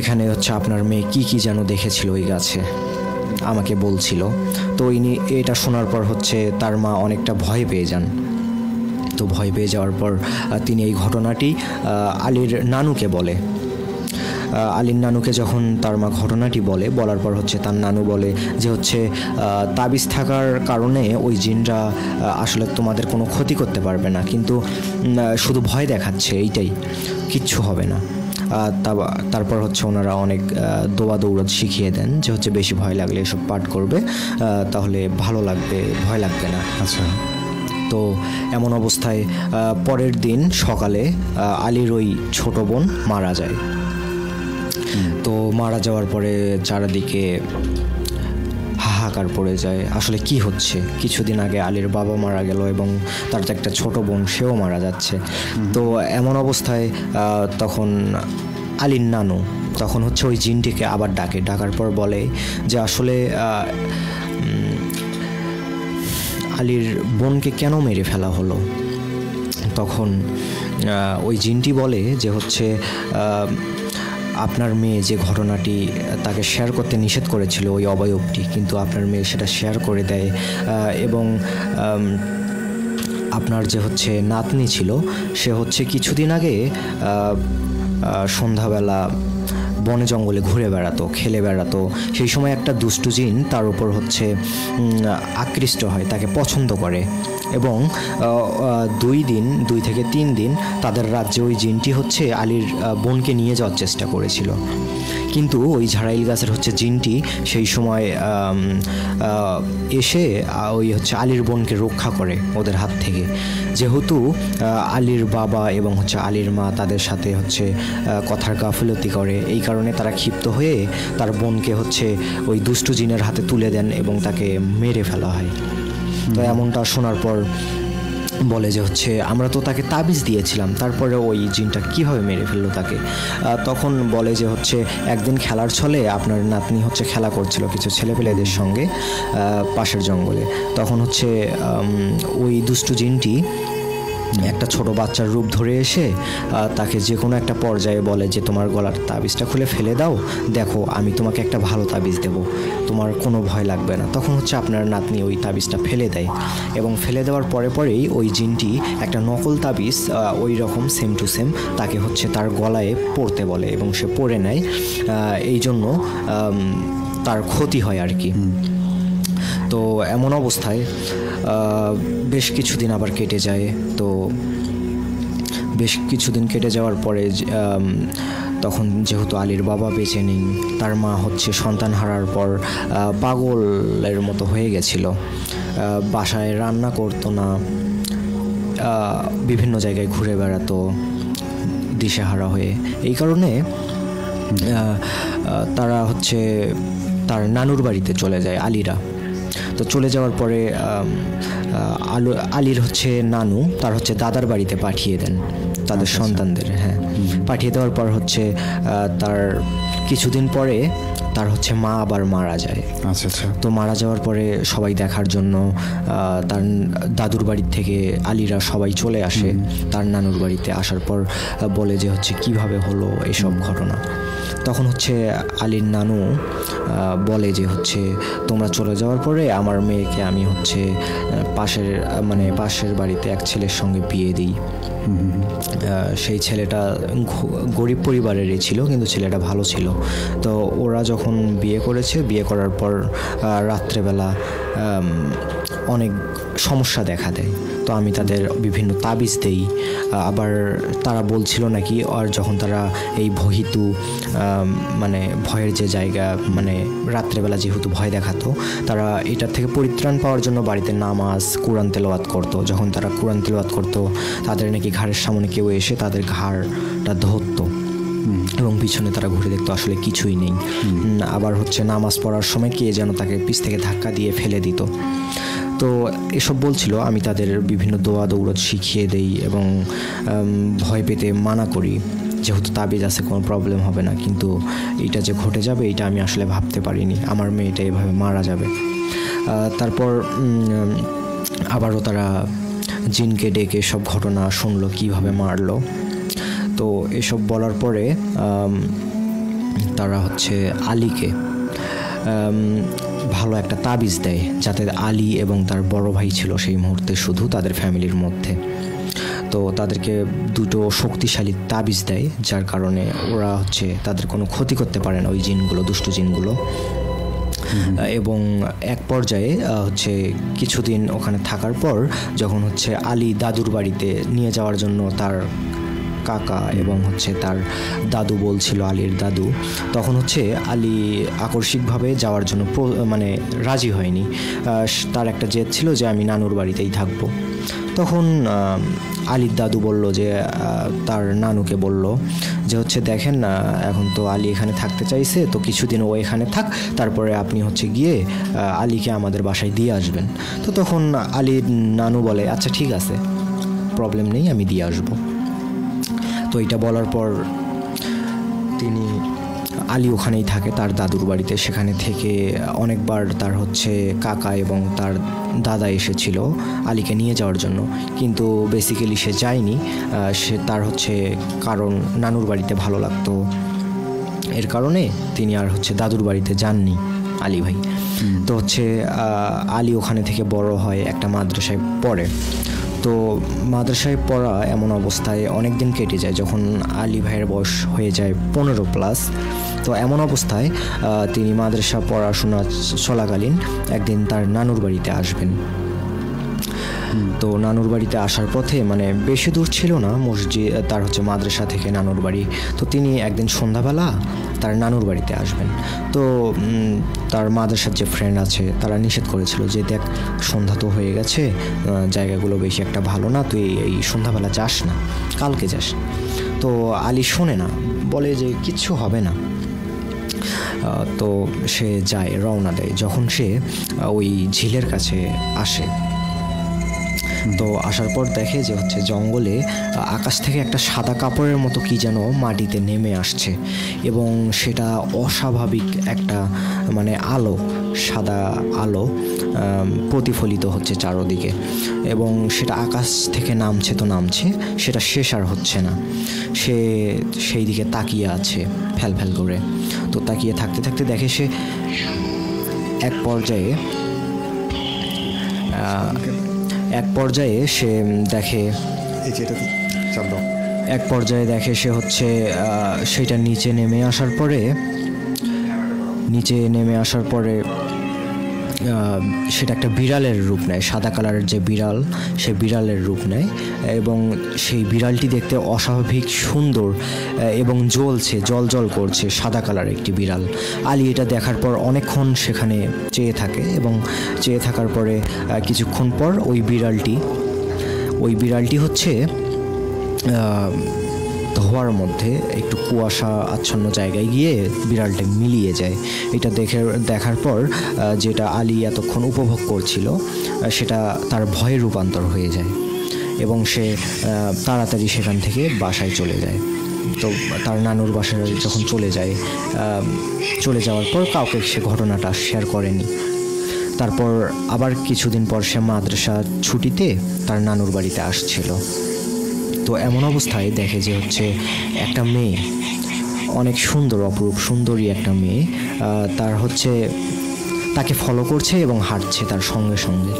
এখানে হচ্ছে আপনার মেয়ে কি যেন দেখেছিল ওই গাছে, আমাকে বলছিল। তো এটা শোনার পর হচ্ছে তার মা অনেকটা ভয় পেয়ে যান। তো ভয় পেয়ে যাওয়ার পর তিনি এই ঘটনাটি আলীর নানুকে বলে। আলীর নানুকে যখন তার মা ঘটনাটি বলার পর হচ্ছে তার নানু বলে যে হচ্ছে তাবিজ থাকার কারণে ওই জিনরা আসলে তোমাদের কোনো ক্ষতি করতে পারবে না, কিন্তু শুধু ভয় দেখাচ্ছে, এইটাই, কিচ্ছু হবে না। তারপর হচ্ছে ওনারা অনেক দোয়া দৌড়াত শিখিয়ে দেন যে হচ্ছে বেশি ভয় লাগলে এসব পাঠ করবে, তাহলে ভালো লাগবে, ভয় লাগবে না। আচ্ছা। তো এমন অবস্থায় পরের দিন সকালে আলীর ওই ছোট বোন মারা যায়। তো মারা যাওয়ার পরে চারিদিকে হাহাকার পড়ে যায়, আসলে কি হচ্ছে। কিছুদিন আগে আলীর বাবা মারা গেল এবং তার যে একটা ছোট বোন সেও মারা যাচ্ছে। তো এমন অবস্থায় তখন আলীর নানু তখন হচ্ছে ওই জিনটিকে আবার ডাকার পর বলে যে আসলে আলীর বোনকে কেন মেরে ফেলা হলো। তখন ওই জিনটি বলে যে হচ্ছে আপনার মেয়ে যে ঘটনাটি তাকে শেয়ার করতে নিষেধ করেছিল ওই অবয়বটি, কিন্তু আপনার মেয়ে সেটা শেয়ার করে দেয় এবং আপনার যে হচ্ছে নাতনি ছিল সে হচ্ছে কিছুদিন আগে সন্ধ্যাবেলা বনে জঙ্গলে ঘুরে বেড়াতো, খেলে বেড়াতো। সেই সময় একটা দুষ্টু জিন তার উপর হচ্ছে আকৃষ্ট হয়, তাকে পছন্দ করে এবং 2 থেকে 3 দিন তাদের রাজ্যে ওই জিনটি হচ্ছে আলীর বোনকে নিয়ে যাওয়ার চেষ্টা করেছিল। কিন্তু ওই ঝাড়াইল গাছের হচ্ছে জিনটি সেই সময় এসে ওই হচ্ছে আলীর বোনকে রক্ষা করে ওদের হাত থেকে। যেহেতু আলীর বাবা এবং হচ্ছে আলীর মা তাদের সাথে হচ্ছে কথার গাফিলতি করে, এই কারণে তারা ক্ষিপ্ত হয়ে তার বোনকে হচ্ছে ওই দুষ্টু জিনের হাতে তুলে দেন এবং তাকে মেরে ফেলা হয়। তো এমনটা শোনার পর বলে যে হচ্ছে আমরা তো তাকে তাবিজ দিয়েছিলাম, তারপরে ওই জিনটা কিভাবে মেরে ফেললো তাকে। তখন বলে যে হচ্ছে একদিন খেলার ছলে আপনার নাতনি হচ্ছে খেলা করছিল কিছু ছেলেপেলেদের সঙ্গে পাশের জঙ্গলে। তখন হচ্ছে ওই দুষ্টু জিনটি একটা ছোট বাচ্চার রূপ ধরে এসে তাকে যে কোনো একটা পর্যায়ে বলে যে তোমার গলার তাবিজটা খুলে ফেলে দাও, দেখো আমি তোমাকে একটা ভালো তাবিজ দেব, তোমার কোনো ভয় লাগবে না। তখন হচ্ছে আপনার নাতনি ওই তাবিজটা ফেলে দেয় এবং ফেলে দেওয়ার পরেই ওই জিনটি একটা নকল তাবিজ ওই রকম সেম টু সেম তাকে হচ্ছে তার গলায় পরতে বলে এবং সে পরে নেয়। এই জন্য তার ক্ষতি হয় আর কি। তো এমন অবস্থায় বেশ কিছুদিন আবার কেটে যায়। তো বেশ কিছুদিন কেটে যাওয়ার পরে তখন যেহেতু আলীর বাবা বেঁচে নেই, তার মা হচ্ছে সন্তান হারার পর পাগলের মতো হয়ে গেছিল, বাসায় রান্না করতো না, বিভিন্ন জায়গায় ঘুরে বেড়াতো দিশেহারা হয়ে। এই কারণে তারা হচ্ছে তার নানুর বাড়িতে চলে যায় আলীরা। তো চলে যাওয়ার পরে আলীর হচ্ছে নানু তার হচ্ছে দাদার বাড়িতে পাঠিয়ে দেন তাদের সন্তানদের। হ্যাঁ, পাঠিয়ে দেওয়ার পর হচ্ছে তার কিছুদিন পরে তার হচ্ছে মা আবার মারা যায়। আচ্ছা আচ্ছা। তো মারা যাওয়ার পরে সবাই দেখার জন্য তার দাদুর বাড়ির থেকে আলীরা সবাই চলে আসে তার নানুর বাড়িতে। আসার পর বলে যে হচ্ছে কিভাবে হলো এইসব ঘটনা। তখন হচ্ছে আলীর নানু বলে যে হচ্ছে তোমরা চলে যাওয়ার পরে আমার মেয়েকে আমি হচ্ছে পাশের বাড়িতে এক ছেলের সঙ্গে বিয়ে দিই। সেই ছেলেটা গরিব পরিবারেরই ছিল, কিন্তু ছেলেটা ভালো ছিল। তো ওরা যখন বিয়ে করেছে, বিয়ে করার পর রাত্রেবেলা অনেক সমস্যা দেখা দেয়। তো আমি তাদের বিভিন্ন তাবিজ দেই। আবার তারা বলছিল নাকি আর যখন তারা এই ভহিতু মানে ভয়ের যে জায়গা, মানে রাত্রেবেলা যেহেতু ভয় দেখাতো, তারা এটার থেকে পরিত্রাণ পাওয়ার জন্য বাড়িতে নামাজ, কোরআন তেলাওয়াত করতো। যখন তারা কোরআন তেলাওয়াত করতো, তাদের নাকি ঘাড়ের সামনে কেউ এসে তাদের ঘাড়টা ধরতো এবং পিছনে তারা ঘুরে দেখতো আসলে কিছুই নেই। আবার হচ্ছে নামাজ পড়ার সময় কে যেন তাকে পিছ থেকে ধাক্কা দিয়ে ফেলে দিত। তো এসব বলছিল, আমি তাদের বিভিন্ন দোয়া দৌড়ত শিখিয়ে দেই এবং ভয় পেতে মানা করি, যেহেতু তাবিজ আছে কোনো প্রবলেম হবে না। কিন্তু এটা যে ঘটে যাবে এটা আমি আসলে ভাবতে পারিনি, আমার মেয়েটা এভাবে মারা যাবে। তারপর আবারও তারা জিনকে ডেকে সব ঘটনা শুনলো, কিভাবে মারলো। তো এসব বলার পরে তারা হচ্ছে আলীকে ভালো একটা তাবিজ দেয়, যাতে আলী এবং তার বড় ভাই ছিল সেই মুহূর্তে শুধু তাদের ফ্যামিলির মধ্যে। তো তাদেরকে দুটো শক্তিশালী তাবিজ দেয়, যার কারণে ওরা হচ্ছে তাদের কোনো ক্ষতি করতে পারে না, ওই জিনগুলো, দুষ্ট জিনগুলো। এবং এক পর্যায়ে হচ্ছে কিছুদিন ওখানে থাকার পর যখন হচ্ছে আলী দাদুর বাড়িতে নিয়ে যাওয়ার জন্য তার কাকা এবং হচ্ছে তার দাদু বলছিল, আলীর দাদু, তখন হচ্ছে আলী আকস্মিকভাবে যাওয়ার জন্য মানে রাজি হয়নি। তার একটা জেদ ছিল যে আমি নানুর বাড়িতেই থাকবো। তখন আলীর দাদু বলল যে তার নানুকে বলল যে হচ্ছে দেখেন না, এখন তো আলী এখানে থাকতে চাইছে, তো কিছুদিন ও এখানে থাক, তারপরে আপনি হচ্ছে গিয়ে আলীকে আমাদের বাসায় দিয়ে আসবেন। তো তখন আলীর নানু বলে আচ্ছা ঠিক আছে, প্রবলেম নেই, আমি দিয়ে আসবো। তো এটা বলার পর আলী ওখানেই থাকে তার দাদুর বাড়িতে। সেখানে থেকে অনেকবার তার হচ্ছে কাকা এবং তার দাদা এসেছিল আলীকে নিয়ে যাওয়ার জন্য, কিন্তু বেসিক্যালি সে যায়নি। সে তার হচ্ছে কারণ নানুর বাড়িতে ভালো লাগতো, এর কারণে তিনি আর হচ্ছে দাদুর বাড়িতে যাননি আলী ভাই। তো হচ্ছে আলী ওখানে থেকে বড় হয়, একটা মাদ্রাসায় পড়ে। তো মাদ্রাসায় পড়া এমন অবস্থায় অনেক দিন কেটে যায়, যখন আলী ভাইয়ের বয়স হয়ে যায় 15+। তো এমন অবস্থায় তিনি মাদ্রাসা পড়াশোনা চলাকালীন একদিন তার নানুর বাড়িতে আসবেন। তো নানুর বাড়িতে আসার পথে, মানে বেশি দূর ছিল না মসজিদ, তার হচ্ছে মাদ্রাসা থেকে নানুর বাড়ি। তো তিনি একদিন সন্ধ্যাবেলা তার নানুর বাড়িতে আসবেন। তো তার মাদ্রাসার যে ফ্রেন্ড আছে তারা নিষেধ করেছিল যে দেখ সন্ধ্যা তো হয়ে গেছে, জায়গাগুলো বেশি একটা ভালো না, তুই এই সন্ধ্যাবেলা যাস না, কালকে যাস। তো আলী শোনে না, বলে যে কিচ্ছু হবে না। তো সে যায়, রওনা দেয়। যখন সে ওই ঝিলের কাছে আসে, তো আসার পর দেখে যে হচ্ছে জঙ্গলে আকাশ থেকে একটা সাদা কাপড়ের মতো কি যেন মাটিতে নেমে আসছে, এবং সেটা অস্বাভাবিক একটা মানে আলো, সাদা আলো প্রতিফলিত হচ্ছে চারদিকে, এবং সেটা আকাশ থেকে নামছে তো নামছে, সেটা শেষ আর হচ্ছে না। সে সেই দিকে তাকিয়ে আছে ফ্যাল ফ্যাল করে। তো তাকিয়ে থাকতে থাকতে দেখে সে এক পর্যায়ে সে দেখে সে হচ্ছে সেটা নিচে নেমে আসার পরে সেটা একটা বিড়ালের রূপ নেয়, সাদা কালারের যে বিড়াল, সে বিড়ালের রূপ নেয়, এবং সেই বিড়ালটি দেখতে অস্বাভাবিক সুন্দর এবং জল করছে, সাদা কালারের একটি বিড়াল। আলী এটা দেখার পর অনেকক্ষণ সেখানে চেয়ে থাকে, এবং চেয়ে থাকার পরে কিছুক্ষণ পর ওই বিড়ালটি হচ্ছে ধোয়ার মধ্যে একটু কুয়াশা আচ্ছন্ন জায়গায় গিয়ে বিড়ালটা মিলিয়ে যায়। এটা দেখার পর যেটা আলী এতক্ষণ উপভোগ করছিল সেটা তার ভয়ে রূপান্তর হয়ে যায়, এবং সে তাড়াতাড়ি সেখান থেকে বাসায় চলে যায়। তো তার নানুর বাসায় যখন চলে যাওয়ার পর কাউকে সে ঘটনাটা শেয়ার করেনি। তারপর আবার কিছুদিন পর সে মাদ্রাসা ছুটিতে তার নানুর বাড়িতে আসছিল। তো এমন অবস্থায় দেখে যে হচ্ছে একটা মেয়ে, অনেক সুন্দর, অপরূপ সুন্দরী একটা মেয়ে, তাকে ফলো করছে এবং হাঁটছে তার সঙ্গে সঙ্গে।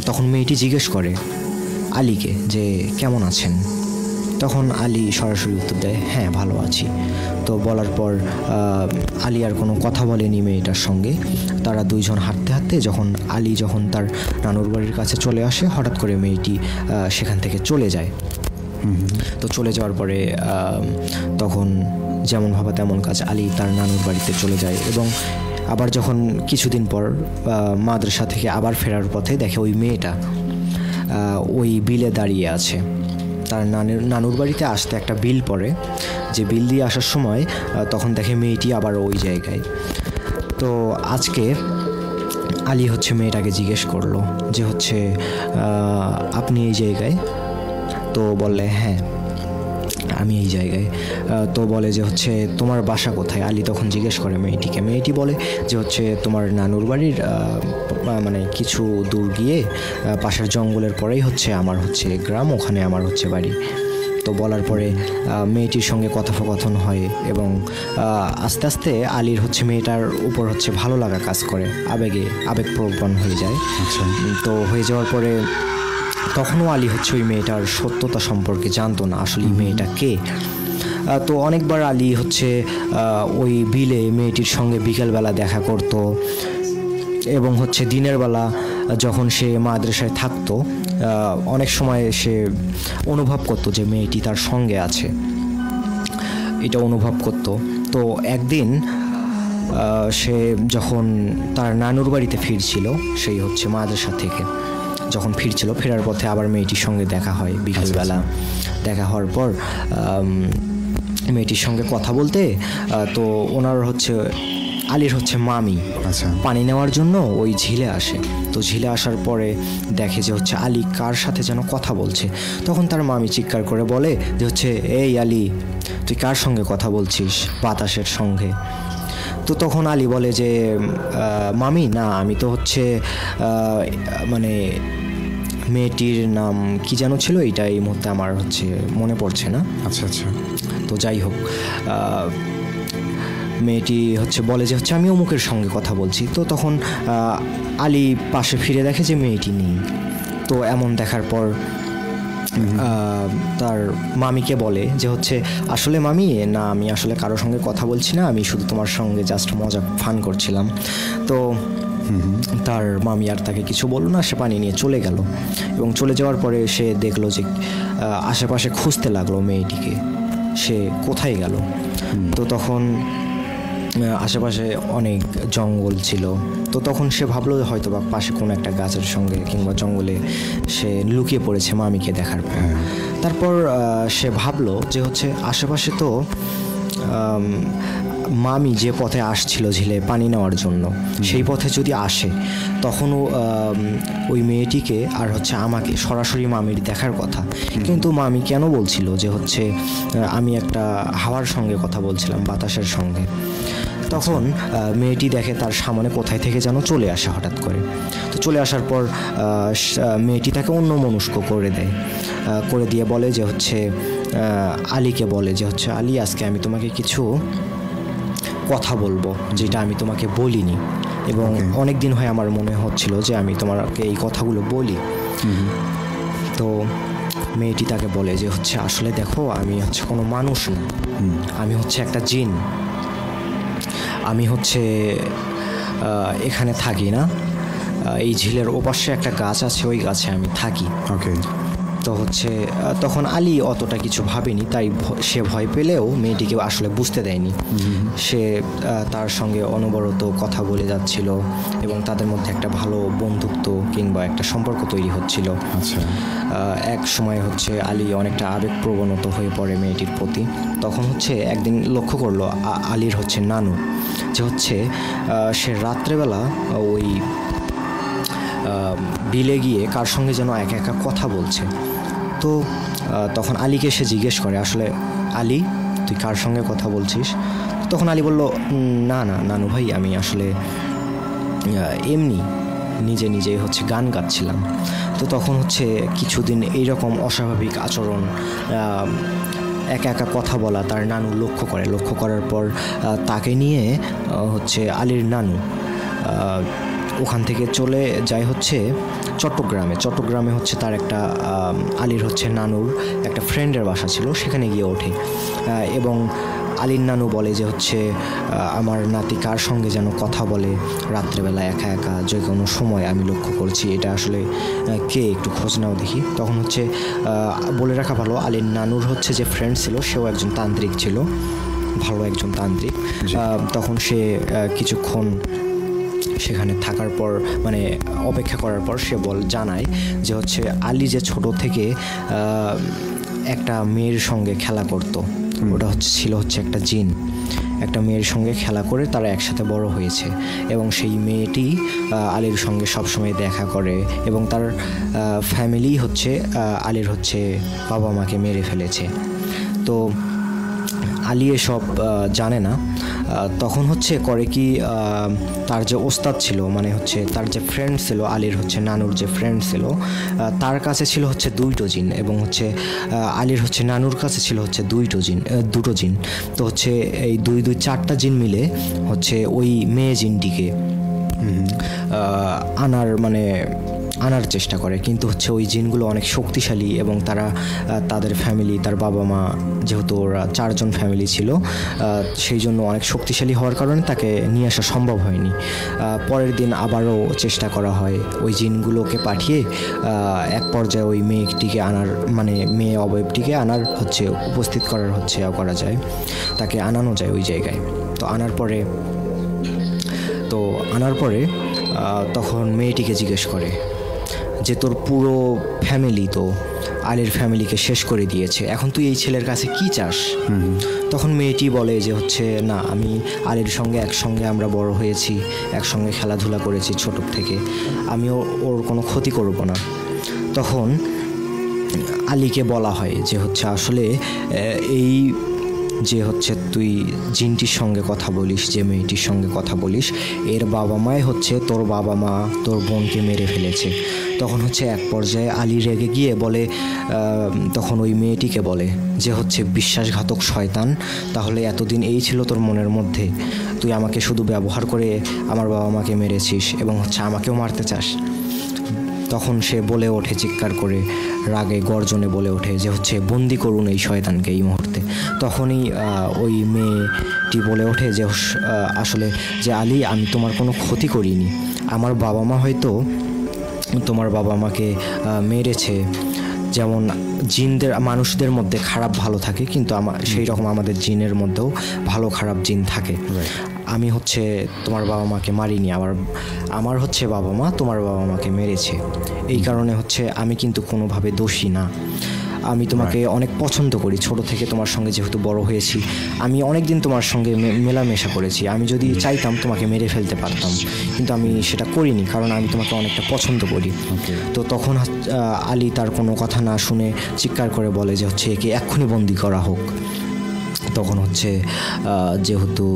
তখন মেয়েটি জিজ্ঞেস করে আলীকে যে কেমন আছেন। তখন আলী সরাসরি উত্তর দেয়, হ্যাঁ ভালো আছি। তো বলার পর আলী আর কোনো কথা বলেনি মেয়েটার সঙ্গে। তারা দুইজন হাঁটতে হাঁটতে আলী যখন তার নানুর বাড়ির কাছে চলে আসে, হঠাৎ করে মেয়েটি সেখান থেকে চলে যায়। তো চলে যাওয়ার পরে তখন যেমন ভাবা তেমন কাজ, আলী তার নানুর বাড়িতে চলে যায় এবং আবার যখন কিছুদিন পর মাদ্রাসা থেকে আবার ফেরার পথে দেখে ওই মেয়েটা ওই বিলে দাঁড়িয়ে আছে। তার নানুর বাড়িতে আসতে একটা বিল পড়ে, যে বিল দিয়ে আসার সময় তখন দেখে মেয়েটি আবার ওই জায়গায়। তো আজকে আলী মেয়েটাকে জিজ্ঞেস করলো যে আপনি এই জায়গায়? তো বললে হ্যাঁ আমি এই জায়গায়। তো বলে যে তোমার বাসা কোথায়? আলী তখন জিজ্ঞেস করে মেয়েটিকে। মেয়েটি বলে যে তোমার নানুর বাড়ির মানে কিছু দূর গিয়ে পাশের জঙ্গলের পরেই আমার গ্রাম, ওখানে আমার বাড়ি। তো বলার পরে মেয়েটির সঙ্গে কথোপকথন হয় এবং আস্তে আস্তে আলীর মেয়েটার উপর ভালো লাগা কাজ করে, আবেগপ্রবণ হয়ে যায়। তো হয়ে যাওয়ার পরে তখনও আলী ওই মেয়েটার সত্যতা সম্পর্কে জানতো না, আসলে এই মেয়েটা কে। তো অনেকবার আলী ওই বিলে মেয়েটির সঙ্গে বিকেলবেলা দেখা করত এবং দিনের বেলা যখন সে মাদ্রাসায় থাকতো অনেক সময় সে অনুভব করতো যে মেয়েটি তার সঙ্গে আছে, এটা অনুভব করত। তো একদিন সে যখন তার নানুর বাড়িতে ফিরছিল, সেই মাদ্রাসা থেকে যখন ফিরছিল, ফেরার পথে আবার মেয়েটির সঙ্গে দেখা হয় বিকেলবেলা। দেখা হওয়ার পর মেয়েটির সঙ্গে কথা বলতে তো ওনার আলীর মামি পানি নেওয়ার জন্য ওই ঝিলে আসে। তো ঝিলে আসার পরে দেখে যে আলী কার সাথে যেন কথা বলছে। তখন তার মামি চিৎকার করে বলে যে এই আলী, তুই কার সঙ্গে কথা বলছিস? বাতাসের সঙ্গে। তো তখন আলী বলে যে মামি না, আমি তো মানে মেয়েটির নাম কি যেন ছিল, এইটা এই মুহূর্তে আমার মনে পড়ছে না। আচ্ছা আচ্ছা। তো যাই হোক, মেয়েটি বলে যে আমি অমুকের সঙ্গে কথা বলছি। তো তখন আলী পাশে ফিরে দেখে যে মেয়েটি নেই। তো এমন দেখার পর তার মামিকে বলে যে আসলে মামি না, আমি আসলে কারোর সঙ্গে কথা বলছি না, আমি শুধু তোমার সঙ্গে জাস্ট মজা ফান করছিলাম। তো তার মামি আর তাকে কিছু বলল না, সে পানি নিয়ে চলে গেল এবং চলে যাওয়ার পরে সে দেখলো যে আশেপাশে খুঁজতে লাগলো মেয়েটিকে, সে কোথায় গেল। তো তখন আশেপাশে অনেক জঙ্গল ছিল। তো তখন সে ভাবলো হয়তো বা পাশে কোনো একটা গাছের সঙ্গে কিংবা জঙ্গলে সে লুকিয়ে পড়েছে মামিকে দেখার পর। তারপর সে ভাবলো যে আশেপাশে তো মামি যে পথে আসছিল ঝিলে পানি নেওয়ার জন্য, সেই পথে যদি আসে তখনও ওই মেয়েটিকে আর আমাকে সরাসরি মামির দেখার কথা। কিন্তু মামি কেন বলছিল যে আমি একটা হাওয়ার সঙ্গে কথা বলছিলাম, বাতাসের সঙ্গে। তখন মেয়েটি দেখে তার সামনে কোথায় থেকে যেন চলে আসে হঠাৎ করে। তো চলে আসার পর মেয়েটি তাকে অন্যমনস্ক করে দেয়, করে দিয়ে বলে যে আলীকে বলে যে আলী, আজকে আমি তোমাকে কিছু কথা বলবো যেটা আমি তোমাকে বলিনি এবং অনেক দিন হয় আমার মনে হচ্ছিল যে আমি তোমাকে এই কথাগুলো বলি। তো মেয়েটি তাকে বলে যে আসলে দেখো, আমি কোনো মানুষ না, আমি একটা জিন। আমি এখানে থাকি না, এই ঝিলের ওপাশে একটা গাছ আছে, ওই গাছে আমি থাকি। ওকে। তো তখন আলী অতটা কিছু ভাবেনি, তাই সে ভয় পেলেও মেয়েটিকে আসলে বুঝতে দেয়নি। সে তার সঙ্গে অনবরত কথা বলে যাচ্ছিল এবং তাদের মধ্যে একটা ভালো বন্ধুত্ব কিংবা একটা সম্পর্ক তৈরি হচ্ছিল। আচ্ছা। এক সময় আলী অনেকটা আবেগপ্রবণত হয়ে পড়ে মেয়েটির প্রতি। তখন একদিন লক্ষ্য করলো আলীর নানু যে সে রাত্রেবেলা ওই বিলে গিয়ে কার সঙ্গে যেন একা একা কথা বলছে। তো তখন আলীকে সে জিজ্ঞেস করে, আসলে আলী, তুই কার সঙ্গে কথা বলছিস? তখন আলী বলল, না না নানু ভাই, আমি আসলে এমনি নিজে নিজেই গান গাচ্ছিলাম। তো তখন কিছুদিন এইরকম অস্বাভাবিক আচরণ, একা একা কথা বলা তার নানু লক্ষ্য করার পর তাকে নিয়ে আলীর নানু ওখান থেকে চলে যায় হচ্ছে চট্টগ্রামে হচ্ছে তার একটা আলীর হচ্ছে নানুর একটা ফ্রেন্ডের বাসা ছিল, সেখানে গিয়ে ওঠে এবং আলীর নানু বলে যে হচ্ছে আমার নাতি কার সঙ্গে যেন কথা বলে রাত্রেবেলা একা একা, যে কোনো সময় আমি লক্ষ্য করছি, এটা আসলে কে, একটু খোঁজ নাও দেখি। তখন হচ্ছে বলে রাখা ভালো, আলীর নানুর হচ্ছে যে ফ্রেন্ড ছিল সেও একজন তান্ত্রিক ছিল, ভালো একজন তান্ত্রিক। তখন সে কিছুক্ষণ সেখানে থাকার পর মানে অপেক্ষা করার পর সে জানায় যে হচ্ছে আলী যে ছোট থেকে একটা মেয়ের সঙ্গে খেলা করতো, ওটা ছিল একটা জিন, একটা মেয়ের সঙ্গে খেলা করে তারা একসাথে বড় হয়েছে এবং সেই মেয়েটি আলীর সঙ্গে সবসময় দেখা করে এবং তার ফ্যামিলি হচ্ছে আলীর হচ্ছে বাবা মাকে মেরে ফেলেছে। তো আলী এসব জানে না। তখন হচ্ছে করে কি, তার যে ওস্তাদ ছিল মানে হচ্ছে তার যে ফ্রেন্ড ছিল, আলীর হচ্ছে নানুর যে ফ্রেন্ড ছিল, তার কাছে ছিল হচ্ছে 2টো জিন এবং হচ্ছে আলীর হচ্ছে নানুর কাছে ছিল হচ্ছে 2টো জিন। তো হচ্ছে এই 4টা জিন মিলে হচ্ছে ওই মেয়ে জিনটিকে আনার চেষ্টা করে, কিন্তু হচ্ছে ওই জিনগুলো অনেক শক্তিশালী এবং তারা তাদের ফ্যামিলি, তার বাবা মা, যেহেতু ওরা 4জন ফ্যামিলি ছিল, সেই জন্য অনেক শক্তিশালী হওয়ার কারণে তাকে নিয়ে আসা সম্ভব হয়নি। পরের দিন আবারও চেষ্টা করা হয় ওই জিনগুলোকে পাঠিয়ে এক পর্যায়ে ওই মেয়েটিকে আনার মেয়ে অবয়বটিকে আনার হচ্ছে উপস্থিত করার হচ্ছে করা যায়, তাকে আনানো যায় ওই জায়গায়। তো আনার পরে তখন মেয়েটিকে জিজ্ঞেস করে যে তোর পুরো ফ্যামিলি তো আলীর ফ্যামিলিকে শেষ করে দিয়েছে, এখন তুই এই ছেলের কাছে কি চাস? তখন মেয়েটি বলে যে হচ্ছে না, আমি আলীর সঙ্গে একসঙ্গে আমরা বড় হয়েছি, একসঙ্গে খেলাধুলা করেছি ছোট থেকে, আমি ওর কোনো ক্ষতি করব না। তখন আলীকে বলা হয় যে হচ্ছে আসলে এই যে হচ্ছে তুই জিনটির সঙ্গে কথা বলিস, যে মেয়েটির সঙ্গে কথা বলিস, এর বাবা মাই হচ্ছে তোর বাবা মা তোর বোনকে মেরে ফেলেছে। তখন হচ্ছে এক পর্যায়ে আলী রেগে গিয়ে বলে, তখন ওই মেয়েটিকে বলে যে হচ্ছে বিশ্বাসঘাতক শয়তান, তাহলে এতদিন এই ছিল তোর মনের মধ্যে, তুই আমাকে শুধু ব্যবহার করে আমার বাবা মাকে মেরেছিস এবং হচ্ছে আমাকেও মারতে চাস। তখন সে বলে ওঠে চিৎকার করে, রাগে গর্জনে বলে ওঠে যে হচ্ছে বন্দি করুন এই শয়তানকে এই মুহূর্তে। তখনই ওই মেয়েটি বলে ওঠে যে আসলে যে আলী, আমি তোমার কোনো ক্ষতি করিনি, আমার বাবা মা হয়তো তোমার বাবা মাকে মেরেছে, যেমন মানুষদের মধ্যে খারাপ ভালো থাকে, কিন্তু সেই রকম আমাদের জিনের মধ্যেও ভালো খারাপ জিন থাকে। আমি হচ্ছে তোমার বাবা মাকে মারিনি, আমার হচ্ছে বাবা মা তোমার বাবা মাকে মেরেছে, এই কারণে হচ্ছে আমি কিন্তু কোনোভাবে দোষী না। আমি তোমাকে অনেক পছন্দ করি, ছোট থেকে তোমার সঙ্গে যেহেতু বড় হয়েছি, আমি অনেক দিন তোমার সঙ্গে মেলামেশা করেছি, আমি যদি চাইতাম তোমাকে মেরে ফেলতে পারতাম, কিন্তু আমি সেটা করিনি কারণ আমি তোমাকে অনেকটা পছন্দ করি। তো তখন আলী তার কোনো কথা না শুনে চিৎকার করে বলে যে হচ্ছে একে এক্ষুনি বন্দি করা হোক। তখন হচ্ছে যেহেতু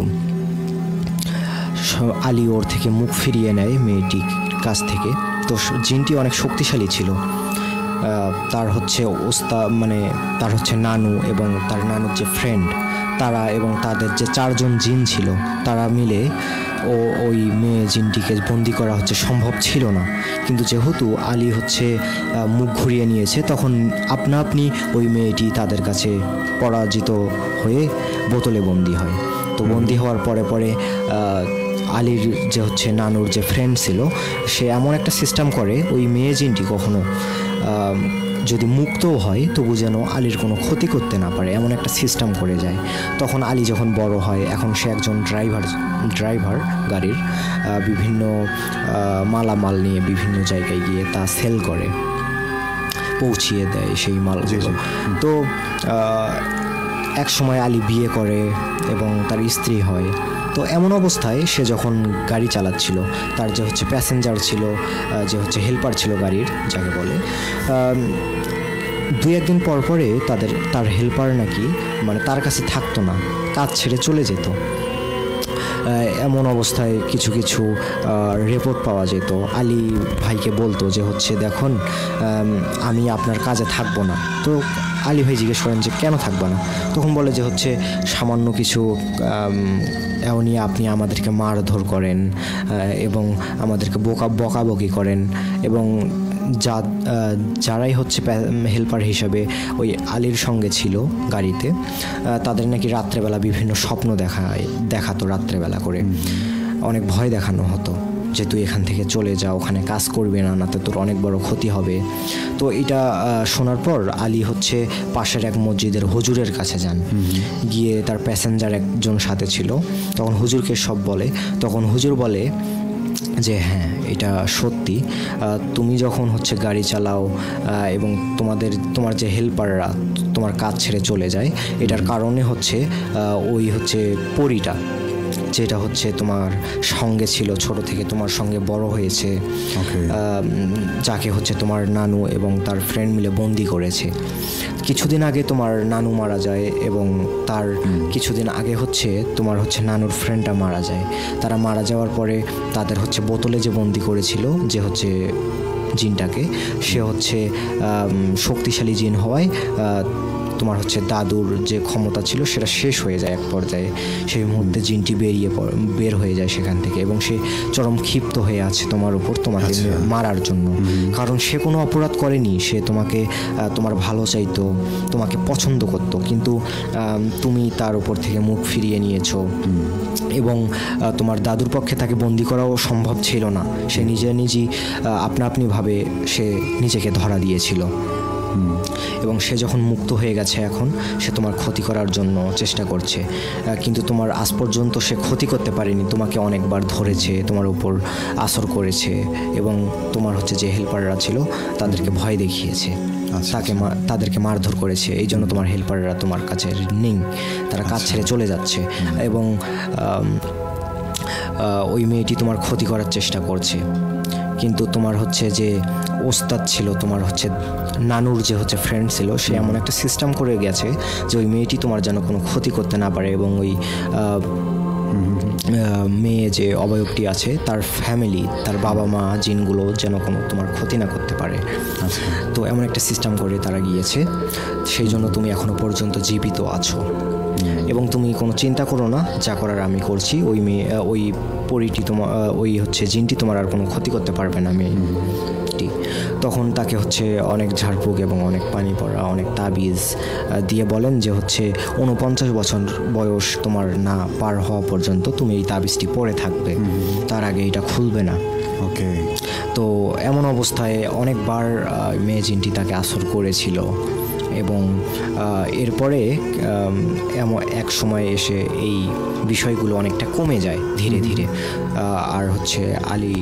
আলী ওর থেকে মুখ ফিরিয়ে নেয় মেয়েটির কাছ থেকে, তো জিনটি অনেক শক্তিশালী ছিল। তার হচ্ছে তার হচ্ছে নানু এবং তার নানুর যে ফ্রেন্ড, তারা এবং তাদের যে 4জন জিন ছিল, তারা মিলে ওই মেয়ে জিনটিকে বন্দি করা হচ্ছে সম্ভব ছিল না। কিন্তু যেহেতু আলী হচ্ছে মুখ ঘুরিয়ে নিয়েছে, তখন আপনা আপনি ওই মেয়েটি তাদের কাছে পরাজিত হয়ে বোতলে বন্দি হয়। তো বন্দি হওয়ার পরে আলীর যে হচ্ছে নানুর যে ফ্রেন্ড ছিল, সে এমন একটা সিস্টেম করে ওই মেয়ে জিনটি কখনো যদি মুক্তও হয় তবু যেন আলীর কোনো ক্ষতি করতে না পারে, এমন একটা সিস্টেম করে যায়। তখন আলী যখন বড় হয়, এখন সে একজন ড্রাইভার গাড়ির, বিভিন্ন মালামাল নিয়ে বিভিন্ন জায়গায় গিয়ে তা সেল করে, পৌঁছিয়ে দেয় সেই মালগুলো। তো এক সময় আলী বিয়ে করে এবং তার স্ত্রী হয়। তো এমন অবস্থায় সে যখন গাড়ি চালাচ্ছিল, তার যে হচ্ছে প্যাসেঞ্জার ছিল, যে হচ্ছে হেল্পার ছিল গাড়ির যাকে বলে, 2-1 দিন পরে তার হেল্পার নাকি তার কাছে থাকতো না, কাজ ছেড়ে চলে যেত। এমন অবস্থায় কিছু রিপোর্ট পাওয়া যেত। আলী ভাইকে বলতো যে হচ্ছে দেখুন, আমি আপনার কাজে থাকবো না। তো আলী ভাই জিজ্ঞেস করেন যে কেন থাকবা না? তখন বলে যে হচ্ছে সামান্য কিছু নিয়ে আপনি আমাদেরকে মারধর করেন এবং আমাদেরকে বকাবকি করেন, এবং যারাই হচ্ছে হেল্পার হিসাবে ওই আলীর সঙ্গে ছিল গাড়িতে, তাদের নাকি রাত্রেবেলা বিভিন্ন স্বপ্ন দেখাতো রাত্রেবেলা করে, অনেক ভয় দেখানো হতো যে তুই এখান থেকে চলে যা, ওখানে কাজ করবে না, নাতে তোর অনেক বড় ক্ষতি হবে। তো এটা শোনার পর আলী হচ্ছে পাশের এক মসজিদের হুজুরের কাছে যান, গিয়ে তার প্যাসেঞ্জার একজন সাথে ছিল, তখন হুজুরকে সব বলে। তখন হুজুর বলে যে হ্যাঁ, এটা সত্যি, তুমি যখন হচ্ছে গাড়ি চালাও এবং তোমার যে হেল্পাররা তোমার কাজ ছেড়ে চলে যায়, এটার কারণে হচ্ছে ওই হচ্ছে পরীটা, যেটা হচ্ছে তোমার সঙ্গে ছিল, ছোট থেকে তোমার সঙ্গে বড় হয়েছে, যাকে হচ্ছে তোমার নানু এবং তার ফ্রেন্ড মিলে বন্দি করেছে। কিছুদিন আগে তোমার নানু মারা যায় এবং তার কিছুদিন আগে হচ্ছে তোমার হচ্ছে নানুর ফ্রেন্ডটা মারা যায়। তারা মারা যাওয়ার পরে তাদের হচ্ছে বোতলে যে বন্দি করেছিল যে হচ্ছে জিনটাকে, সে হচ্ছে শক্তিশালী জিন হওয়ায় তোমার হচ্ছে দাদুর যে ক্ষমতা ছিল সেটা শেষ হয়ে যায় এক পর্যায়ে। সেই মুহূর্তে জিনটি বের হয়ে যায় সেখান থেকে, এবং সে চরম ক্ষিপ্ত হয়ে আছে তোমার উপর, তোমাকে মারার জন্য। কারণ সে কোনো অপরাধ করেনি, সে তোমার ভালো চাইতো, তোমাকে পছন্দ করতো, কিন্তু তুমি তার উপর থেকে মুখ ফিরিয়ে নিয়েছো, এবং তোমার দাদুর পক্ষে তাকে বন্দি করাও সম্ভব ছিল না। সে নিজেই আপনাআপনিভাবে সে নিজেকে ধরা দিয়েছিল, এবং সে যখন মুক্ত হয়ে গেছে এখন সে তোমার ক্ষতি করার জন্য চেষ্টা করছে, কিন্তু তোমার আজ পর্যন্ত সে ক্ষতি করতে পারেনি। তোমাকে অনেকবার ধরেছে, তোমার উপর আসর করেছে, এবং তোমার হচ্ছে যে হেল্পাররা ছিল তাদেরকে ভয় দেখিয়েছে, তাদেরকে মারধর করেছে। এই জন্য তোমার হেল্পাররা তোমার কাছে নেই, তারা কাজ ছেড়ে চলে যাচ্ছে, এবং ওই মেয়েটি তোমার ক্ষতি করার চেষ্টা করছে। কিন্তু তোমার হচ্ছে যে ওস্তাদ ছিল, তোমার হচ্ছে নানুর যে হচ্ছে ফ্রেন্ড ছিল, সে এমন একটা সিস্টেম করে গেছে যে ওই মেয়েটি তোমার যেন কোনো ক্ষতি করতে না পারে, এবং ওই মেয়ে যে অবয়বটি আছে তার ফ্যামিলি, তার বাবা মা জিনগুলো যেন কোনো তোমার ক্ষতি না করতে পারে। তো এমন একটা সিস্টেম করে তারা গিয়েছে, সেই জন্য তুমি এখনো পর্যন্ত জীবিত আছো, এবং তুমি কোনো চিন্তা করো না, যা করার আমি করছি। ওই পরীটি তোমার, ওই হচ্ছে জিনটি তোমার আর কোনো ক্ষতি করতে পারবে না মেয়েটি। তখন তাকে হচ্ছে অনেক ঝাড়ফুঁক এবং অনেক পানি পড়া, অনেক তাবিজ দিয়ে বলেন যে হচ্ছে 49 বছর বয়স তোমার না পার হওয়া পর্যন্ত তুমি এই তাবিজটি পরে থাকবে, তার আগে এটা খুলবে না। ওকে। তো এমন অবস্থায় অনেকবার মেয়ে জিনটি তাকে আসর করেছিল, এবং এরপরে এমন এক সময় এসে এই বিষয়গুলো অনেকটা কমে যায় ধীরে ধীরে, আর হচ্ছে আলী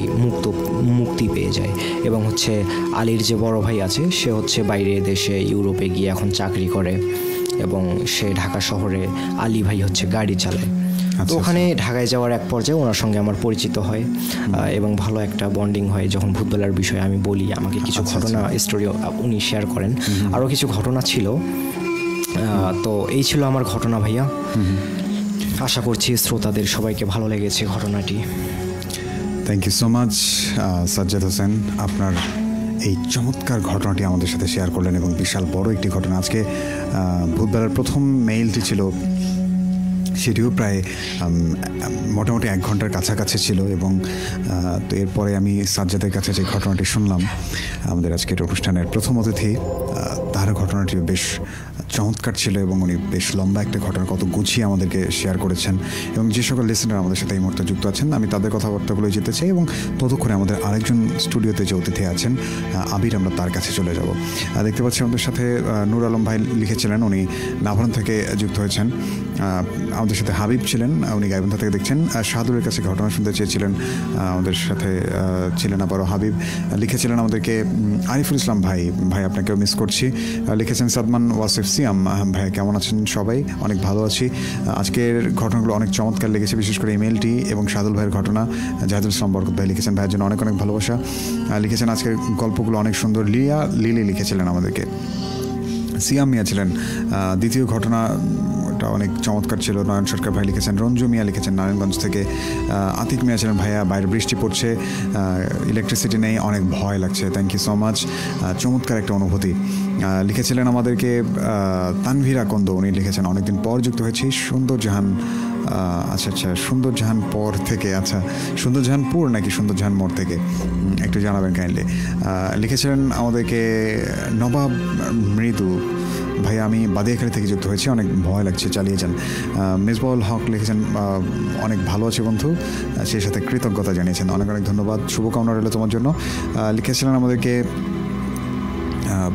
মুক্তি পেয়ে যায়, এবং হচ্ছে আলীর যে বড় ভাই আছে সে হচ্ছে বাইরে দেশে ইউরোপে গিয়ে এখন চাকরি করে, এবং সে ঢাকা শহরে আলী ভাই হচ্ছে গাড়ি চালায়। তো ওখানে ঢাকায় যাওয়ার এক পর্যায়ে ওনার সঙ্গে আমার পরিচিত হয়, এবং ভালো একটা বন্ডিং হয়। যখন ভূতবেলার বিষয়ে আমি বলি, আমাকে কিছু ঘটনা স্টোরি উনি শেয়ার করেন, আরও কিছু ঘটনা ছিল। তো এই ছিল আমার ঘটনা ভাইয়া। আশা করছি শ্রোতাদের সবাইকে ভালো লেগেছে ঘটনাটি। Thank you so much Sajjad Hossain, আপনার এই চমৎকার ঘটনাটি আমাদের সাথে শেয়ার করলেন, এবং বিশাল বড় একটি ঘটনা। আজকে ভূতবেলার প্রথম মেইলটি ছিল, সেটিও প্রায় মোটামুটি 1 ঘন্টার কাছাকাছি ছিল, এবং তো এরপরে আমি সাজ্জাদের কাছে যে ঘটনাটি শুনলাম, আমাদের আজকের অনুষ্ঠানের প্রথম অতিথি, তার ঘটনাটিও বেশ চমৎকার ছিল, এবং উনি বেশ লম্বা একটা ঘটনা কত গুছিয়ে আমাদেরকে শেয়ার করেছেন। এবং যে সকল লিসেনার আমাদের সাথে এই মুহূর্তে যুক্ত আছেন, আমি তাদের কথাবার্তাগুলো যেতে চাই, এবং ততক্ষণে আমাদের আরেকজন স্টুডিওতে যে অতিথি আছেন আবির, আমরা তার কাছে চলে যাব। দেখতে পাচ্ছি আমাদের সাথে নূর আলম ভাই লিখেছিলেন, উনি নাভারণ থেকে যুক্ত হয়েছেন। আমাদের সাথে হাবিব ছিলেন, উনি গাইবান্ধা থেকে দেখছেন। শাহাদুরের কাছে ঘটনা শুনতে চেয়েছিলেন, আমাদের সাথে ছিলেন আবারও হাবিব। লিখেছিলেন আমাদেরকে আরিফুল ইসলাম ভাই আপনাকেও মিস করছি। লিখেছেন সাদমান ওয়াসিফ সিয়াম, ভাই কেমন আছেন? সবাই অনেক ভালো আছি। আজকের ঘটনাগুলো অনেক চমৎকার লেগেছে, বিশেষ করে ইমেলটি এবং শাহাদুল ভাইয়ের ঘটনা। জাহিদুল ইসলাম বরকত ভাই লিখেছেন, ভাইয়ের জন্য অনেক অনেক ভালোবাসা। লিখেছেন আজকের গল্পগুলো অনেক সুন্দর। লিলি লিখেছিলেন আমাদেরকে। সিয়াম মিয়া ছিলেন, দ্বিতীয় ঘটনা গল্পটা অনেক চমৎকার ছিল। নয়ন সরকার ভাই লিখেছেন, রঞ্জু মিয়া লিখেছেন নারায়ণগঞ্জ থেকে, আতিক মিয়া ছিলেন ভাইয়া বাইরে বৃষ্টি পড়ছে, ইলেকট্রিসিটি নেই, অনেক ভয় লাগছে। থ্যাংক ইউ সো মাচ, চমৎকার একটা অনুভূতি। লিখেছিলেন আমাদেরকে তানভীরা কন্দ, উনি লিখেছেন অনেকদিন পর যুক্ত হয়েছি সুন্দর জাহান, আচ্ছা আচ্ছা সুন্দর জাহান পর থেকে, আচ্ছা সুন্দর জাহানপুর নাকি সুন্দর জাহান মোড় থেকে, একটু জানাবেন কাইন্ডলি। লিখেছিলেন আমাদেরকে নবাব মৃদু ভাই, আমি বাদিয়াখালী থেকে যুক্ত হয়েছি, অনেক ভয় লাগছে, চালিয়ে যান। মেজবাউল হক লিখেছেন অনেক ভালো আছে বন্ধু, সেই সাথে কৃতজ্ঞতা জানিয়েছেন, অনেক অনেক ধন্যবাদ, শুভকামনা রইল তোমার জন্য। লিখেছিলেন আমাদেরকে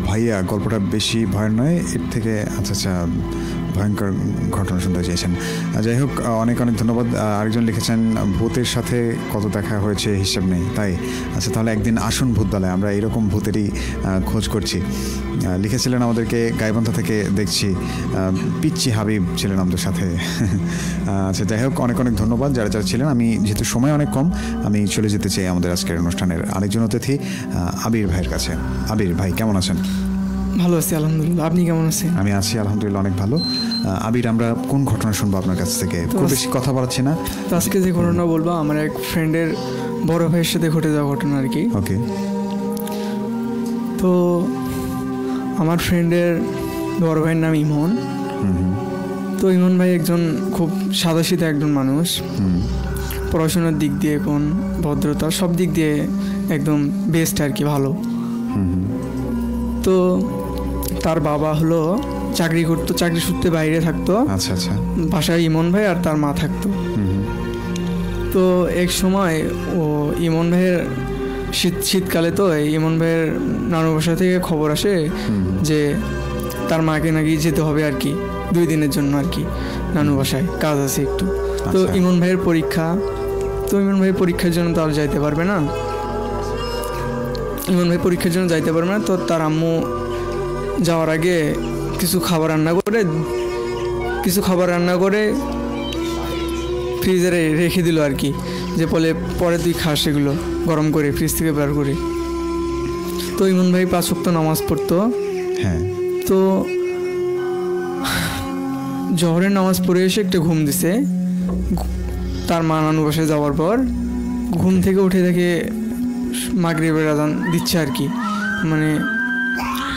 ভাইয়া গল্পটা বেশি ভয়ের নয়, এর থেকে আচ্ছা আচ্ছা ভয়ঙ্কর ঘটনা শুনতে চেয়েছেন। যাই হোক, অনেক অনেক ধন্যবাদ। আরেকজন লিখেছেন ভূতের সাথে কত দেখা হয়েছে হিসাব নেই, তাই আচ্ছা তাহলে একদিন আসুন ভূতবেলায়, আমরা এরকম ভূতেরই খোঁজ করছি। লিখেছিলেন আমাদেরকে গাইবান্ধা থেকে দেখছি, পিচ্চি হাবিব ছিলেন আমাদের সাথে। আচ্ছা যাই হোক, অনেক অনেক ধন্যবাদ যারা যারা ছিলেন। আমি যেহেতু সময় অনেক কম, আমি চলে যেতে চাই আমাদের আজকের অনুষ্ঠানের আরেকজন অতিথি আবির ভাইয়ের কাছে। আবির ভাই কেমন আছেন? ভালো আছি আলহামদুলিল্লাহ, আপনি কেমন আছেন? আমি আছি আলহামদুলিল্লাহ অনেক ভালো। আবির, আমরা কোন ঘটনা শুনবো আপনার কাছ থেকে? খুব বেশি কথা বলাচ্ছি না, তো আজকে যে ঘটনা বলবো আমার এক ফ্রেন্ডের বড় ভাইয়ের সাথে ঘটে যাওয়া ঘটনা আর কি। ওকে। তো আমার ফ্রেন্ডের বড় ভাইয়ের নাম ইমন। তো ইমন ভাই একজন খুব সাদাসিধা একজন মানুষ, পড়াশোনার দিক দিয়ে কোন ভদ্রতা সব দিক দিয়ে একদম বেস্ট আর কি, ভালো। তো তার বাবা হলো চাকরি করতো, চাকরি সূত্রে বাইরে থাকতো। আচ্ছা আচ্ছা। বাসায় ইমন ভাই আর তার মা থাকতো। তো এক সময় ও ইমন ভাইয়ের শীতকালে তো ইমন ভাইয়ের নানু বাসা থেকে খবর আসে যে তার মাকে নাকি যেতে হবে আর কি 2 দিনের জন্য আর কি, নানু বাসায় কাজ আছে একটু। তো ইমন ভাইয়ের পরীক্ষা, তো ইমন ভাই পরীক্ষার জন্য তো আর যাইতে পারবে না, ইমন ভাই পরীক্ষার জন্য যাইতে পারবে না। তো তার আম্মু যাওয়ার আগে কিছু খাবার রান্না করে ফ্রিজে রেখে দিল আর কি, যে পরে তুই খাস সেগুলো গরম করে ফ্রিজ থেকে বের করে। তো ইমন ভাই 5 ওয়াক্ত নামাজ পড়তো। হ্যাঁ। তো জোহরের নামাজ পড়ে এসে একটা ঘুম দিছে। তার মা নানু বাসায় যাওয়ার পর ঘুম থেকে উঠে দেখে মাগরিবের আজান দিচ্ছে আর কি, মানে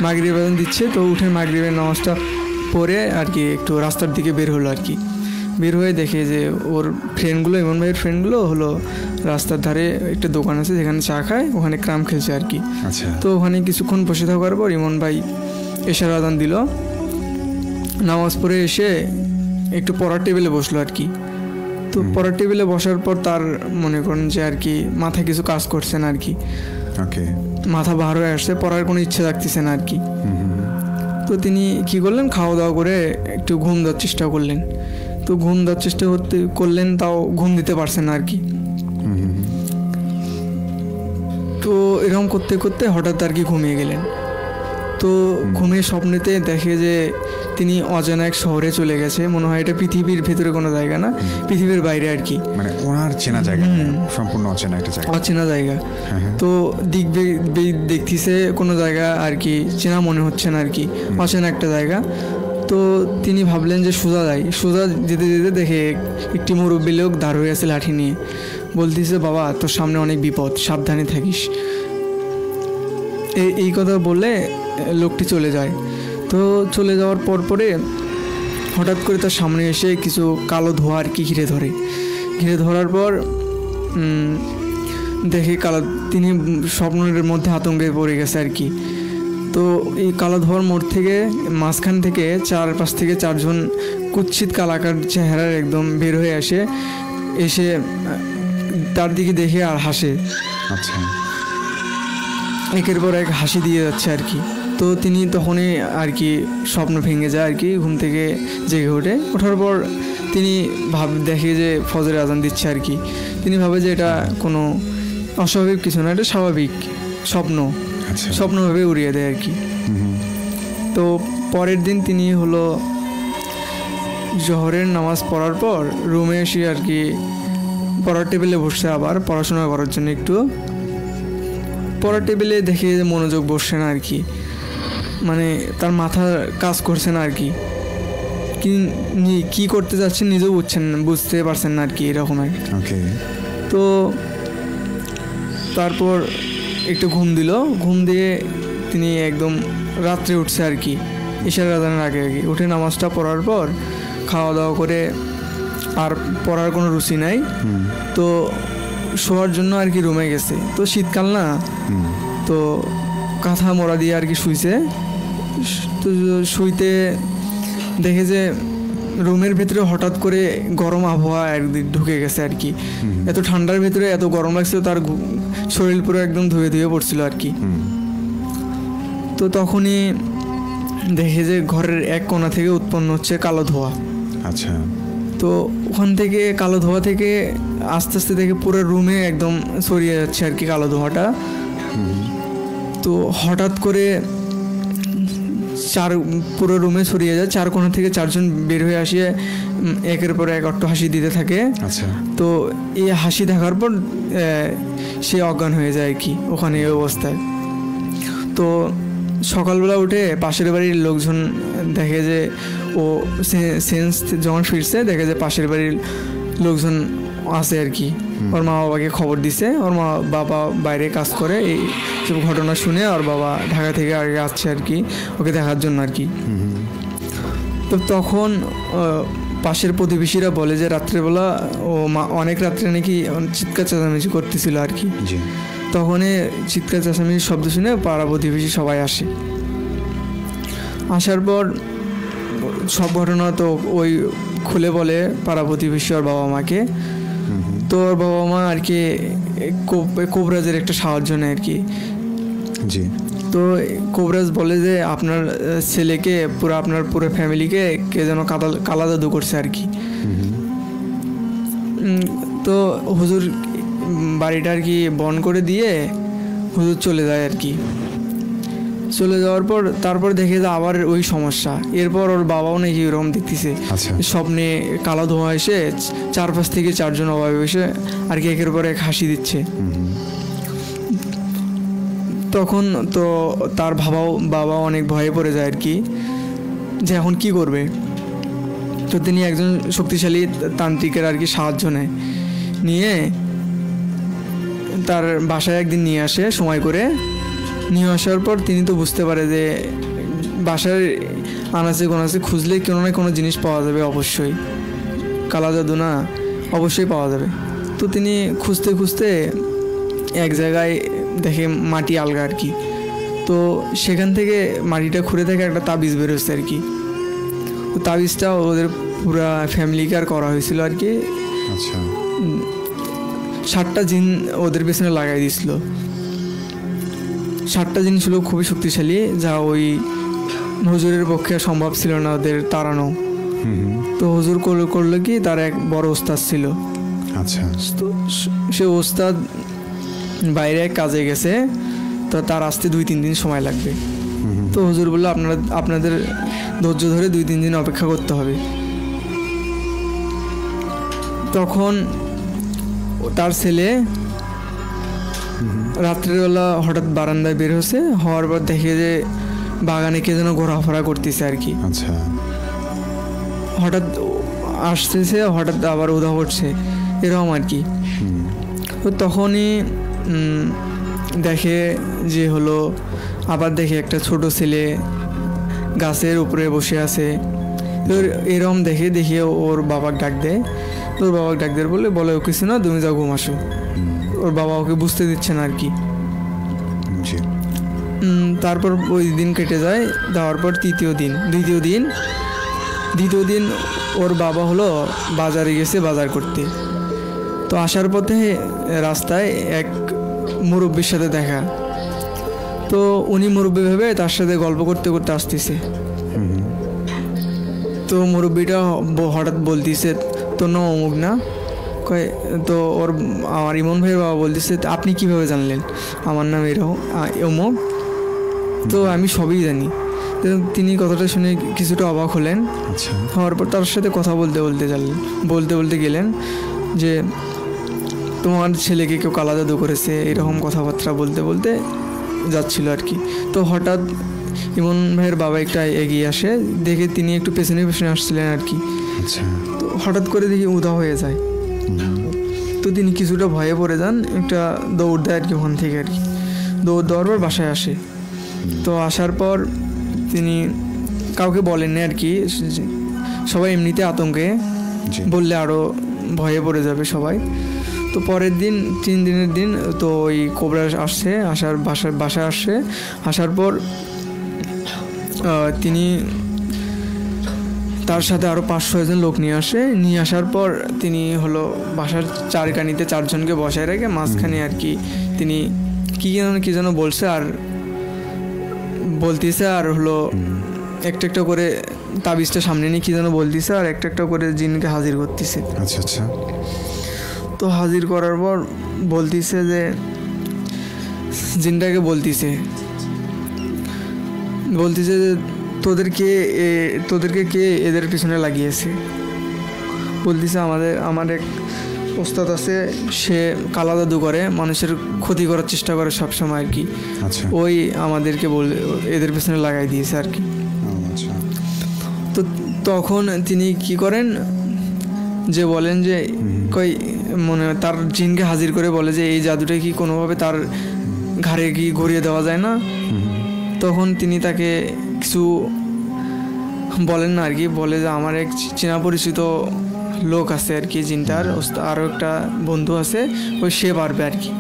মাগরিবের আজান দিচ্ছে। তো উঠে মাগরিবের নামাজটা পড়ে আর কি একটু রাস্তার দিকে বের হলো আর কি। বের হয়ে দেখে যে ওর ফ্রেন্ডগুলো, ইমন ভাইয়ের ফ্রেন্ডগুলো হলো রাস্তার ধারে একটা দোকান আছে যেখানে চা খায়, ওখানে ক্রাম খেলছে আর কি। তো ওখানে কিছুক্ষণ বসে থাকার পর ইমন ভাই এশার আজান দিল, নামাজ পড়ে এসে একটু পড়ার টেবিলে বসলো আর কি। তো পড়ার টেবিলে বসার পর তার মনে করেন যে আর কি মাথায় কিছু কাজ করছে না আর কি, মাথা ভার হয়ে আসছে, পড়ার কোনো ইচ্ছা থাকতেছে না আর কি। তো তিনি কি করলেন, খাওয়া দাওয়া করে একটু ঘুম দেওয়ার চেষ্টা করলেন। তো ঘুম দেওয়ার চেষ্টা করলেন, তাও ঘুম দিতে পারছেন না আর কি। তো এরকম করতে করতে হঠাৎ আর কি ঘুমিয়ে গেলেন। তো ঘুমিয়ে স্বপ্নেতে দেখে যে তিনি অজানা এক শহরে চলে গেছে, মনে হয় এটা পৃথিবীর ভেতরে কোনো জায়গা না, পৃথিবীর বাইরে আর কি, মানে ওনার চেনা জায়গা, সম্পূর্ণ অচেনা একটা জায়গা, অচেনা জায়গা। তো দিক দেখতেছে কোনো জায়গা আর কি চেনা মনে হচ্ছে না আর কি, অচেনা একটা জায়গা। তো তিনি ভাবলেন যে সোজা যেতে যেতে দেখে একটি মুরব্বী লোক দাঁড় হয়ে আছে লাঠি নিয়ে, বলতেছে বাবা তোর সামনে অনেক বিপদ, সাবধানে থাকিস। এই কথা বলে লোকটি চলে যায়। তো চলে যাওয়ার পরে হঠাৎ করে তার সামনে এসে কিছু কালো ধোঁয়া আর কি ঘিরে ধরার পর দেখে তিনি স্বপ্নের মধ্যে আতঙ্কে পড়ে গেছে আর কি। তো এই কালো ধোঁয়ার মোড় থেকে মাঝখান থেকে 4 থেকে 4 জন কুৎসিত কালাকার চেহারার একদম বের হয়ে এসে তার দিকে দেখে আর হাসে। আচ্ছা। একের পর এক হাসি দিয়ে যাচ্ছে আর কি। তো তিনি তখনই আর কি স্বপ্ন ভেঙে যায় আর কি, ঘুম থেকে জেগে ওঠার পর তিনি দেখে যে ফজরের আজান দিচ্ছে আর কি। তিনি ভাবে যে এটা কোনো অস্বাভাবিক কিছু না, এটা স্বাভাবিক স্বপ্নভাবে উড়িয়ে দেয় আর কি। তো পরের দিন তিনি হলো জোহরের নামাজ পড়ার পর রুমে এসে আর কি পড়ার টেবিলে বসছে, আবার পড়াশোনা করার জন্য একটু। পড়ার টেবিলে দেখে মনোযোগ বসছে না আর কি, মানে তার মাথা কাজ করছে না আর কি। কি করতে চাচ্ছেন নিজেও বুঝতে পারছেন না আর কি এরকমের। ওকে। তো তারপর একটু ঘুম দিয়ে তিনি একদম রাত্রে উঠছে আর কি, ঈশার আজানের আগে উঠে নামাজটা পড়ার পর খাওয়া দাওয়া করে, আর পড়ার কোনো রুচি নাই, তো শোয়ার জন্য আর কি রুমে গেছে। তো শীতকাল না, তো কাঁথা মোড়া দিয়ে আর কি শুইছে। তো শুইতে দেখে যে রুমের ভিতরে হঠাৎ করে গরম আবহাওয়া একদিন ঢুকে গেছে আর কি। এত ঠান্ডার ভিতরে এত গরম লাগছিল, তার শরীর পুরো একদম ধুয়ে পড়ছিল আর কি। তো তখনই দেখে যে ঘরের এক কোণা থেকে উৎপন্ন হচ্ছে কালো ধোঁয়া। আচ্ছা। তো ওখান থেকে কালো ধোঁয়া থেকে আস্তে আস্তে দেখে পুরো রুমে একদম ছড়িয়ে যাচ্ছে আর কি কালো ধোঁয়াটা। তো হঠাৎ করে পুরো রুমে ছড়িয়ে যায়, 4 কোণা থেকে 4 জন বের হয়ে আসিয়ে একের পর এক অট্ট হাসি দিতে থাকে। আচ্ছা। তো এই হাসি দেখার পর সে অজ্ঞান হয়ে যায় কি ওখানে এই অবস্থায়। তো সকালবেলা উঠে পাশের বাড়ির লোকজন দেখে যে ও সেন্স যখন ফিরছে, দেখে যে পাশের বাড়ির লোকজন আছে আর কি। ওর মা বাবাকে খবর দিছে, ওর মা বাবা বাইরে কাজ করে, এই সব ঘটনা শুনে ওর বাবা ঢাকা থেকে আগে আসছে আর কি ওকে দেখার জন্য আর কি। তো তখন পাশের প্রতিবেশীরা বলে যে রাত্রেবেলা ও মা অনেক রাত্রে নাকি চিৎকার চেঁচামেচি করতেছিল আর কি। তখনই চিৎকার চেঁচামেচির শব্দ শুনে পাড়া প্রতিবেশী সবাই আসে। আসার পর সব ঘটনা তো ওই খুলে বলে পাড়া প্রতিবেশী ওর বাবা মাকে। তো ওর বাবা মা আর কি কোবরাজের একটা সাহায্য নেয় আর কি। জি। তো কোবরাজ বলে যে আপনার ছেলেকে আপনার পুরো ফ্যামিলিকে কে যেন কালা জাদু করছে আর কি। তো হুজুর বাড়িটা আর কি বন্ধ করে দিয়ে হুজুর চলে যায় আর কি। চলে যাওয়ার পর তারপর দেখে যে আবার ওই সমস্যা। এরপর ওর বাবাও নাকি ওরকম দেখতেছে, স্বপ্নে কালো ধোঁয়া এসে 4-5 থেকে 4 জন অভাবে এসে আর কি একের পর এক হাসি দিচ্ছে। তখন তো তার বাবা অনেক ভয়ে পড়ে যায় আর কি, যে এখন কি করবে। তো তিনি একজন শক্তিশালী তান্ত্রিকের আর কি সাহায্য নিয়ে তার বাসায় একদিন নিয়ে আসে সময় করে। নিয়ে আসার পর তিনি তো বুঝতে পারে যে বাসার আনাচে গোনাচে খুঁজলে কোনো না কোনো জিনিস পাওয়া যাবে, অবশ্যই কালা জাদু না অবশ্যই পাওয়া যাবে। তো তিনি খুঁজতে খুঁজতে এক জায়গায় দেখে মাটি আলগা আর কি। তো সেখান থেকে মাটিটা খুঁড়ে থেকে একটা তাবিজ বেরোচ্ছে আর কি। তো তাবিজটা ওদের পুরা ফ্যামিলিকে আর করা হয়েছিল আর কি। আচ্ছা। 7টা জিন ওদের পেছনে লাগাই দিয়েছিল। 7টা জিন ছিল খুবই শক্তিশালী, যা ওই হুজুরের পক্ষে সম্ভব ছিল না ওদের তাড়ানো। তো হুজুর করলো কি, তার এক বড় ওস্তাদ ছিল। আচ্ছা। তো সে ওস্তাদ বাইরে কাজে গেছে, তো তার আসতে 2-3 দিন সময় লাগবে। তো হুজুর বললো আপনাদের ধৈর্য ধরে 2-3 দিন অপেক্ষা করতে হবে। তখন তার ছেলে রাত্রেবেলা হঠাৎ বারান্দায় বের হওয়ার পর দেখে যে বাগানে কে যেন ঘোরাফেরা করতেছে আর কি। আচ্ছা। হঠাৎ আসতেছে, হঠাৎ আবার উদা হচ্ছে, এরকম আর কি। তো তখনই দেখে যে হলো, আবার দেখে একটা ছোট ছেলে গাছের উপরে বসে আছে। তো এরকম দেখে ওর বাবাকে ডাক দেয়। ওর বাবাকে ডাক দেয় বলে ও কিছু না, তুমি যাও ঘুমাসো। ওর বাবা ওকে বুঝতে দিচ্ছে না আর কি। তারপর ওই দিন কেটে যায়। যাওয়ার পর দ্বিতীয় দিন ওর বাবা হলো বাজারে গেছে বাজার করতে। তো আসার পথে রাস্তায় এক মুরব্বির সাথে দেখা। তো উনি মুরব্বি ভেবে তার সাথে গল্প করতে করতে আসতেছে। তো মুরব্বিটা হঠাৎ বলতেছে, তোর নাম অমুক না? কয় তো আমার ইমন ভাইয়ের বাবা বলতেছে, আপনি কিভাবে জানলেন আমার নাম এরকম অমুক? তো আমি সবই জানি। তিনি কথাটা শুনে কিছুটা অবাক হলেন। হওয়ার পর তার সাথে কথা বলতে গেলেন যে তোমার ছেলেকে কেউ কালা জাদু করেছে, এরকম কথাবার্তা বলতে যাচ্ছিল আর কি। তো হঠাৎ ইমন ভাইয়ের বাবা একটা এগিয়ে আসে, দেখে তিনি একটু পেছনে পেছনে আসছিলেন আর কি। আচ্ছা। তো হঠাৎ করে দেখি উধাও হয়ে যায়। তো তিনি কিছুটা ভয়ে পড়ে যান, একটা দৌড় দেয় আর কি ওখান থেকে আর কি। দৌড় দেওয়ার পর বাসায় আসে। তো আসার পর তিনি কাউকে বলেননি আর কি, সবাই এমনিতে আতঙ্কে, বললে আরও ভয়ে পড়ে যাবে সবাই। তো পরের দিন 3 দিনের দিন তো ওই কোবরা আসছে, বাসায় আসছে। আসার পর তিনি তার সাথে আরও 5-6 জন লোক নিয়ে আসার পর তিনি হলো বাসার চারকানিতে 4 জনকে বসায় রেখে মাঝখানে আর কি তিনি কি যেন বলছে আর বলতেছে, আর হলো একটা একটা করে তাবিজটা সামনে নিয়ে কি যেন বলতেছে, আর একটা একটা করে জিনকে হাজির করতেছে। আচ্ছা আচ্ছা। তো হাজির করার পর বলতেছে যে জিনটাকে বলতেছে যে তোদেরকে কে এদের পিছনে লাগিয়েছে। বলতেছে আমার এক ওস্তাদ আছে, সে কালা জাদু করে, মানুষের ক্ষতি করার চেষ্টা করে সবসময় আর কি। আচ্ছা। ওই আমাদেরকে এদের পিছনে লাগাই দিয়েছে আর কি। আচ্ছা। তো তখন তিনি কি করেন যে বলেন যে তার জিনকে হাজির করে বলে যে এই জাদুটা কি কোনোভাবে তার ঘাড়ে কি ঘুরিয়ে দেওয়া যায় না। তখন তিনি তাকে কিছু বলেন না আর কি, বলে যে আমার এক চেনা পরিচিত লোক আছে আর কি, জিনটার আরও একটা বন্ধু আছে, সে পারবে আর কি।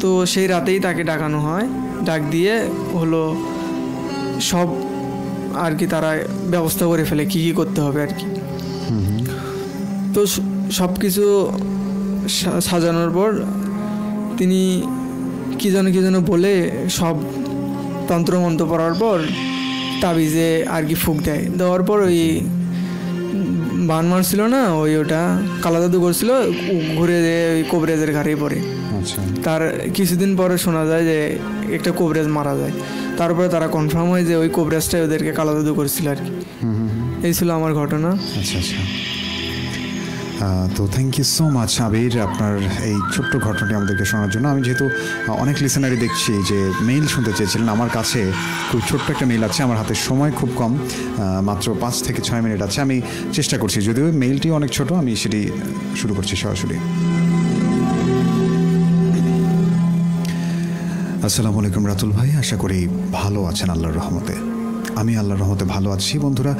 তো সেই রাতেই তাকে ডাকানো হয়, ডাক দিয়ে হলো সব আর কি তারা ব্যবস্থা করে ফেলে কি করতে হবে আর কি। তো সব কিছু সাজানোর পর তিনি কি যেন বলে সব তন্ত্রমন্ত্র পড়ার পর তাবিজে আর কি ফুঁক দেওয়ার পর ওই বান মারছিল না, ওটা কালা জাদু করছিল, ঘুরে ওই কোবরেজের ঘাড়েই পড়ে। তার কিছুদিন পরে শোনা যায় যে একটা কোবরেজ মারা যায়। তারপরে তারা কনফার্ম হয় যে ওই কোবরেজটাই ওদেরকে কালা জাদু করছিল আর কি। এই ছিল আমার ঘটনা। আচ্ছা আচ্ছা। তো থ্যাংক ইউ সো মাচ আবির, আপনার এই ছোট্ট ঘটনাটি আমাদেরকে শোনার জন্য। আমি যেহেতু অনেক লিসেনারই দেখছি যে মেইল শুনতে চেয়েছিলেন, আমার কাছে খুব ছোট্ট একটা মেইল আছে, আমার হাতে সময় খুব কম, মাত্র 5 থেকে 6 মিনিট আছে। আমি চেষ্টা করছি, যদিও মেইলটি অনেক ছোট, আমি সেটি শুরু করছি সরাসরি। আসসালামু আলাইকুম রাতুল ভাই, আশা করি ভালো আছেন আল্লাহর রহমতে। আমি আল্লাহর রহমতে ভালো আছি। বন্ধুরা,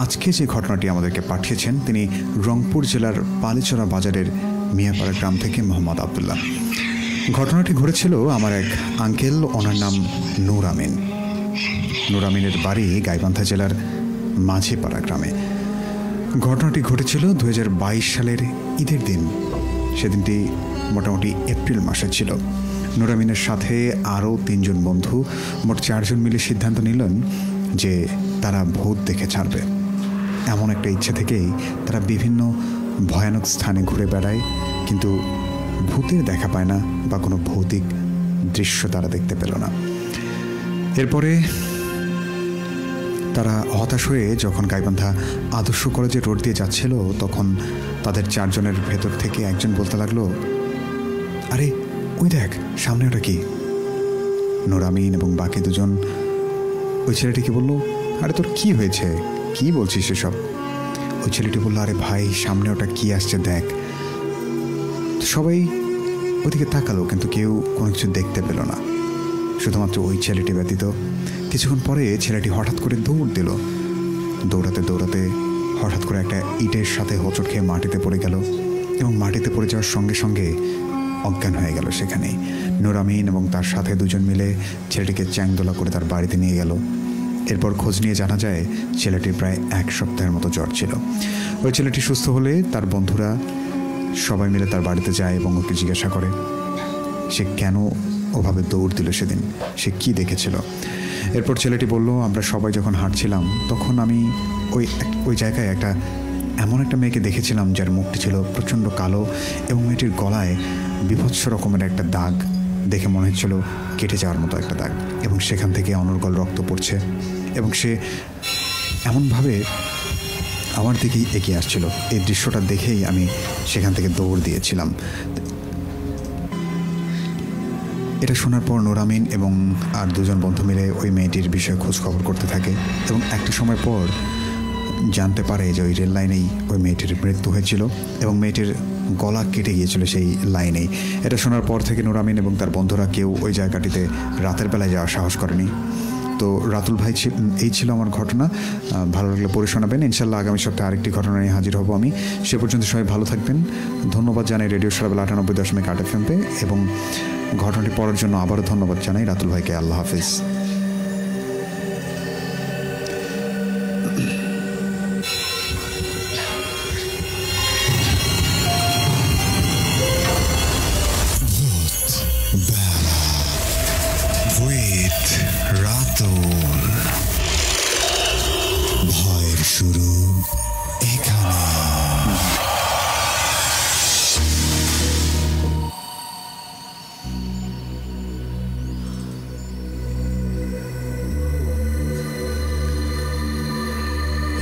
আজকে যে ঘটনাটি আমাদেরকে পাঠিয়েছেন তিনি রংপুর জেলার পালিচরা বাজারের মিয়াপাড়া গ্রাম থেকে মোহাম্মদ আবদুল্লাহ। ঘটনাটি ঘটেছিল আমার এক আঙ্কেল, ওনার নাম নূর আমিন। নূর আমিনের বাড়ি গাইবান্ধা জেলার মাঝিপাড়া গ্রামে। ঘটনাটি ঘটেছিল 2022 সালের ঈদের দিন। সেদিনটি মোটামুটি এপ্রিল মাসে ছিল। নূর আমিনের সাথে আরও 3 জন বন্ধু, মোট 4 জন মিলে সিদ্ধান্ত নিলেন যে তারা ভূত দেখে ছাড়বে। এমন একটা ইচ্ছে থেকেই তারা বিভিন্ন ভয়ানক স্থানে ঘুরে বেড়ায়, কিন্তু ভূতের দেখা পায় না বা কোনো ভৌতিক দৃশ্য তারা দেখতে পেল না। এরপরে তারা হতাশ হয়ে যখন গাইবান্ধা আদর্শ কলেজের রোড দিয়ে যাচ্ছিল, তখন তাদের 4 জনের ভেতর থেকে একজন বলতে লাগলো, আরে ওই দেখ সামনে ওটা কি? নূর আমিন এবং বাকি 2 জন ওই ছেলেটিকে বলল, আরে তোর কি হয়েছে, কি বলছিস এসব? ওই ছেলেটি বলল, আরে ভাই সামনে ওটা কি আসছে দেখ। সবাই ওদিকে তাকালো, কিন্তু কেউ কোনো কিছু দেখতে পেল না, শুধুমাত্র ওই ছেলেটি ব্যতীত। কিছুক্ষণ পরে ছেলেটি হঠাৎ করে দৌড় দিল। দৌড়াতে দৌড়াতে হঠাৎ করে একটা ইটের সাথে হোঁচট খেয়ে মাটিতে পড়ে গেল, এবং মাটিতে পড়ে যাওয়ার সঙ্গে সঙ্গে অজ্ঞান হয়ে গেল সেখানেই। নূর আমিন এবং তার সাথে 2 জন মিলে ছেলেটিকে চ্যাংদোলা করে তার বাড়িতে নিয়ে গেল। এরপর খোঁজ নিয়ে জানা যায় ছেলেটির প্রায় 1 সপ্তাহের মতো জ্বর ছিল। ওই ছেলেটি সুস্থ হলে তার বন্ধুরা সবাই মিলে তার বাড়িতে যায় এবং ওকে জিজ্ঞাসা করে সে কেন ওভাবে দৌড় দিল সেদিন, সে কি দেখেছিল। এরপর ছেলেটি বলল, আমরা সবাই যখন হাঁটছিলাম তখন আমি ওই জায়গায় এমন একটা মেয়েকে দেখেছিলাম যার মুখটি ছিল প্রচণ্ড কালো, এবং মেয়েটির গলায় বিভৎস রকমের একটা দাগ, দেখে মনে হচ্ছিল কেটে যাওয়ার মতো একটা দাগ, এবং সেখান থেকে অনর্গল রক্ত পড়ছে, এবং সে এমনভাবে আমার দিকেই এগিয়ে আসছিল। এই দৃশ্যটা দেখেই আমি সেখান থেকে দৌড় দিয়েছিলাম। এটা শোনার পর নুরামিন এবং আর দুজন বন্ধু মিলে ওই মেয়েটির বিষয়ে খোঁজ খবর করতে থাকে এবং একটা সময় পর জানতে পারে যে ওই রেল লাইনেই ওই মেয়েটির মৃত্যু হয়েছিল এবং মেয়েটির গলা কেটে গিয়েছিল সেই লাইনেই। এটা শোনার পর থেকে নুরামিন এবং তার বন্ধুরা কেউ ওই জায়গাটিতে রাতের বেলায় যাওয়ার সাহস করেনি। তো রাতুল ভাই এই ছিল আমার ঘটনা। ভালো লাগলে পড়ে শোনাবেন। ইনশাল্লাহ আগামী সপ্তাহে আরেকটি ঘটনা নিয়ে হাজির হব আমি। সে পর্যন্ত সবাই ভালো থাকবেন। ধন্যবাদ জানাই রেডিও সারাবেলা 98.8 FM-তে এবং ঘটনাটি পড়ার জন্য আবারও ধন্যবাদ জানাই রাতুল ভাইকে। আল্লাহ হাফিজ। ভয়ের শুরু এখানে।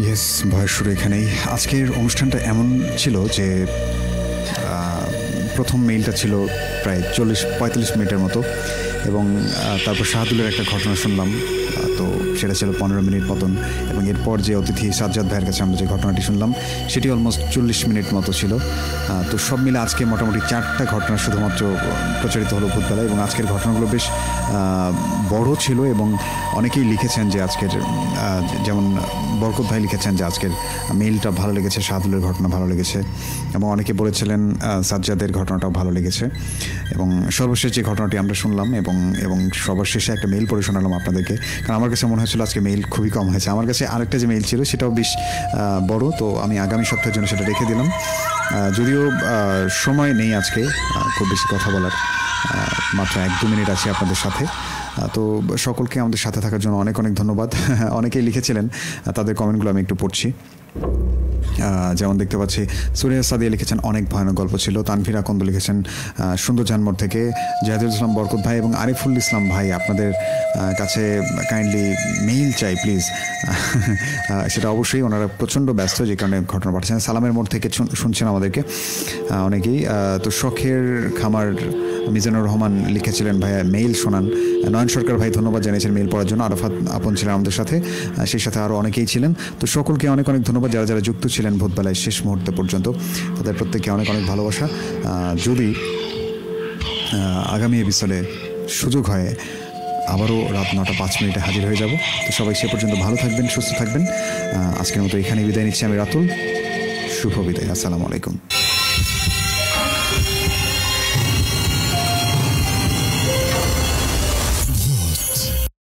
ইয়েস, ভয়ের শুরু এখানেই। আজকের অনুষ্ঠানটা এমন ছিল যে প্রথম মেইলটা ছিল প্রায় 40-45 মিনিটের মতো এবং তারপর শাহাদুলের একটা ঘটনা শুনলাম, তো সেটা ছিল 15 মিনিট মতন এবং এরপর যে অতিথি সাজ্জাদ ভাইয়ের কাছে আমরা যে ঘটনাটি শুনলাম সেটি অলমোস্ট 40 মিনিট মতো ছিল। তো সব মিলে আজকে মোটামুটি 4টা ঘটনা শুধুমাত্র প্রচারিত হলো ভূতবেলায় এবং আজকের ঘটনাগুলো বেশ বড় ছিল এবং অনেকেই লিখেছেন যে আজকের, যেমন বরকত ভাই লিখেছেন যে আজকের মেইলটা ভালো লেগেছে, শাহাদুলের ঘটনা ভালো লেগেছে এবং অনেকে বলেছিলেন সাজ্জাদের ঘটনাটাও ভালো লেগেছে এবং সর্বশেষ যে ঘটনাটি আমরা শুনলাম এবং সর্বশেষে একটা মেইল পড়ে শোনালাম আপনাদেরকে, কারণ আমার কাছে মনে হয়েছিল আজকে মেইল খুবই কম হয়েছে। আমার কাছে আরেকটা যে মেইল ছিল সেটাও বেশ বড়, তো আমি আগামী সপ্তাহের জন্য সেটা রেখে দিলাম। যদিও সময় নেই আজকে খুব বেশি কথা বলার, মাত্র 1-2 মিনিট আছে আপনাদের সাথে। তো সকলকে আমাদের সাথে থাকার জন্য অনেক অনেক ধন্যবাদ। অনেকেই লিখেছিলেন, তাদের কমেন্টগুলো আমি একটু পড়ছি। যেমন দেখতে পাচ্ছি সুরিয়া সাদিয়া লিখেছেন অনেক ভয়ানক গল্প ছিল। তানভীর আকন্দ লিখেছেন সুন্দর জানমোড় থেকে। জাহিদুল ইসলাম বরকত ভাই এবং আরিফুল ইসলাম ভাই, আপনাদের কাছে কাইন্ডলি মেইল চাই প্লিজ। সেটা অবশ্যই, ওনারা প্রচণ্ড ব্যস্ত যে কারণে ঘটনা পাঠাচ্ছেন। সালামের মোড় থেকে শুনছেন আমাদেরকে অনেকেই। তো শখের খামার মিজানুর রহমান লিখেছিলেন ভাইয়া মেইল শোনান। নয়ন সরকার ভাই ধন্যবাদ জানিয়েছেন মেইল পড়ার জন্য। আরাফাত আপন ছিলেন আমাদের সাথে, সেই সাথে আরও অনেকেই ছিলেন। তো সকলকে অনেক অনেক ধন্যবাদ যারা যারা যুক্ত ছিলেন ভূতবেলায় শেষ মুহূর্ত পর্যন্ত, তাদের প্রত্যেককে অনেক অনেক ভালোবাসা। যদি আগামী এপিসোডে সুযোগ হয় আবারও রাত 9:05 হাজির হয়ে যাব। তো সবাই সে পর্যন্ত ভালো থাকবেন, সুস্থ থাকবেন। আজকের মতো এখানেই বিদায় নিচ্ছি আমি রাতুল। শুভ বিদায়। আসসালামু আলাইকুম।